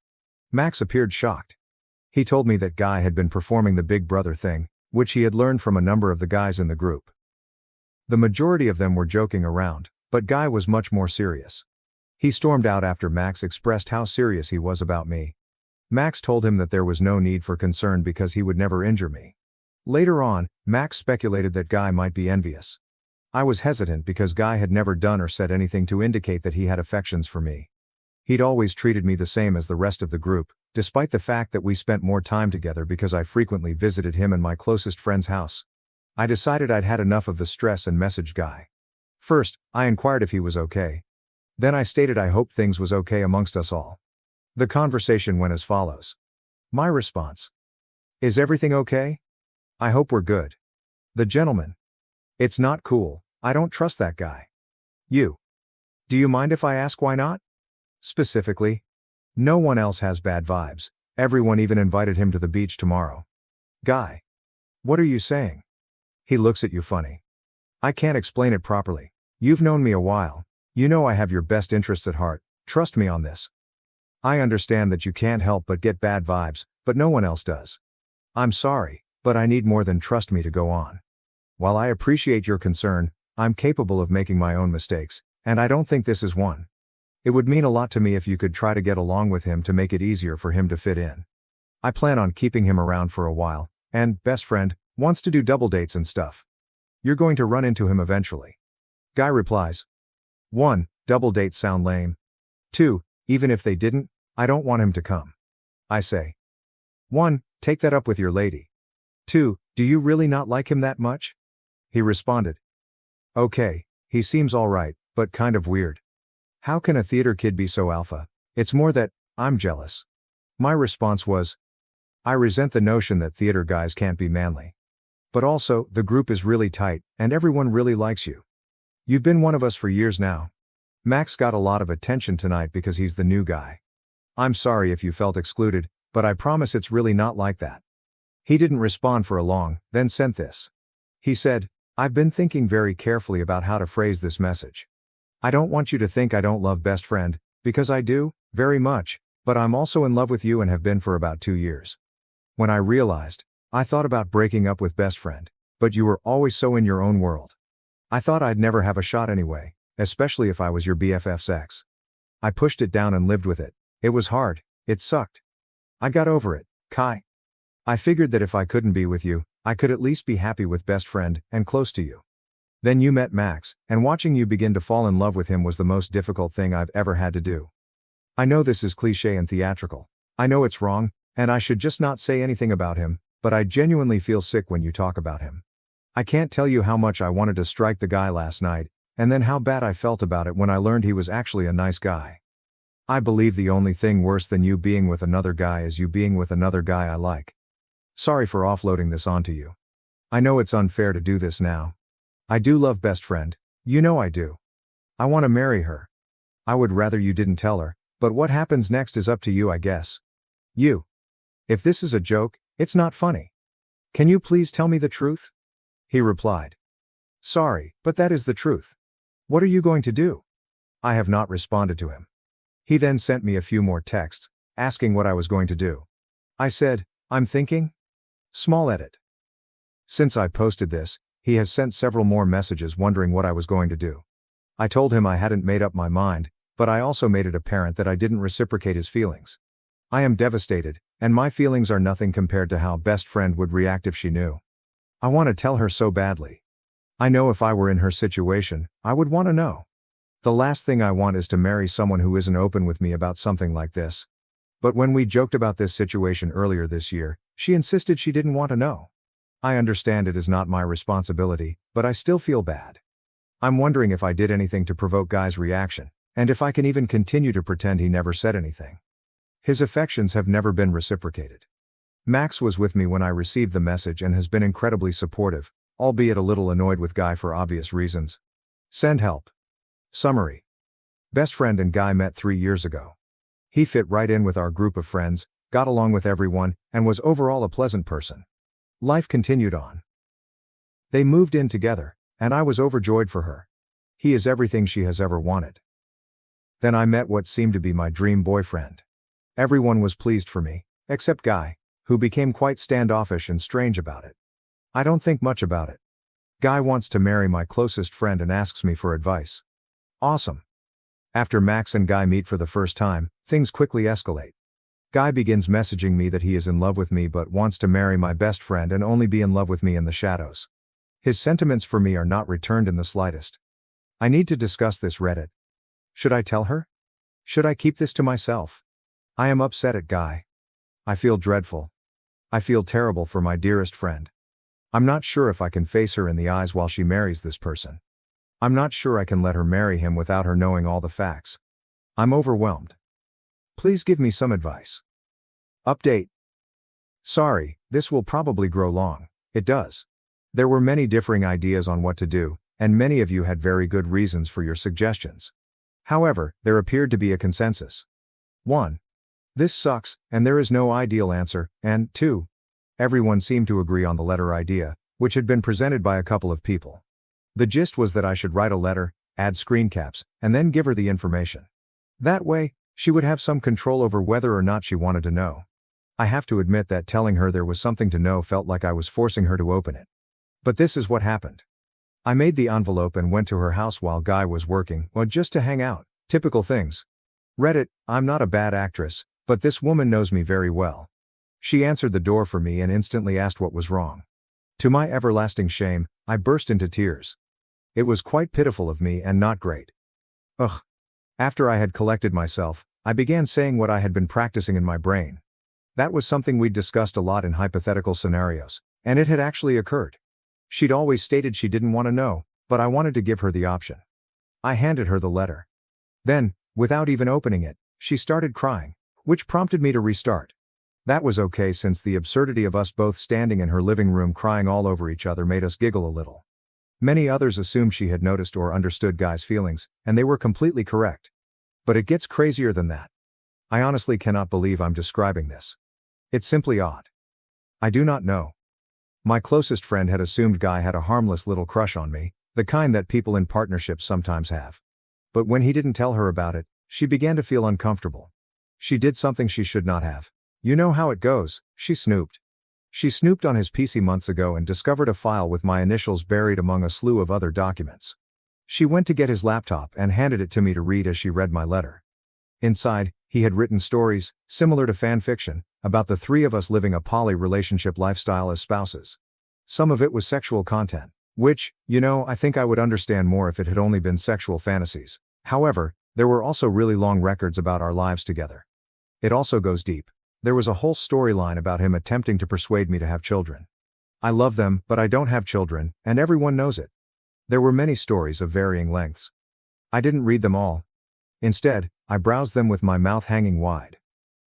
A: Max appeared shocked. He told me that Guy had been performing the big brother thing, which he had learned from a number of the guys in the group. The majority of them were joking around, but Guy was much more serious. He stormed out after Max expressed how serious he was about me. Max told him that there was no need for concern because he would never injure me. Later on, Max speculated that Guy might be envious. I was hesitant because Guy had never done or said anything to indicate that he had affections for me. He'd always treated me the same as the rest of the group, despite the fact that we spent more time together because I frequently visited him and my closest friend's house. I decided I'd had enough of the stress and messaged Guy. First, I inquired if he was okay. Then I stated I hoped things was okay amongst us all. The conversation went as follows. My response: "Is everything okay? I hope we're good." The gentleman: "It's not cool, I don't trust that guy." You: "Do you mind if I ask why not?" Specifically: "No one else has bad vibes, everyone even invited him to the beach tomorrow." Guy: "What are you saying?" He looks at you funny. "I can't explain it properly. You've known me a while. You know I have your best interests at heart, trust me on this. I understand that you can't help but get bad vibes, but no one else does. I'm sorry, but I need more than trust me to go on. While I appreciate your concern, I'm capable of making my own mistakes, and I don't think this is one. It would mean a lot to me if you could try to get along with him to make it easier for him to fit in. I plan on keeping him around for a while, and, best friend, wants to do double dates and stuff. You're going to run into him eventually." Guy replies: 1. Double dates sound lame. 2. Even if they didn't, I don't want him to come. I say: 1. Take that up with your lady. 2. Do you really not like him that much? He responded: "Okay, he seems alright, but kind of weird. How can a theater kid be so alpha? It's more that, I'm jealous." My response was: "I resent the notion that theater guys can't be manly. But also, the group is really tight, and everyone really likes you. You've been one of us for years now. Max got a lot of attention tonight because he's the new guy. I'm sorry if you felt excluded, but I promise it's really not like that." He didn't respond for a long, then sent this. He said: "I've been thinking very carefully about how to phrase this message. I don't want you to think I don't love best friend, because I do, very much, but I'm also in love with you and have been for about 2 years. When I realized, I thought about breaking up with best friend, but you were always so in your own world. I thought I'd never have a shot anyway, especially if I was your BFF's ex. I pushed it down and lived with it. It was hard, it sucked. I got over it, Kai. I figured that if I couldn't be with you, I could at least be happy with best friend, and close to you. Then you met Max, and watching you begin to fall in love with him was the most difficult thing I've ever had to do. I know this is cliché and theatrical. I know it's wrong, and I should just not say anything about him, but I genuinely feel sick when you talk about him. I can't tell you how much I wanted to strike the guy last night, and then how bad I felt about it when I learned he was actually a nice guy. I believe the only thing worse than you being with another guy is you being with another guy I like. Sorry for offloading this onto you. I know it's unfair to do this now. I do love best friend, you know I do. I want to marry her. I would rather you didn't tell her, but what happens next is up to you, I guess. You. If this is a joke, it's not funny. Can you please tell me the truth?" He replied: "Sorry, but that is the truth. What are you going to do?" I have not responded to him. He then sent me a few more texts, asking what I was going to do. I said, "I'm thinking." Small edit. Since I posted this, he has sent several more messages wondering what I was going to do. I told him I hadn't made up my mind, but I also made it apparent that I didn't reciprocate his feelings. I am devastated, and my feelings are nothing compared to how best friend would react if she knew. I want to tell her so badly. I know if I were in her situation, I would want to know. The last thing I want is to marry someone who isn't open with me about something like this. But when we joked about this situation earlier this year, she insisted she didn't want to know. I understand it is not my responsibility, but I still feel bad. I'm wondering if I did anything to provoke Guy's reaction, and if I can even continue to pretend he never said anything. His affections have never been reciprocated. Max was with me when I received the message and has been incredibly supportive, albeit a little annoyed with Guy for obvious reasons. Send help. Summary. Best friend and Guy met 3 years ago. He fit right in with our group of friends, got along with everyone, and was overall a pleasant person. Life continued on. They moved in together, and I was overjoyed for her. He is everything she has ever wanted. Then I met what seemed to be my dream boyfriend. Everyone was pleased for me, except Guy, who became quite standoffish and strange about it. I don't think much about it. Guy wants to marry my closest friend and asks me for advice. Awesome. After Max and Guy meet for the first time, things quickly escalate. Guy begins messaging me that he is in love with me but wants to marry my best friend and only be in love with me in the shadows. His sentiments for me are not returned in the slightest. I need to discuss this Reddit. Should I tell her? Should I keep this to myself? I am upset at Guy. I feel dreadful. I feel terrible for my dearest friend. I'm not sure if I can face her in the eyes while she marries this person. I'm not sure I can let her marry him without her knowing all the facts. I'm overwhelmed. Please give me some advice. Update. Sorry, this will probably grow long. It does. There were many differing ideas on what to do, and many of you had very good reasons for your suggestions. However, there appeared to be a consensus. 1. This sucks, and there is no ideal answer, and 2. Everyone seemed to agree on the letter idea, which had been presented by a couple of people. The gist was that I should write a letter, add screen caps, and then give her the information. That way, she would have some control over whether or not she wanted to know. I have to admit that telling her there was something to know felt like I was forcing her to open it. But this is what happened. I made the envelope and went to her house while Guy was working, well, just to hang out. Typical things. Reddit, I'm not a bad actress, but this woman knows me very well. She answered the door for me and instantly asked what was wrong. To my everlasting shame, I burst into tears. It was quite pitiful of me and not great. Ugh. After I had collected myself, I began saying what I had been practicing in my brain. That was something we'd discussed a lot in hypothetical scenarios, and it had actually occurred. She'd always stated she didn't want to know, but I wanted to give her the option. I handed her the letter. Then, without even opening it, she started crying, which prompted me to restart. That was okay since the absurdity of us both standing in her living room crying all over each other made us giggle a little. Many others assumed she had noticed or understood Guy's feelings, and they were completely correct. But it gets crazier than that. I honestly cannot believe I'm describing this. It's simply odd. I do not know. My closest friend had assumed Guy had a harmless little crush on me, the kind that people in partnerships sometimes have. But when he didn't tell her about it, she began to feel uncomfortable. She did something she should not have. You know how it goes, she snooped. She snooped on his PC months ago and discovered a file with my initials buried among a slew of other documents. She went to get his laptop and handed it to me to read as she read my letter. Inside, he had written stories, similar to fan fiction, about the three of us living a poly-relationship lifestyle as spouses. Some of it was sexual content, which, I think I would understand more if it had only been sexual fantasies. However, there were also really long records about our lives together. It also goes deep. There was a whole storyline about him attempting to persuade me to have children. I love them, but I don't have children, and everyone knows it. There were many stories of varying lengths. I didn't read them all. Instead, I browsed them with my mouth hanging wide.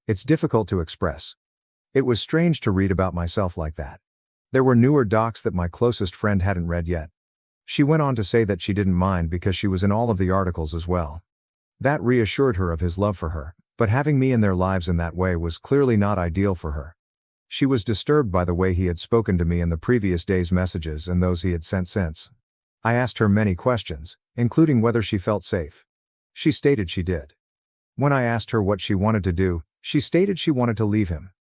A: It's difficult to express. It was strange to read about myself like that. There were newer docs that my closest friend hadn't read yet. She went on to say that she didn't mind because she was in all of the articles as well. That reassured her of his love for her, but having me in their lives in that way was clearly not ideal for her. She was disturbed by the way he had spoken to me in the previous day's messages and those he had sent since. I asked her many questions, including whether she felt safe. She stated she did. When I asked her what she wanted to do, she stated she wanted to leave him.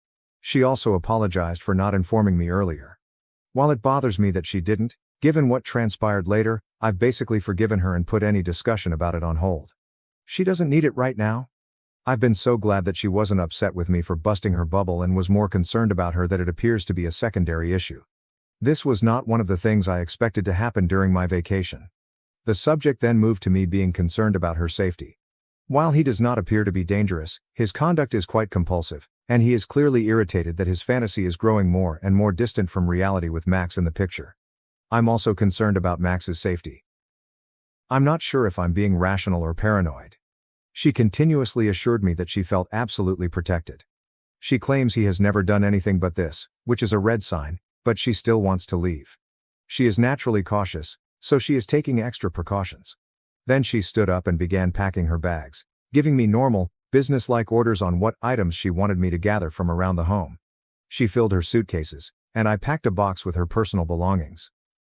A: She also apologized for not informing me earlier. While it bothers me that she didn't, given what transpired later, I've basically forgiven her and put any discussion about it on hold. She doesn't need it right now. I've been so glad that she wasn't upset with me for busting her bubble and was more concerned about her that it appears to be a secondary issue. This was not one of the things I expected to happen during my vacation. The subject then moved to me being concerned about her safety. While he does not appear to be dangerous, his conduct is quite compulsive, and he is clearly irritated that his fantasy is growing more and more distant from reality with Max in the picture. I'm also concerned about Max's safety. I'm not sure if I'm being rational or paranoid. She continuously assured me that she felt absolutely protected. She claims he has never done anything but this, which is a red sign, but she still wants to leave. She is naturally cautious, so she is taking extra precautions. Then she stood up and began packing her bags, giving me normal, business-like orders on what items she wanted me to gather from around the home. She filled her suitcases, and I packed a box with her personal belongings.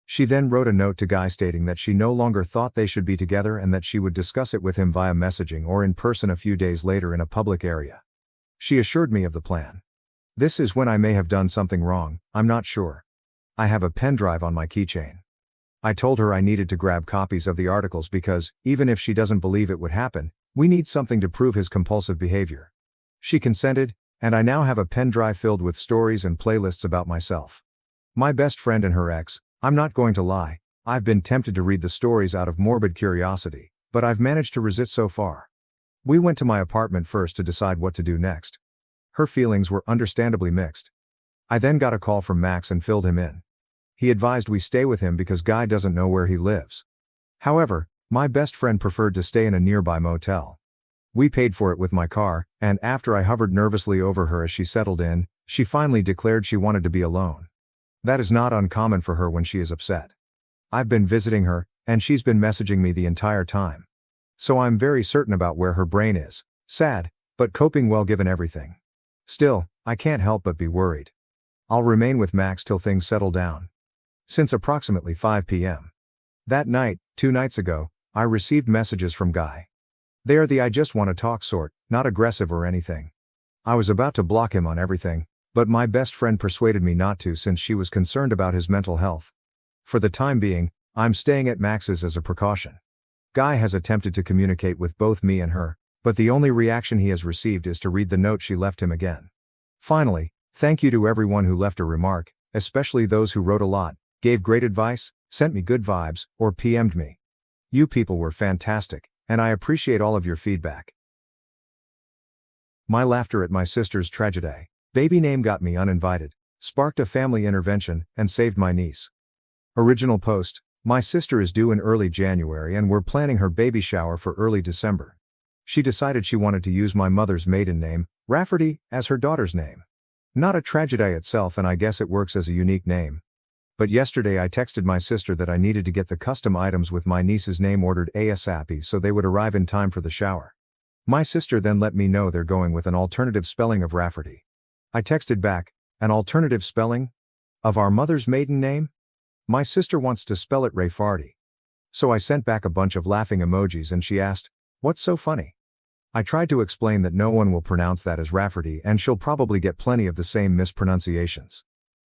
A: She then wrote a note to Guy stating that she no longer thought they should be together and that she would discuss it with him via messaging or in person a few days later in a public area. She assured me of the plan. This is when I may have done something wrong, I'm not sure. I have a pen drive on my keychain. I told her I needed to grab copies of the articles because, even if she doesn't believe it would happen, we need something to prove his compulsive behavior. She consented, and I now have a pen drive filled with stories and playlists about myself. My best friend and her ex, I'm not going to lie, I've been tempted to read the stories out of morbid curiosity, but I've managed to resist so far. We went to my apartment first to decide what to do next. Her feelings were understandably mixed. I then got a call from Max and filled him in. He advised we stay with him because Guy doesn't know where he lives. However, my best friend preferred to stay in a nearby motel. We paid for it with my car, and after I hovered nervously over her as she settled in, she finally declared she wanted to be alone. That is not uncommon for her when she is upset. I've been visiting her, and she's been messaging me the entire time. So I'm very certain about where her brain is, sad, but coping well given everything. Still, I can't help but be worried. I'll remain with Max till things settle down. Since approximately 5 p.m. That night, 2 nights ago, I received messages from Guy. They are the I just want to talk sort, not aggressive or anything. I was about to block him on everything, but my best friend persuaded me not to since she was concerned about his mental health. For the time being, I'm staying at Max's as a precaution. Guy has attempted to communicate with both me and her, but the only reaction he has received is to read the note she left him again. Finally, thank you to everyone who left a remark, especially those who wrote a lot, gave great advice, sent me good vibes, or PM'd me. You people were fantastic, and I appreciate all of your feedback. My laughter at my sister's tragedy. Baby name got me uninvited, sparked a family intervention, and saved my niece. Original post: my sister is due in early January and we're planning her baby shower for early December. She decided she wanted to use my mother's maiden name, Rafferty, as her daughter's name. Not a tragedy itself, and I guess it works as a unique name. But yesterday I texted my sister that I needed to get the custom items with my niece's name ordered ASAP so they would arrive in time for the shower. My sister then let me know they're going with an alternative spelling of Rafferty. I texted back, an alternative spelling? Of our mother's maiden name? My sister wants to spell it Rayfarty. So I sent back a bunch of laughing emojis and she asked, "What's so funny?" I tried to explain that no one will pronounce that as Rafferty and she'll probably get plenty of the same mispronunciations.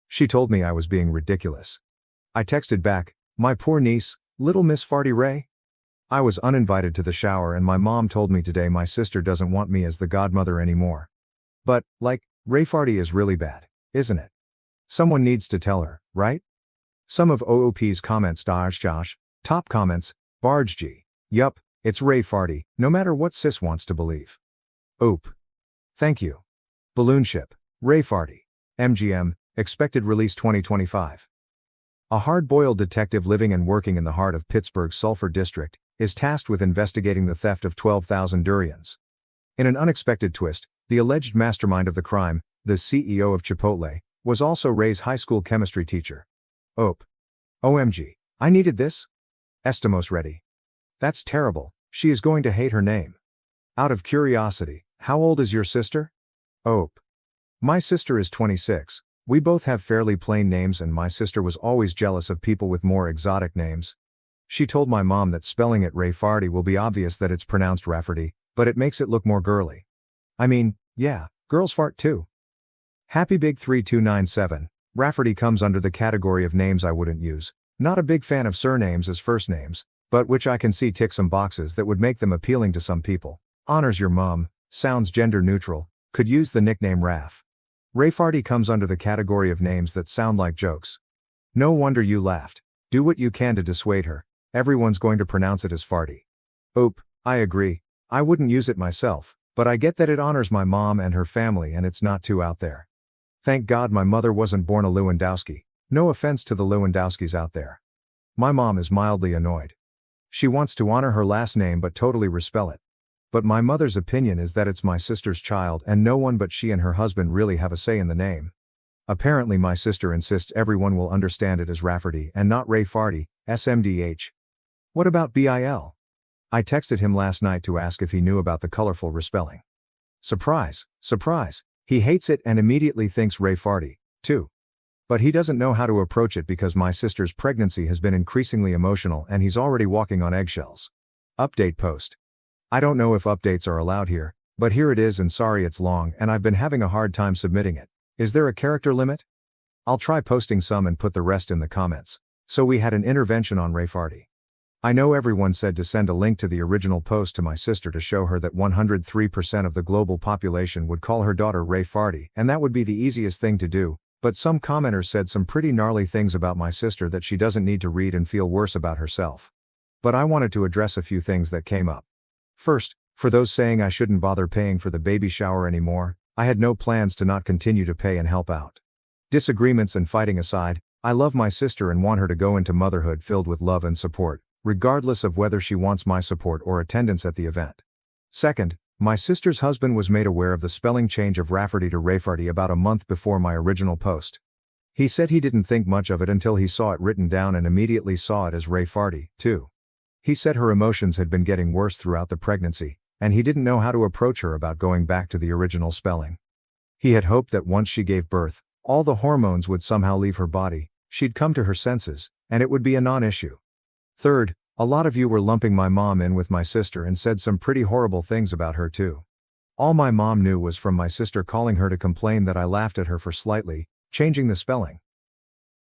A: She told me I was being ridiculous. I texted back, "My poor niece, little Miss Farty Ray?" I was uninvited to the shower and my mom told me today my sister doesn't want me as the godmother anymore. But, Rayfarty is really bad, isn't it? Someone needs to tell her, right? Some of OOP's comments: Josh, top comments, Barge G. Yup, it's Rayfarty, no matter what sis wants to believe. Oop. Thank you. Balloonship, Rayfarty. MGM, expected release 2025. A hard-boiled detective living and working in the heart of Pittsburgh's Sulphur District is tasked with investigating the theft of 12,000 durians. In an unexpected twist, the alleged mastermind of the crime, the CEO of Chipotle, was also Ray's high school chemistry teacher. Oop. OMG, I needed this? Estamos ready. That's terrible, she is going to hate her name. Out of curiosity, how old is your sister? Oop. My sister is 26. We both have fairly plain names and my sister was always jealous of people with more exotic names. She told my mom that spelling it Rayfarty will be obvious that it's pronounced Rafferty, but it makes it look more girly. I mean, yeah, girls fart too. Happy Big 3297, Rafferty comes under the category of names I wouldn't use. Not a big fan of surnames as first names, but which I can see tick some boxes that would make them appealing to some people. Honors your mom, sounds gender neutral, could use the nickname Raf. Rayfarty comes under the category of names that sound like jokes. No wonder you laughed. Do what you can to dissuade her. Everyone's going to pronounce it as farty. Oop, I agree. I wouldn't use it myself, but I get that it honors my mom and her family and it's not too out there. Thank God my mother wasn't born a Lewandowski. No offense to the Lewandowskis out there. My mom is mildly annoyed. She wants to honor her last name but totally respell it. But my mother's opinion is that it's my sister's child and no one but she and her husband really have a say in the name. Apparently my sister insists everyone will understand it as Rafferty and not Ray Farty, SMDH. What about BIL? I texted him last night to ask if he knew about the colorful respelling. Surprise, surprise, he hates it and immediately thinks Ray Farty, too. But he doesn't know how to approach it because my sister's pregnancy has been increasingly emotional and he's already walking on eggshells. Update post. I don't know if updates are allowed here, but here it is and sorry it's long and I've been having a hard time submitting it. Is there a character limit? I'll try posting some and put the rest in the comments. So we had an intervention on Ray Farty. I know everyone said to send a link to the original post to my sister to show her that 103% of the global population would call her daughter Ray Farty and that would be the easiest thing to do, but some commenters said some pretty gnarly things about my sister that she doesn't need to read and feel worse about herself. But I wanted to address a few things that came up. First, for those saying I shouldn't bother paying for the baby shower anymore, I had no plans to not continue to pay and help out. Disagreements and fighting aside, I love my sister and want her to go into motherhood filled with love and support, regardless of whether she wants my support or attendance at the event. Second, my sister's husband was made aware of the spelling change of Rafferty to Rayfarty about a month before my original post. He said he didn't think much of it until he saw it written down and immediately saw it as Ray Farty, too. He said her emotions had been getting worse throughout the pregnancy, and he didn't know how to approach her about going back to the original spelling. He had hoped that once she gave birth, all the hormones would somehow leave her body, she'd come to her senses, and it would be a non-issue. Third, a lot of you were lumping my mom in with my sister and said some pretty horrible things about her too. All my mom knew was from my sister calling her to complain that I laughed at her for slightly changing the spelling.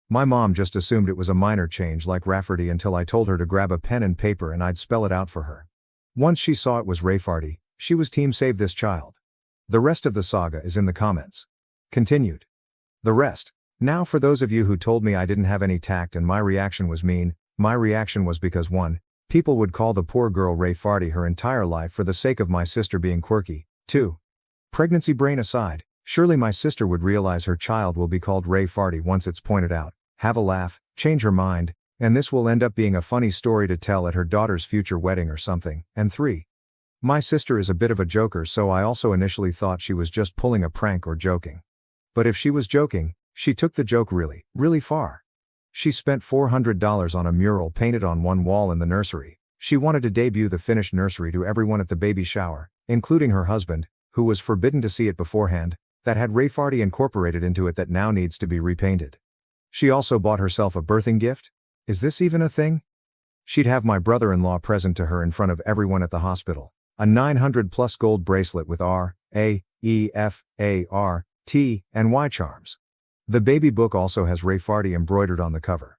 A: My mom just assumed it was a minor change like Rafferty until I told her to grab a pen and paper and I'd spell it out for her. Once she saw it was Rayfarty, she was team save this child. The rest of the saga is in the comments. Continued. The rest. Now for those of you who told me I didn't have any tact and my reaction was mean, my reaction was because 1. People would call the poor girl Rayfarty her entire life for the sake of my sister being quirky. 2. Pregnancy brain aside, surely my sister would realize her child will be called Rayfarty once it's pointed out, have a laugh, change her mind, and this will end up being a funny story to tell at her daughter's future wedding or something. And 3. My sister is a bit of a joker, so I also initially thought she was just pulling a prank or joking. But if she was joking, she took the joke really, really far. She spent $400 on a mural painted on one wall in the nursery. She wanted to debut the finished nursery to everyone at the baby shower, including her husband, who was forbidden to see it beforehand, that had Rayfarty incorporated into it that now needs to be repainted. She also bought herself a birthing gift? Is this even a thing? She'd have my brother-in-law present to her in front of everyone at the hospital. A 900+ gold bracelet with R, A, E, F, A, R, T, and Y charms. The baby book also has Rayfarty embroidered on the cover.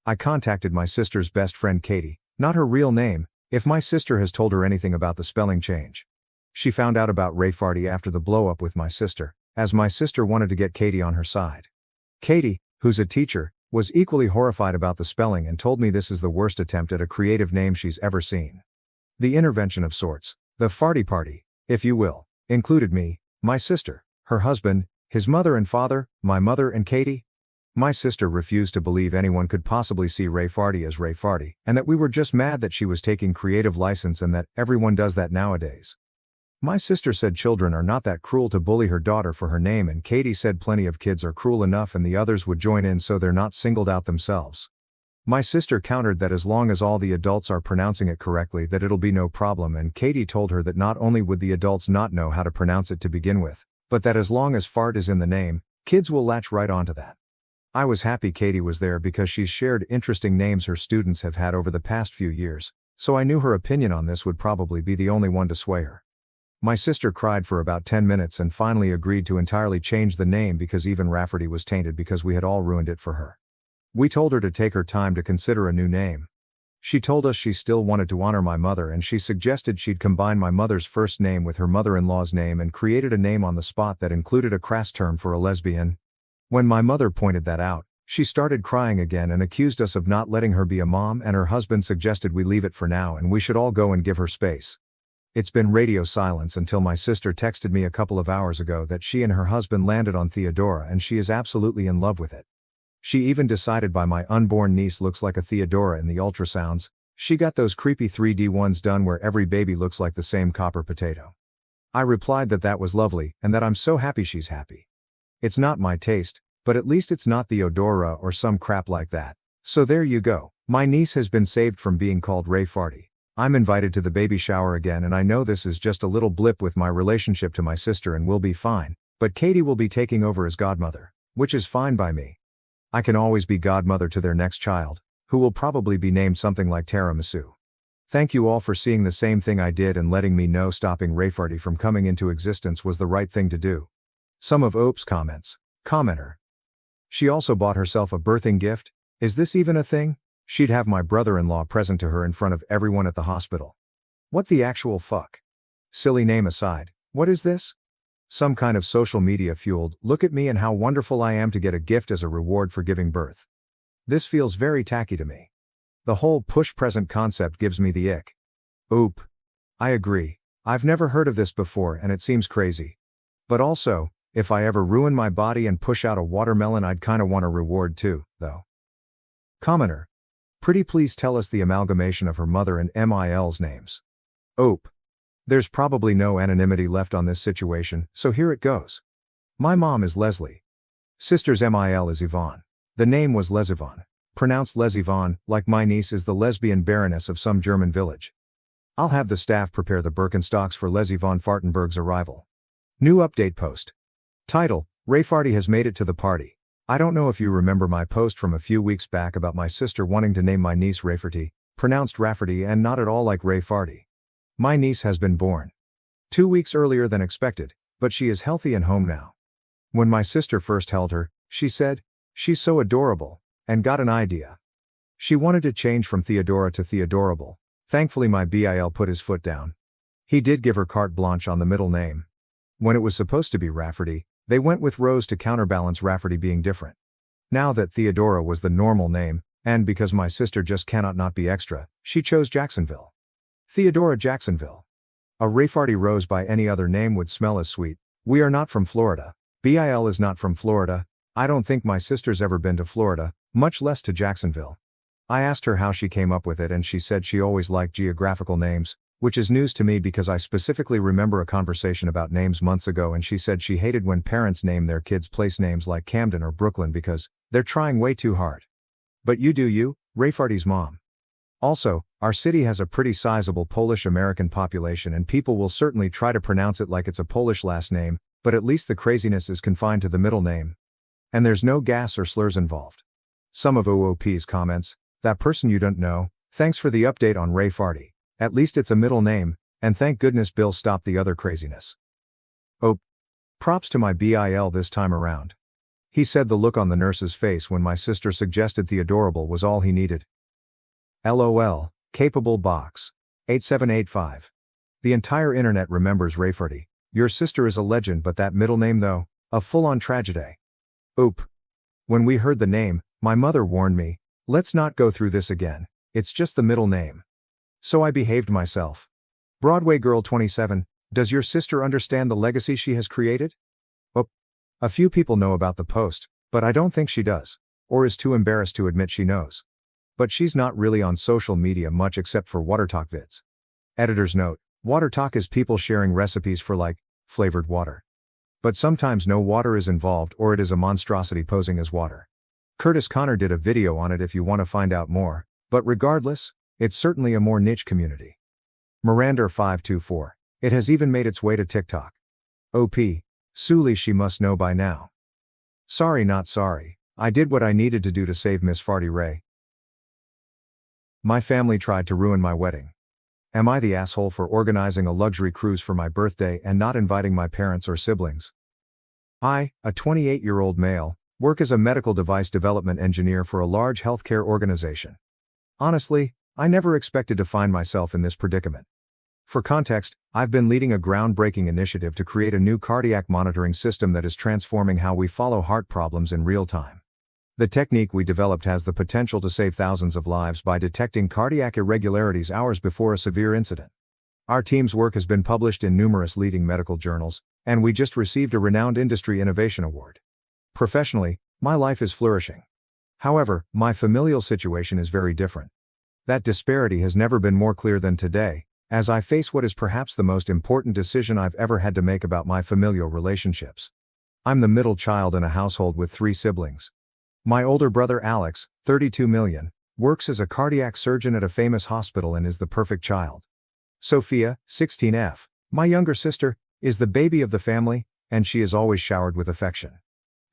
A: I contacted my sister's best friend Katie, not her real name, if my sister has told her anything about the spelling change. She found out about Rayfarty after the blow-up with my sister, as my sister wanted to get Katie on her side. Katie, who's a teacher, was equally horrified about the spelling and told me this is the worst attempt at a creative name she's ever seen. The intervention of sorts, the farty party, if you will, included me, my sister, her husband, his mother and father, my mother and Katie. My sister refused to believe anyone could possibly see Rayfarty as Rayfarty, and that we were just mad that she was taking creative license and that everyone does that nowadays. My sister said children are not that cruel to bully her daughter for her name, and Katie said plenty of kids are cruel enough and the others would join in so they're not singled out themselves. My sister countered that as long as all the adults are pronouncing it correctly that it'll be no problem, and Katie told her that not only would the adults not know how to pronounce it to begin with, but that as long as fart is in the name, kids will latch right onto that. I was happy Katie was there because she's shared interesting names her students have had over the past few years, so I knew her opinion on this would probably be the only one to sway her. My sister cried for about 10 minutes and finally agreed to entirely change the name because even Rafferty was tainted because we had all ruined it for her. We told her to take her time to consider a new name. She told us she still wanted to honor my mother and she suggested she'd combine my mother's first name with her mother-in-law's name and created a name on the spot that included a crass term for a lesbian. When my mother pointed that out, She started crying again and accused us of not letting her be a mom, and her husband suggested we leave it for now and we should all go and give her space. It's been radio silence until my sister texted me a couple of hours ago that she and her husband landed on Theodora and she is absolutely in love with it. She even decided by my unborn niece looks like a Theodora in the ultrasounds. She got those creepy 3D ones done where every baby looks like the same copper potato. I replied that that was lovely and that I'm so happy she's happy. It's not my taste, but at least it's not Theodora or some crap like that. So there you go. My niece has been saved from being called Ray Farty. I'm invited to the baby shower again and I know this is just a little blip with my relationship to my sister and we'll be fine, but Katie will be taking over as godmother, which is fine by me. I can always be godmother to their next child, who will probably be named something like Tiramisu. Thank you all for seeing the same thing I did and letting me know stopping Ray Farty from coming into existence was the right thing to do. Some of Ope's comments. Commenter. She also bought herself a birthing gift. Is this even a thing? She'd have my brother-in-law present to her in front of everyone at the hospital. What the actual fuck? Silly name aside, what is this? Some kind of social media fueled, look at me and how wonderful I am to get a gift as a reward for giving birth. This feels very tacky to me. The whole push present concept gives me the ick. Oop. I agree. I've never heard of this before and it seems crazy. But also, if I ever ruin my body and push out a watermelon, I'd kinda want a reward too, though. Commenter. Pretty please tell us the amalgamation of her mother and MIL's names. Ope. There's probably no anonymity left on this situation, so here it goes. My mom is Leslie. Sister's MIL is Yvonne. The name was Les Yvonne. Pronounced Les Yvonne, like my niece is the lesbian baroness of some German village. I'll have the staff prepare the Birkenstocks for Les Yvonne Fartenberg's arrival. New update post. Title, Ray Farty has made it to the party. I don't know if you remember my post from a few weeks back about my sister wanting to name my niece Rayfarty, pronounced Rafferty and not at all like Ray Farty. My niece has been born 2 weeks earlier than expected, but she is healthy and home now. When my sister first held her, she said, "She's so adorable," and got an idea. She wanted to change from Theodora to Theodorable. Thankfully my BIL put his foot down. He did give her carte blanche on the middle name. When it was supposed to be Rafferty, they went with Rose to counterbalance Rafferty being different. Now that Theodora was the normal name, and because my sister just cannot not be extra, she chose Jacksonville. Theodora Jacksonville. A Rayfarty Rose by any other name would smell as sweet. We are not from Florida. BIL is not from Florida. I don't think my sister's ever been to Florida, much less to Jacksonville. I asked her how she came up with it and she said she always liked geographical names, which is news to me because I specifically remember a conversation about names months ago and she said she hated when parents name their kids place names like Camden or Brooklyn because they're trying way too hard. But you do you, Rayfarty's mom. Also, our city has a pretty sizable Polish-American population and people will certainly try to pronounce it like it's a Polish last name, but at least the craziness is confined to the middle name. And there's no gas or slurs involved. Some of OOP's comments, that person you don't know, thanks for the update on Ray Farty. At least it's a middle name, and thank goodness Bill stopped the other craziness. Oh. Props to my BIL this time around. He said the look on the nurse's face when my sister suggested Theodorable was all he needed. LOL, capable box. 8785. The entire internet remembers Ray Farty. Your sister is a legend, but that middle name though, a full-on tragedy. Oop. When we heard the name, my mother warned me, let's not go through this again, it's just the middle name. So I behaved myself. Broadway Girl 27, does your sister understand the legacy she has created? Oh. A few people know about the post, but I don't think she does, or is too embarrassed to admit she knows. But she's not really on social media much except for Water Talk vids. Editor's note, Water Talk is people sharing recipes for like, flavored water. But sometimes no water is involved or it is a monstrosity posing as water. Curtis Connor did a video on it if you want to find out more, but regardless, it's certainly a more niche community. Miranda524. It has even made its way to TikTok. OP. Suli she must know by now. Sorry not sorry, I did what I needed to do to save Miss Farty Ray. My family tried to ruin my wedding. Am I the asshole for organizing a luxury cruise for my birthday and not inviting my parents or siblings? I, a 28-year-old male, work as a medical device development engineer for a large healthcare organization. Honestly, I never expected to find myself in this predicament. For context, I've been leading a groundbreaking initiative to create a new cardiac monitoring system that is transforming how we follow heart problems in real time. The technique we developed has the potential to save thousands of lives by detecting cardiac irregularities hours before a severe incident. Our team's work has been published in numerous leading medical journals, and we just received a renowned industry innovation award. Professionally, my life is flourishing. However, my familial situation is very different. That disparity has never been more clear than today, as I face what is perhaps the most important decision I've ever had to make about my familial relationships. I'm the middle child in a household with 3 siblings. My older brother Alex, 32 million, works as a cardiac surgeon at a famous hospital and is the perfect child. Sophia, 16F, my younger sister, is the baby of the family, and she is always showered with affection.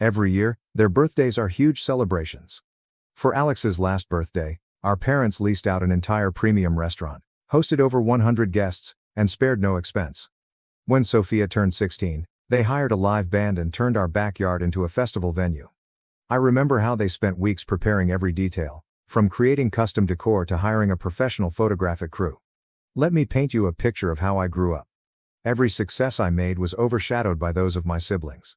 A: Every year, their birthdays are huge celebrations. For Alex's last birthday, our parents leased out an entire premium restaurant, hosted over 100 guests, and spared no expense. When Sophia turned 16, they hired a live band and turned our backyard into a festival venue. I remember how they spent weeks preparing every detail, from creating custom decor to hiring a professional photographic crew. Let me paint you a picture of how I grew up. Every success I made was overshadowed by those of my siblings.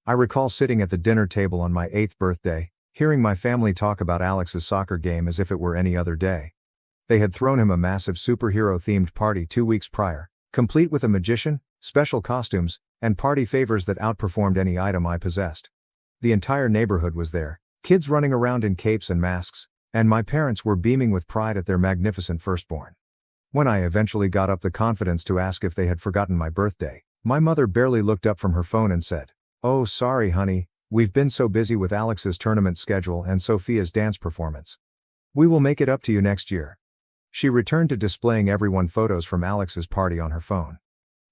A: I recall sitting at the dinner table on my 8th birthday, hearing my family talk about Alex's soccer game as if it were any other day. They had thrown him a massive superhero-themed party 2 weeks prior, complete with a magician, special costumes, and party favors that outperformed any item I possessed. The entire neighborhood was there, kids running around in capes and masks, and my parents were beaming with pride at their magnificent firstborn. When I eventually got up the confidence to ask if they had forgotten my birthday, my mother barely looked up from her phone and said, "Oh, sorry, honey, we've been so busy with Alex's tournament schedule and Sophia's dance performance. We will make it up to you next year." She returned to displaying everyone photos from Alex's party on her phone.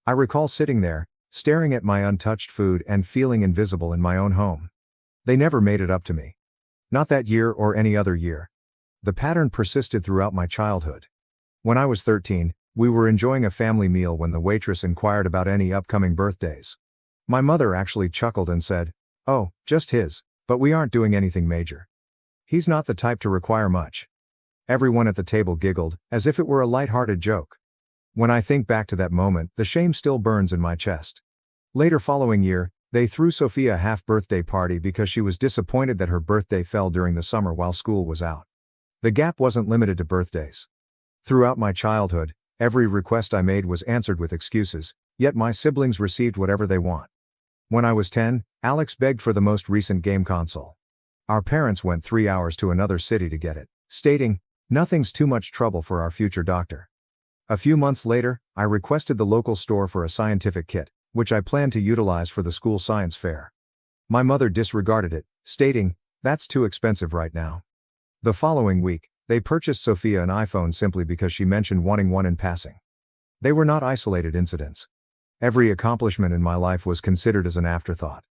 A: I recall sitting there, staring at my untouched food and feeling invisible in my own home. They never made it up to me. Not that year or any other year. The pattern persisted throughout my childhood. When I was 13, we were enjoying a family meal when the waitress inquired about any upcoming birthdays. My mother actually chuckled and said, "Oh, just his, but we aren't doing anything major. He's not the type to require much." Everyone at the table giggled, as if it were a light-hearted joke. When I think back to that moment, the shame still burns in my chest. Later following year, they threw Sophia a half-birthday party because she was disappointed that her birthday fell during the summer while school was out. The gap wasn't limited to birthdays. Throughout my childhood, every request I made was answered with excuses, yet my siblings received whatever they want. When I was 10, Alex begged for the most recent game console. Our parents went 3 hours to another city to get it, stating, "Nothing's too much trouble for our future doctor." A few months later, I requested the local store for a scientific kit, which I planned to utilize for the school science fair. My mother disregarded it, stating, "That's too expensive right now." The following week, they purchased Sophia an iPhone simply because she mentioned wanting one in passing. They were not isolated incidents. Every accomplishment in my life was considered as an afterthought.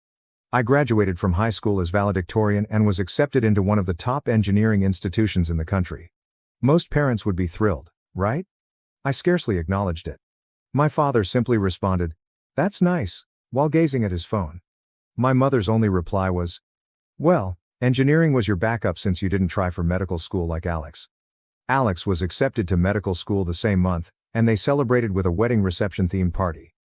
A: I graduated from high school as valedictorian and was accepted into one of the top engineering institutions in the country. Most parents would be thrilled, right? I scarcely acknowledged it. My father simply responded, "That's nice," while gazing at his phone. My mother's only reply was, "Well, engineering was your backup since you didn't try for medical school like Alex." Alex was accepted to medical school the same month, and they celebrated with a wedding reception-themed party.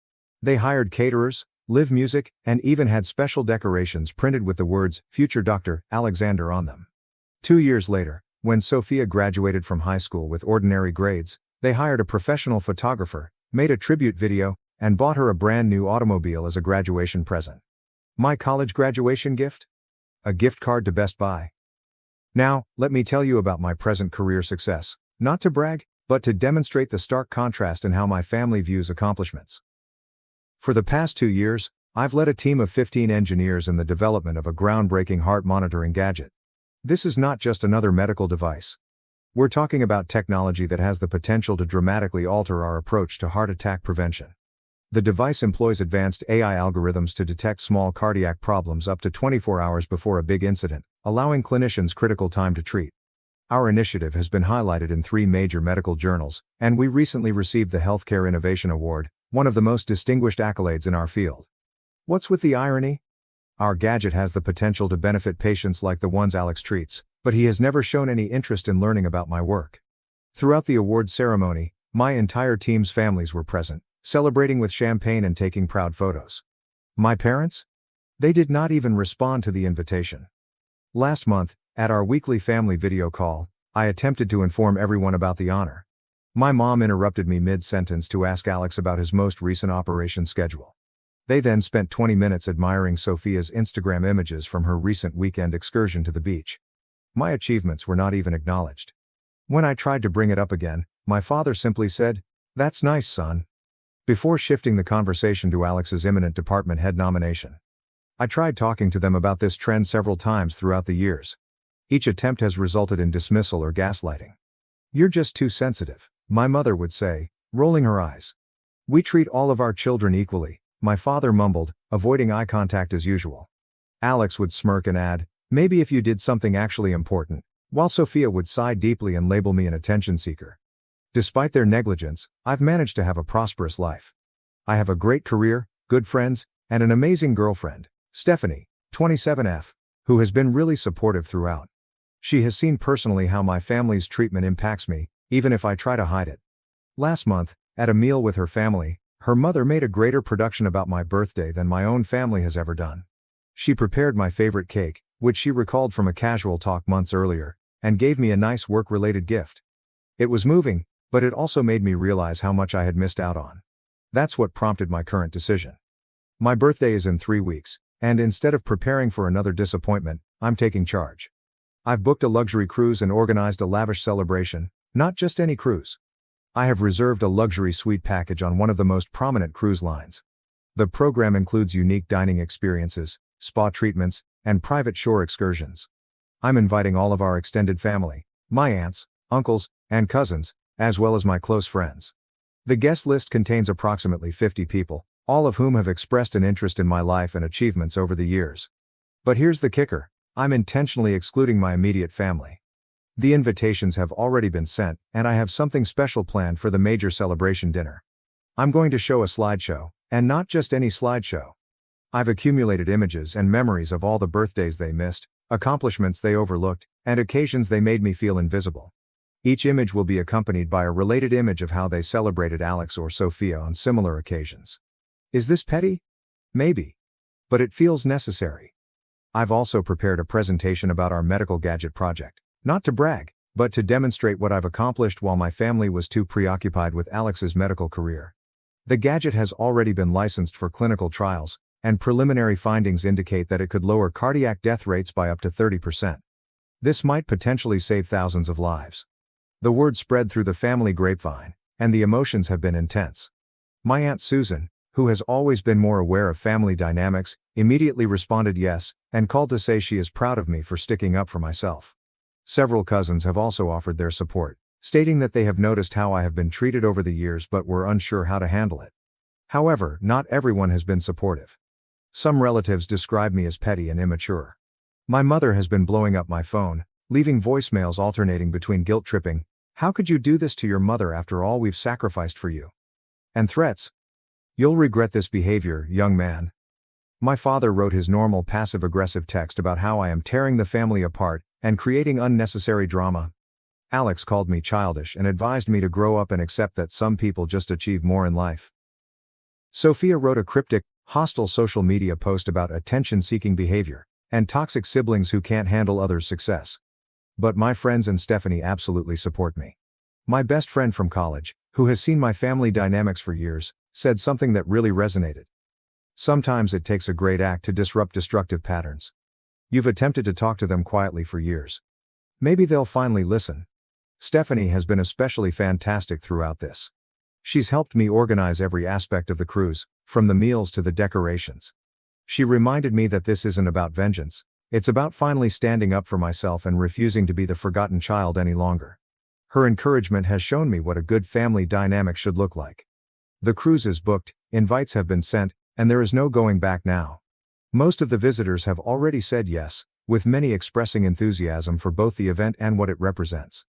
A: They hired caterers, live music, and even had special decorations printed with the words, "Future Dr. Alexander" on them. 2 years later, when Sophia graduated from high school with ordinary grades, they hired a professional photographer, made a tribute video, and bought her a brand new automobile as a graduation present. My college graduation gift? A gift card to Best Buy. Now, let me tell you about my present career success, not to brag, but to demonstrate the stark contrast in how my family views accomplishments. For the past 2 years, I've led a team of 15 engineers in the development of a groundbreaking heart monitoring gadget. This is not just another medical device. We're talking about technology that has the potential to dramatically alter our approach to heart attack prevention. The device employs advanced AI algorithms to detect small cardiac problems up to 24 hours before a big incident, allowing clinicians critical time to treat. Our initiative has been highlighted in 3 major medical journals, and we recently received the Healthcare Innovation Award, one of the most distinguished accolades in our field. What's with the irony? Our gadget has the potential to benefit patients like the ones Alex treats, but he has never shown any interest in learning about my work. Throughout the award ceremony, my entire team's families were present, celebrating with champagne and taking proud photos. My parents? They did not even respond to the invitation. Last month, at our weekly family video call, I attempted to inform everyone about the honor. My mom interrupted me mid-sentence to ask Alex about his most recent operation schedule. They then spent 20 minutes admiring Sophia's Instagram images from her recent weekend excursion to the beach. My achievements were not even acknowledged. When I tried to bring it up again, my father simply said, "That's nice, son," before shifting the conversation to Alex's imminent department head nomination. I tried talking to them about this trend several times throughout the years. Each attempt has resulted in dismissal or gaslighting. "You're just too sensitive," my mother would say, rolling her eyes. "We treat all of our children equally," my father mumbled, avoiding eye contact as usual. Alex would smirk and add, "Maybe if you did something actually important," while Sophia would sigh deeply and label me an attention seeker. Despite their negligence, I've managed to have a prosperous life. I have a great career, good friends, and an amazing girlfriend, Stephanie, 27F, who has been really supportive throughout. She has seen personally how my family's treatment impacts me, even if I try to hide it. Last month, at a meal with her family, her mother made a greater production about my birthday than my own family has ever done. She prepared my favorite cake, which she recalled from a casual talk months earlier, and gave me a nice work-related gift. It was moving, but it also made me realize how much I had missed out on. That's what prompted my current decision. My birthday is in 3 weeks, and instead of preparing for another disappointment, I'm taking charge. I've booked a luxury cruise and organized a lavish celebration, not just any cruise. I have reserved a luxury suite package on one of the most prominent cruise lines. The program includes unique dining experiences, spa treatments, and private shore excursions. I'm inviting all of our extended family, my aunts, uncles, and cousins, as well as my close friends. The guest list contains approximately 50 people, all of whom have expressed an interest in my life and achievements over the years. But here's the kicker: I'm intentionally excluding my immediate family. The invitations have already been sent, and I have something special planned for the major celebration dinner. I'm going to show a slideshow, and not just any slideshow. I've accumulated images and memories of all the birthdays they missed, accomplishments they overlooked, and occasions they made me feel invisible. Each image will be accompanied by a related image of how they celebrated Alex or Sophia on similar occasions. Is this petty? Maybe. But it feels necessary. I've also prepared a presentation about our medical gadget project, not to brag, but to demonstrate what I've accomplished while my family was too preoccupied with Alex's medical career. The gadget has already been licensed for clinical trials, and preliminary findings indicate that it could lower cardiac death rates by up to 30%. This might potentially save thousands of lives. The word spread through the family grapevine, and the emotions have been intense. My Aunt Susan, who has always been more aware of family dynamics, immediately responded yes, and called to say she is proud of me for sticking up for myself. Several cousins have also offered their support, stating that they have noticed how I have been treated over the years but were unsure how to handle it. However, not everyone has been supportive. Some relatives describe me as petty and immature. My mother has been blowing up my phone, leaving voicemails alternating between guilt-tripping, "How could you do this to your mother after all we've sacrificed for you?" and threats. "You'll regret this behavior, young man." My father wrote his normal passive-aggressive text about how I am tearing the family apart and creating unnecessary drama. Alex called me childish and advised me to grow up and accept that some people just achieve more in life. Sophia wrote a cryptic, hostile social media post about attention-seeking behavior and toxic siblings who can't handle others' success. But my friends and Stephanie absolutely support me. My best friend from college, who has seen my family dynamics for years, said something that really resonated. "Sometimes it takes a great act to disrupt destructive patterns. You've attempted to talk to them quietly for years. Maybe they'll finally listen." Stephanie has been especially fantastic throughout this. She's helped me organize every aspect of the cruise, from the meals to the decorations. She reminded me that this isn't about vengeance, it's about finally standing up for myself and refusing to be the forgotten child any longer. Her encouragement has shown me what a good family dynamic should look like. The cruise is booked, invites have been sent, and there is no going back now. Most of the visitors have already said yes, with many expressing enthusiasm for both the event and what it represents.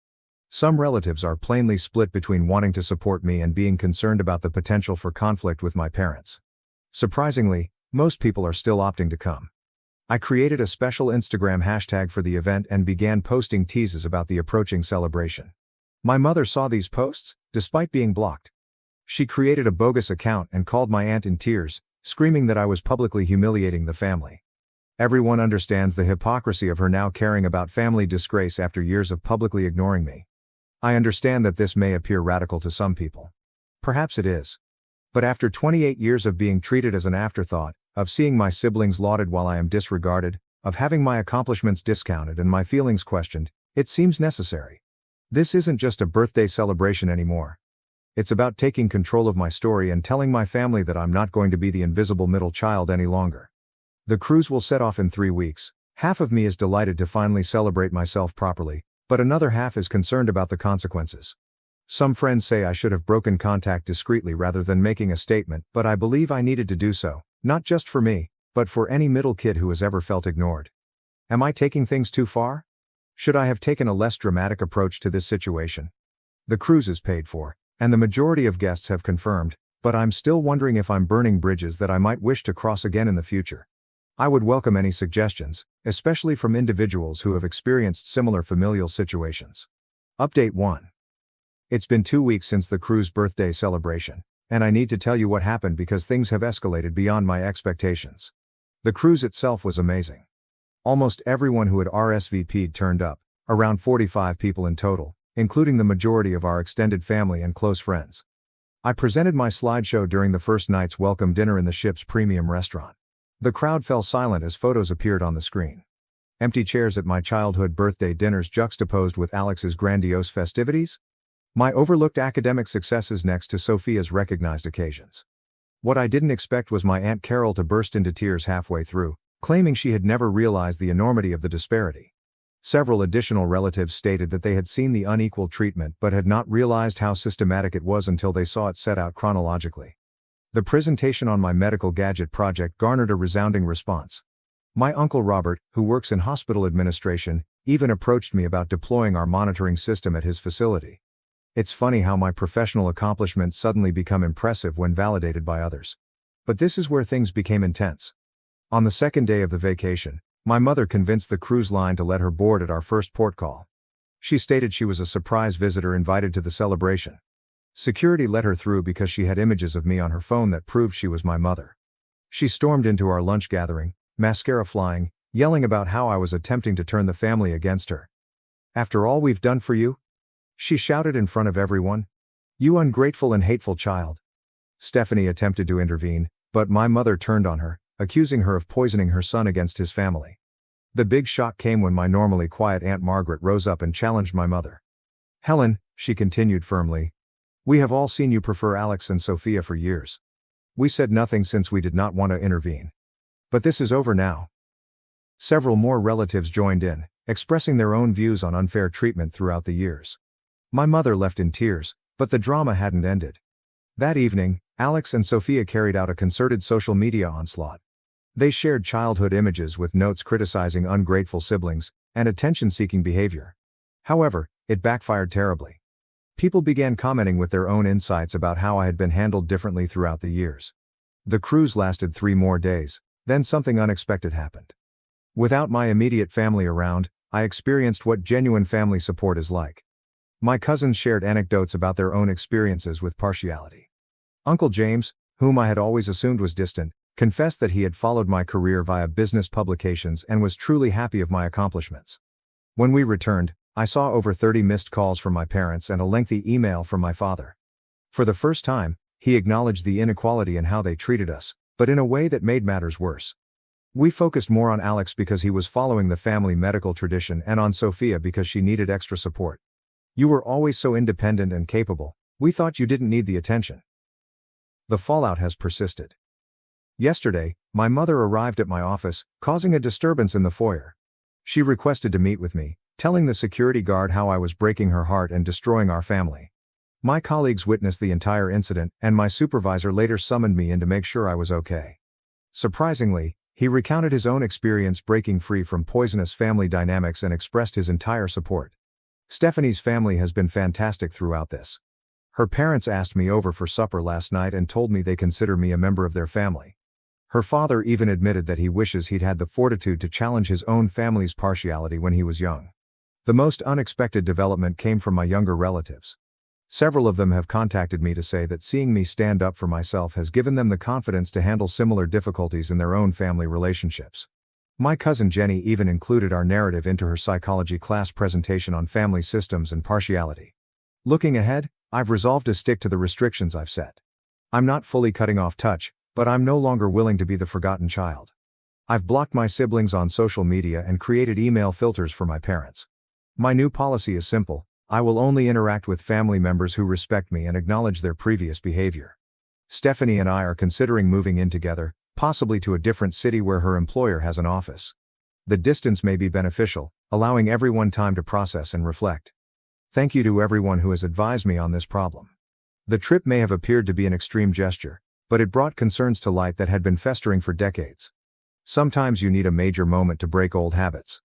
A: Some relatives are plainly split between wanting to support me and being concerned about the potential for conflict with my parents. Surprisingly, most people are still opting to come. I created a special Instagram hashtag for the event and began posting teases about the approaching celebration. My mother saw these posts, despite being blocked. She created a bogus account and called my aunt in tears, screaming that I was publicly humiliating the family. Everyone understands the hypocrisy of her now caring about family disgrace after years of publicly ignoring me. I understand that this may appear radical to some people. Perhaps it is. But after 28 years of being treated as an afterthought, of seeing my siblings lauded while I am disregarded, of having my accomplishments discounted and my feelings questioned, it seems necessary. This isn't just a birthday celebration anymore. It's about taking control of my story and telling my family that I'm not going to be the invisible middle child any longer. The cruise will set off in 3 weeks. Half of me is delighted to finally celebrate myself properly, but another half is concerned about the consequences. Some friends say I should have broken contact discreetly rather than making a statement, but I believe I needed to do so, not just for me, but for any middle kid who has ever felt ignored. Am I taking things too far? Should I have taken a less dramatic approach to this situation? The cruise is paid for, and the majority of guests have confirmed, but I'm still wondering if I'm burning bridges that I might wish to cross again in the future. I would welcome any suggestions, especially from individuals who have experienced similar familial situations. Update 1. It's been 2 weeks since the cruise birthday celebration, and I need to tell you what happened because things have escalated beyond my expectations. The cruise itself was amazing. Almost everyone who had RSVP'd turned up, around 45 people in total, including the majority of our extended family and close friends. I presented my slideshow during the first night's welcome dinner in the ship's premium restaurant. The crowd fell silent as photos appeared on the screen. Empty chairs at my childhood birthday dinners juxtaposed with Alex's grandiose festivities? My overlooked academic successes next to Sophia's recognized occasions. What I didn't expect was my Aunt Carol to burst into tears halfway through, claiming she had never realized the enormity of the disparity. Several additional relatives stated that they had seen the unequal treatment but had not realized how systematic it was until they saw it set out chronologically. The presentation on my medical gadget project garnered a resounding response. My uncle Robert, who works in hospital administration, even approached me about deploying our monitoring system at his facility. It's funny how my professional accomplishments suddenly become impressive when validated by others. But this is where things became intense. On the second day of the vacation, my mother convinced the cruise line to let her board at our first port call. She stated she was a surprise visitor invited to the celebration. Security let her through because she had images of me on her phone that proved she was my mother. She stormed into our lunch gathering, mascara flying, yelling about how I was attempting to turn the family against her. "After all we've done for you?" she shouted in front of everyone. "You ungrateful and hateful child." Stephanie attempted to intervene, but my mother turned on her, accusing her of poisoning her son against his family. The big shock came when my normally quiet Aunt Margaret rose up and challenged my mother. "Helen," she continued firmly, "we have all seen you prefer Alex and Sophia for years. We said nothing since we did not want to intervene. But this is over now." Several more relatives joined in, expressing their own views on unfair treatment throughout the years. My mother left in tears, but the drama hadn't ended. That evening, Alex and Sophia carried out a concerted social media onslaught. They shared childhood images with notes criticizing ungrateful siblings and attention-seeking behavior. However, it backfired terribly. People began commenting with their own insights about how I had been handled differently throughout the years. The cruise lasted 3 more days, then something unexpected happened. Without my immediate family around, I experienced what genuine family support is like. My cousins shared anecdotes about their own experiences with partiality. Uncle James, whom I had always assumed was distant, confessed that he had followed my career via business publications and was truly happy of my accomplishments. When we returned, I saw over 30 missed calls from my parents and a lengthy email from my father. For the first time, he acknowledged the inequality in how they treated us, but in a way that made matters worse. We focused more on Alex because he was following the family medical tradition and on Sophia because she needed extra support. "You were always so independent and capable, we thought you didn't need the attention." The fallout has persisted. Yesterday, my mother arrived at my office, causing a disturbance in the foyer. She requested to meet with me, telling the security guard how I was breaking her heart and destroying our family. My colleagues witnessed the entire incident, and my supervisor later summoned me in to make sure I was okay. Surprisingly, he recounted his own experience breaking free from poisonous family dynamics and expressed his entire support. Stephanie's family has been fantastic throughout this. Her parents asked me over for supper last night and told me they consider me a member of their family. Her father even admitted that he wishes he'd had the fortitude to challenge his own family's partiality when he was young. The most unexpected development came from my younger relatives. Several of them have contacted me to say that seeing me stand up for myself has given them the confidence to handle similar difficulties in their own family relationships. My cousin Jenny even included our narrative into her psychology class presentation on family systems and partiality. Looking ahead, I've resolved to stick to the restrictions I've set. I'm not fully cutting off touch, but I'm no longer willing to be the forgotten child. I've blocked my siblings on social media and created email filters for my parents. My new policy is simple: I will only interact with family members who respect me and acknowledge their previous behavior. Stephanie and I are considering moving in together, possibly to a different city where her employer has an office. The distance may be beneficial, allowing everyone time to process and reflect. Thank you to everyone who has advised me on this problem. The trip may have appeared to be an extreme gesture, but it brought concerns to light that had been festering for decades. Sometimes you need a major moment to break old habits.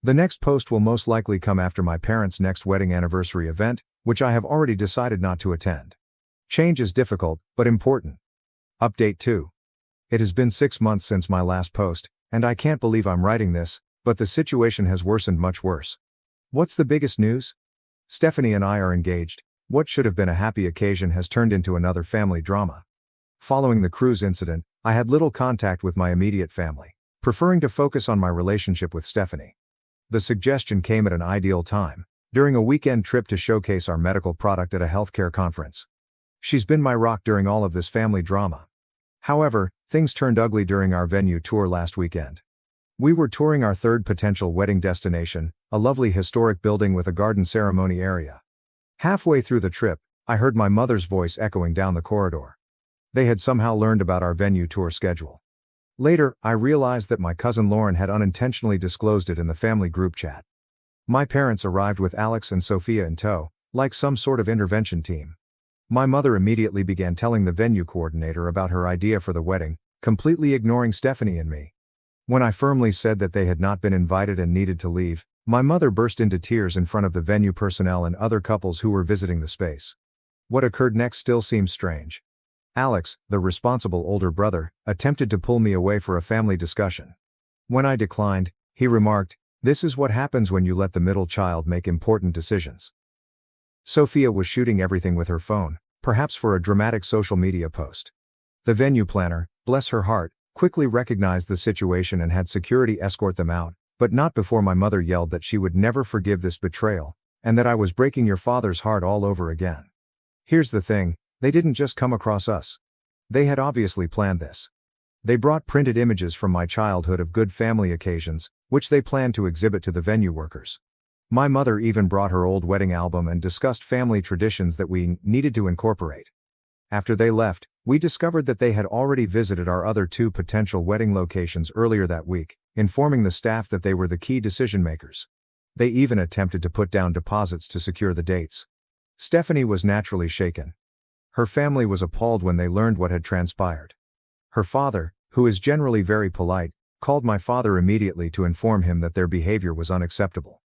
A: The next post will most likely come after my parents' next wedding anniversary event, which I have already decided not to attend. Change is difficult, but important. Update 2. It has been 6 months since my last post, and I can't believe I'm writing this, but the situation has worsened much worse. What's the biggest news? Stephanie and I are engaged. What should have been a happy occasion has turned into another family drama. Following the cruise incident, I had little contact with my immediate family, preferring to focus on my relationship with Stephanie. The suggestion came at an ideal time, during a weekend trip to showcase our medical product at a healthcare conference. She's been my rock during all of this family drama. However, things turned ugly during our venue tour last weekend. We were touring our third potential wedding destination, a lovely historic building with a garden ceremony area. Halfway through the trip, I heard my mother's voice echoing down the corridor. They had somehow learned about our venue tour schedule. Later, I realized that my cousin Lauren had unintentionally disclosed it in the family group chat. My parents arrived with Alex and Sophia in tow, like some sort of intervention team. My mother immediately began telling the venue coordinator about her idea for the wedding, completely ignoring Stephanie and me. When I firmly said that they had not been invited and needed to leave, my mother burst into tears in front of the venue personnel and other couples who were visiting the space. What occurred next still seems strange. Alex, the responsible older brother, attempted to pull me away for a family discussion. When I declined, he remarked, "This is what happens when you let the middle child make important decisions." Sophia was shooting everything with her phone, perhaps for a dramatic social media post. The venue planner, bless her heart, quickly recognized the situation and had security escort them out, but not before my mother yelled that she would never forgive this betrayal, and that I was breaking your father's heart all over again. Here's the thing, they didn't just come across us. They had obviously planned this. They brought printed images from my childhood of good family occasions, which they planned to exhibit to the venue workers. My mother even brought her old wedding album and discussed family traditions that we needed to incorporate. After they left, we discovered that they had already visited our other 2 potential wedding locations earlier that week, informing the staff that they were the key decision makers. They even attempted to put down deposits to secure the dates. Stephanie was naturally shaken. Her family was appalled when they learned what had transpired. Her father, who is generally very polite, called my father immediately to inform him that their behavior was unacceptable.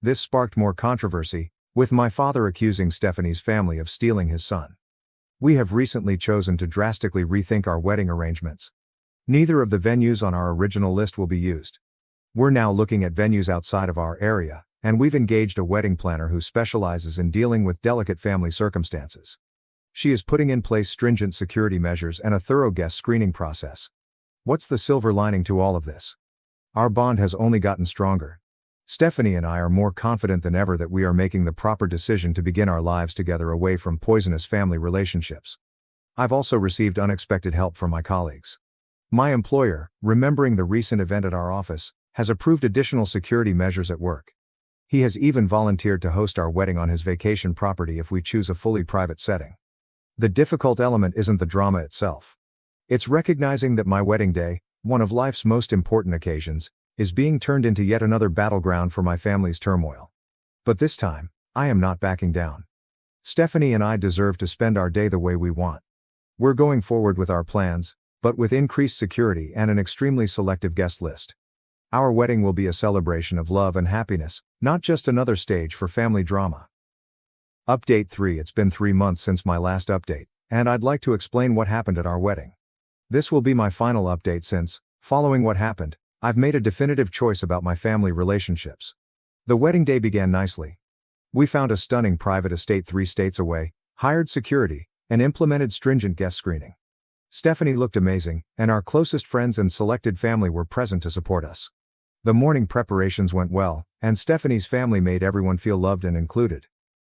A: This sparked more controversy, with my father accusing Stephanie's family of stealing his son. We have recently chosen to drastically rethink our wedding arrangements. Neither of the venues on our original list will be used. We're now looking at venues outside of our area, and we've engaged a wedding planner who specializes in dealing with delicate family circumstances. She is putting in place stringent security measures and a thorough guest screening process. What's the silver lining to all of this? Our bond has only gotten stronger. Stephanie and I are more confident than ever that we are making the proper decision to begin our lives together away from poisonous family relationships. I've also received unexpected help from my colleagues. My employer, remembering the recent event at our office, has approved additional security measures at work. He has even volunteered to host our wedding on his vacation property if we choose a fully private setting. The difficult element isn't the drama itself. It's recognizing that my wedding day, one of life's most important occasions, is being turned into yet another battleground for my family's turmoil. But this time, I am not backing down. Stephanie and I deserve to spend our day the way we want. We're going forward with our plans, but with increased security and an extremely selective guest list. Our wedding will be a celebration of love and happiness, not just another stage for family drama. Update 3. It's been 3 months since my last update, and I'd like to explain what happened at our wedding. This will be my final update since, following what happened, I've made a definitive choice about my family relationships. The wedding day began nicely. We found a stunning private estate 3 states away, hired security, and implemented stringent guest screening. Stephanie looked amazing, and our closest friends and selected family were present to support us. The morning preparations went well, and Stephanie's family made everyone feel loved and included.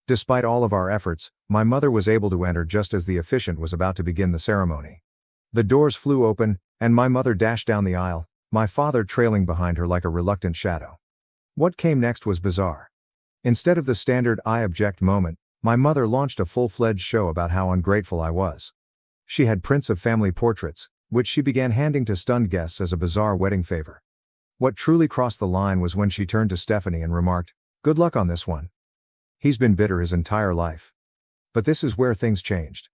A: Despite all of our efforts, my mother was able to enter just as the officiant was about to begin the ceremony. The doors flew open, and my mother dashed down the aisle, my father trailing behind her like a reluctant shadow. What came next was bizarre. Instead of the standard "I object" moment, my mother launched a full-fledged show about how ungrateful I was. She had prints of family portraits, which she began handing to stunned guests as a bizarre wedding favor. What truly crossed the line was when she turned to Stephanie and remarked, "Good luck on this one. He's been bitter his entire life." But this is where things changed.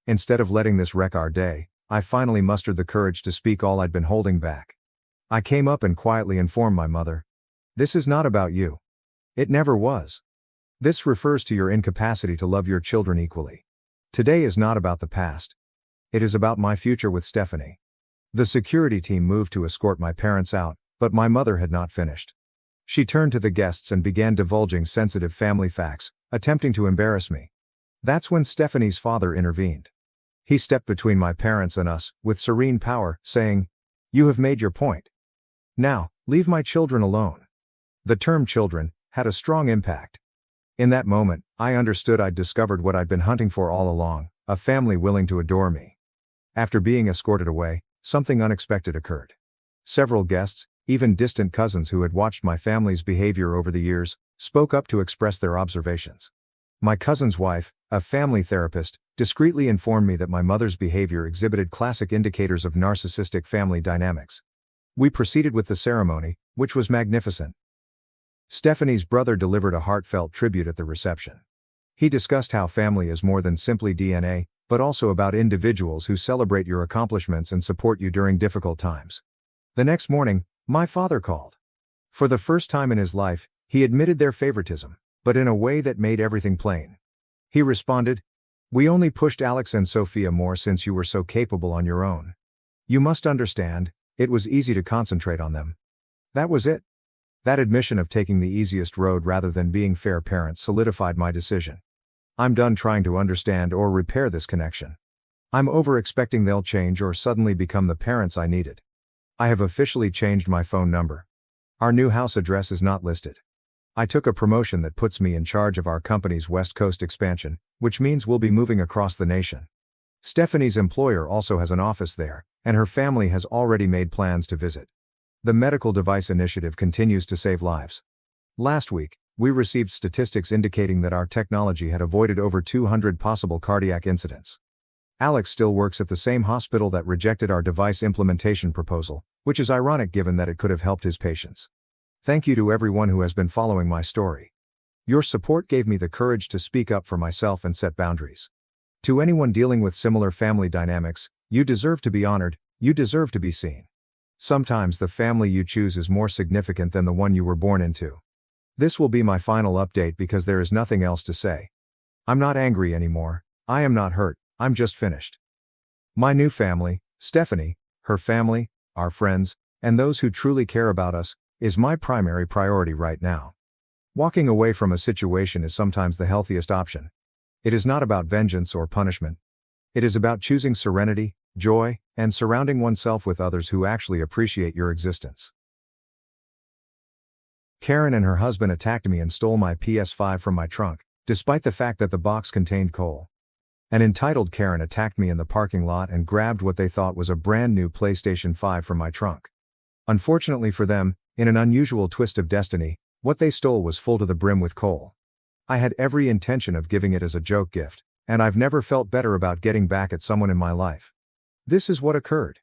A: Instead of letting this wreck our day, I finally mustered the courage to speak all I'd been holding back. I came up and quietly informed my mother, "This is not about you. It never was. This refers to your incapacity to love your children equally. Today is not about the past. It is about my future with Stephanie." The security team moved to escort my parents out, but my mother had not finished. She turned to the guests and began divulging sensitive family facts, attempting to embarrass me. That's when Stephanie's father intervened. He stepped between my parents and us, with serene power, saying, "You have made your point. Now, leave my children alone." The term "children" had a strong impact. In that moment, I understood I'd discovered what I'd been hunting for all along, a family willing to adore me. After being escorted away, something unexpected occurred. Several guests, even distant cousins who had watched my family's behavior over the years, spoke up to express their observations. My cousin's wife, a family therapist, discreetly informed me that my mother's behavior exhibited classic indicators of narcissistic family dynamics. We proceeded with the ceremony, which was magnificent. Stephanie's brother delivered a heartfelt tribute at the reception. He discussed how family is more than simply DNA, but also about individuals who celebrate your accomplishments and support you during difficult times. The next morning, my father called. For the first time in his life, he admitted their favoritism, but in a way that made everything plain. He responded, "We only pushed Alex and Sophia more since you were so capable on your own. You must understand, it was easy to concentrate on them." That was it. That admission of taking the easiest road rather than being fair parents solidified my decision. I'm done trying to understand or repair this connection. I'm over expecting they'll change or suddenly become the parents I needed. I have officially changed my phone number. Our new house address is not listed. I took a promotion that puts me in charge of our company's West Coast expansion, which means we'll be moving across the nation. Stephanie's employer also has an office there, and her family has already made plans to visit. The medical device initiative continues to save lives. Last week, we received statistics indicating that our technology had avoided over 200 possible cardiac incidents. Alex still works at the same hospital that rejected our device implementation proposal, which is ironic given that it could have helped his patients. Thank you to everyone who has been following my story. Your support gave me the courage to speak up for myself and set boundaries. To anyone dealing with similar family dynamics, you deserve to be honored, you deserve to be seen. Sometimes the family you choose is more significant than the one you were born into. This will be my final update because there is nothing else to say. I'm not angry anymore, I am not hurt, I'm just finished. My new family, Stephanie, her family, our friends, and those who truly care about us, is my primary priority right now. Walking away from a situation is sometimes the healthiest option. It is not about vengeance or punishment. It is about choosing serenity, joy, and surrounding oneself with others who actually appreciate your existence. Karen and her husband attacked me and stole my PS5 from my trunk, despite the fact that the box contained coal. An entitled Karen attacked me in the parking lot and grabbed what they thought was a brand new PlayStation 5 from my trunk. Unfortunately for them, in an unusual twist of destiny, what they stole was full to the brim with coal. I had every intention of giving it as a joke gift, and I've never felt better about getting back at someone in my life. This is what occurred.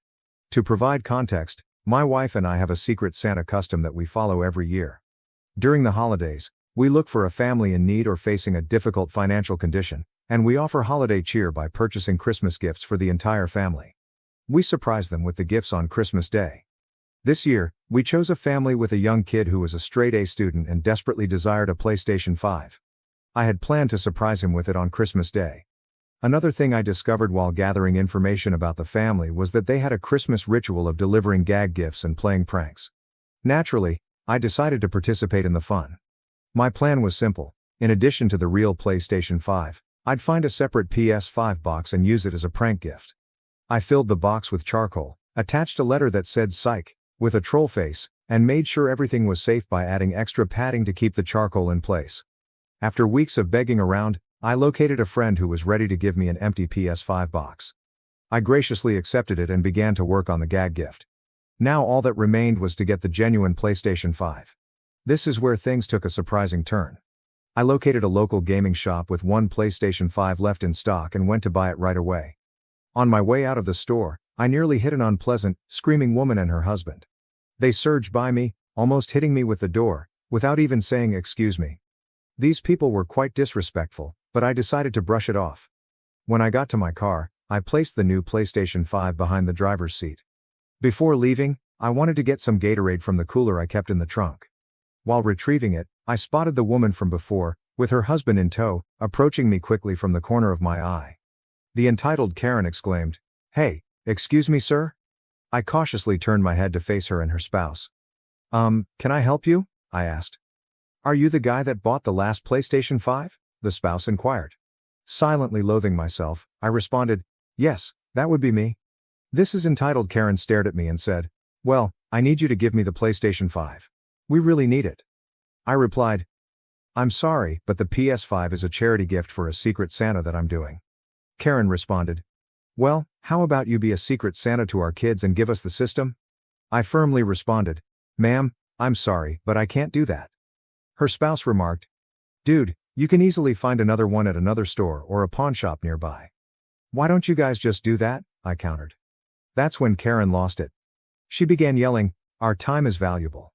A: To provide context, my wife and I have a secret Santa custom that we follow every year. During the holidays, we look for a family in need or facing a difficult financial condition, and we offer holiday cheer by purchasing Christmas gifts for the entire family. We surprise them with the gifts on Christmas Day. This year, we chose a family with a young kid who was a straight-A student and desperately desired a PlayStation 5. I had planned to surprise him with it on Christmas Day. Another thing I discovered while gathering information about the family was that they had a Christmas ritual of delivering gag gifts and playing pranks. Naturally, I decided to participate in the fun. My plan was simple. In addition to the real PlayStation 5, I'd find a separate PS5 box and use it as a prank gift. I filled the box with charcoal, attached a letter that said "Psych," with a troll face, and made sure everything was safe by adding extra padding to keep the charcoal in place. After weeks of begging around, I located a friend who was ready to give me an empty PS5 box. I graciously accepted it and began to work on the gag gift. Now all that remained was to get the genuine PlayStation 5. This is where things took a surprising turn. I located a local gaming shop with one PlayStation 5 left in stock and went to buy it right away. On my way out of the store, I nearly hit an unpleasant, screaming woman and her husband. They surged by me, almost hitting me with the door, without even saying excuse me. These people were quite disrespectful, but I decided to brush it off. When I got to my car, I placed the new PlayStation 5 behind the driver's seat. Before leaving, I wanted to get some Gatorade from the cooler I kept in the trunk. While retrieving it, I spotted the woman from before, with her husband in tow, approaching me quickly from the corner of my eye. The entitled Karen exclaimed, "Hey, excuse me, sir?" I cautiously turned my head to face her and her spouse. Can I help you?" I asked. "Are you the guy that bought the last PlayStation 5? The spouse inquired. Silently loathing myself, I responded, "Yes, that would be me." This is entitled Karen stared at me and said, "Well, I need you to give me the PlayStation 5. We really need it." I replied, "I'm sorry, but the PS5 is a charity gift for a Secret Santa that I'm doing." Karen responded, "Well, how about you be a Secret Santa to our kids and give us the system?" I firmly responded, "Ma'am, I'm sorry, but I can't do that." Her spouse remarked, "Dude, you can easily find another one at another store or a pawn shop nearby." "Why don't you guys just do that?" I countered. That's when Karen lost it. She began yelling, "Our time is valuable.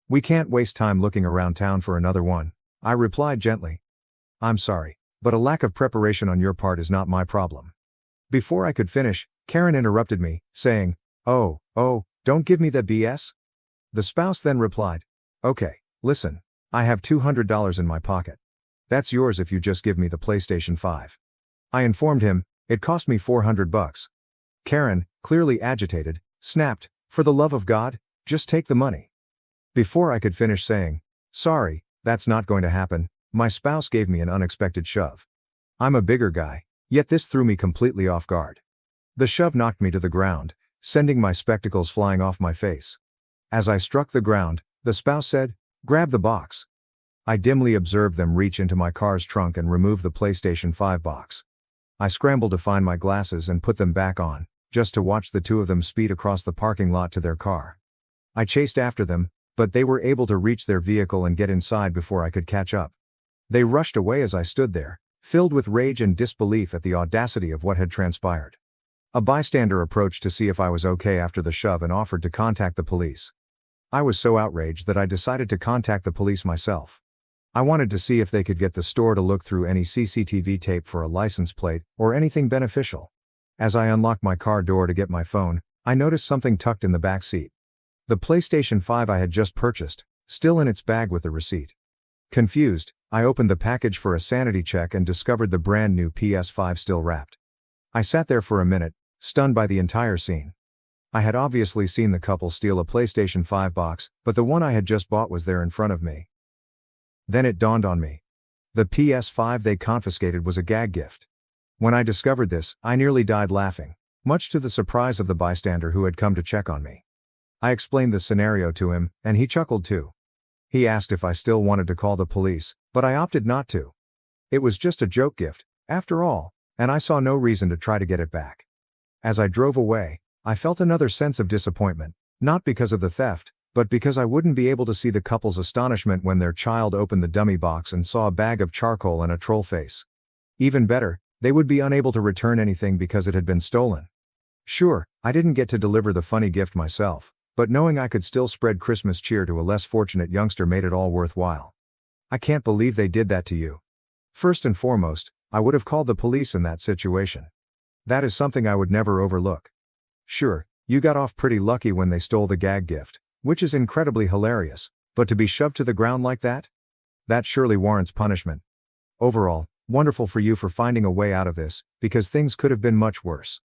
A: We can't waste time looking around town for another one." I replied gently, "I'm sorry, but a lack of preparation on your part is not my problem." Before I could finish, Karen interrupted me, saying, Oh, don't give me that BS." The spouse then replied, "Okay, listen, I have $200 in my pocket. That's yours if you just give me the PlayStation 5. I informed him, "It cost me $400. Karen, clearly agitated, snapped, "For the love of God, just take the money." Before I could finish saying, "Sorry, that's not going to happen," my spouse gave me an unexpected shove. I'm a bigger guy, yet this threw me completely off guard. The shove knocked me to the ground, sending my spectacles flying off my face. As I struck the ground, the spouse said, "Grab the box." I dimly observed them reach into my car's trunk and remove the PlayStation 5 box. I scrambled to find my glasses and put them back on, just to watch the two of them speed across the parking lot to their car. I chased after them, but they were able to reach their vehicle and get inside before I could catch up. They rushed away as I stood there, filled with rage and disbelief at the audacity of what had transpired. A bystander approached to see if I was okay after the shove and offered to contact the police. I was so outraged that I decided to contact the police myself. I wanted to see if they could get the store to look through any CCTV tape for a license plate or anything beneficial. As I unlocked my car door to get my phone, I noticed something tucked in the back seat. The PlayStation 5 I had just purchased, still in its bag with the receipt. Confused, I opened the package for a sanity check and discovered the brand new PS5 still wrapped. I sat there for a minute, stunned by the entire scene. I had obviously seen the couple steal a PlayStation 5 box, but the one I had just bought was there in front of me. Then it dawned on me. The PS5 they confiscated was a gag gift. When I discovered this, I nearly died laughing, much to the surprise of the bystander who had come to check on me. I explained the scenario to him, and he chuckled too. He asked if I still wanted to call the police, but I opted not to. It was just a joke gift, after all, and I saw no reason to try to get it back. As I drove away, I felt another sense of disappointment, not because of the theft, but because I wouldn't be able to see the couple's astonishment when their child opened the dummy box and saw a bag of charcoal and a troll face. Even better, they would be unable to return anything because it had been stolen. Sure, I didn't get to deliver the funny gift myself, but knowing I could still spread Christmas cheer to a less fortunate youngster made it all worthwhile. I can't believe they did that to you. First and foremost, I would have called the police in that situation. That is something I would never overlook. Sure, you got off pretty lucky when they stole the gag gift, which is incredibly hilarious, but to be shoved to the ground like that? That surely warrants punishment. Overall, wonderful for you for finding a way out of this, because things could have been much worse.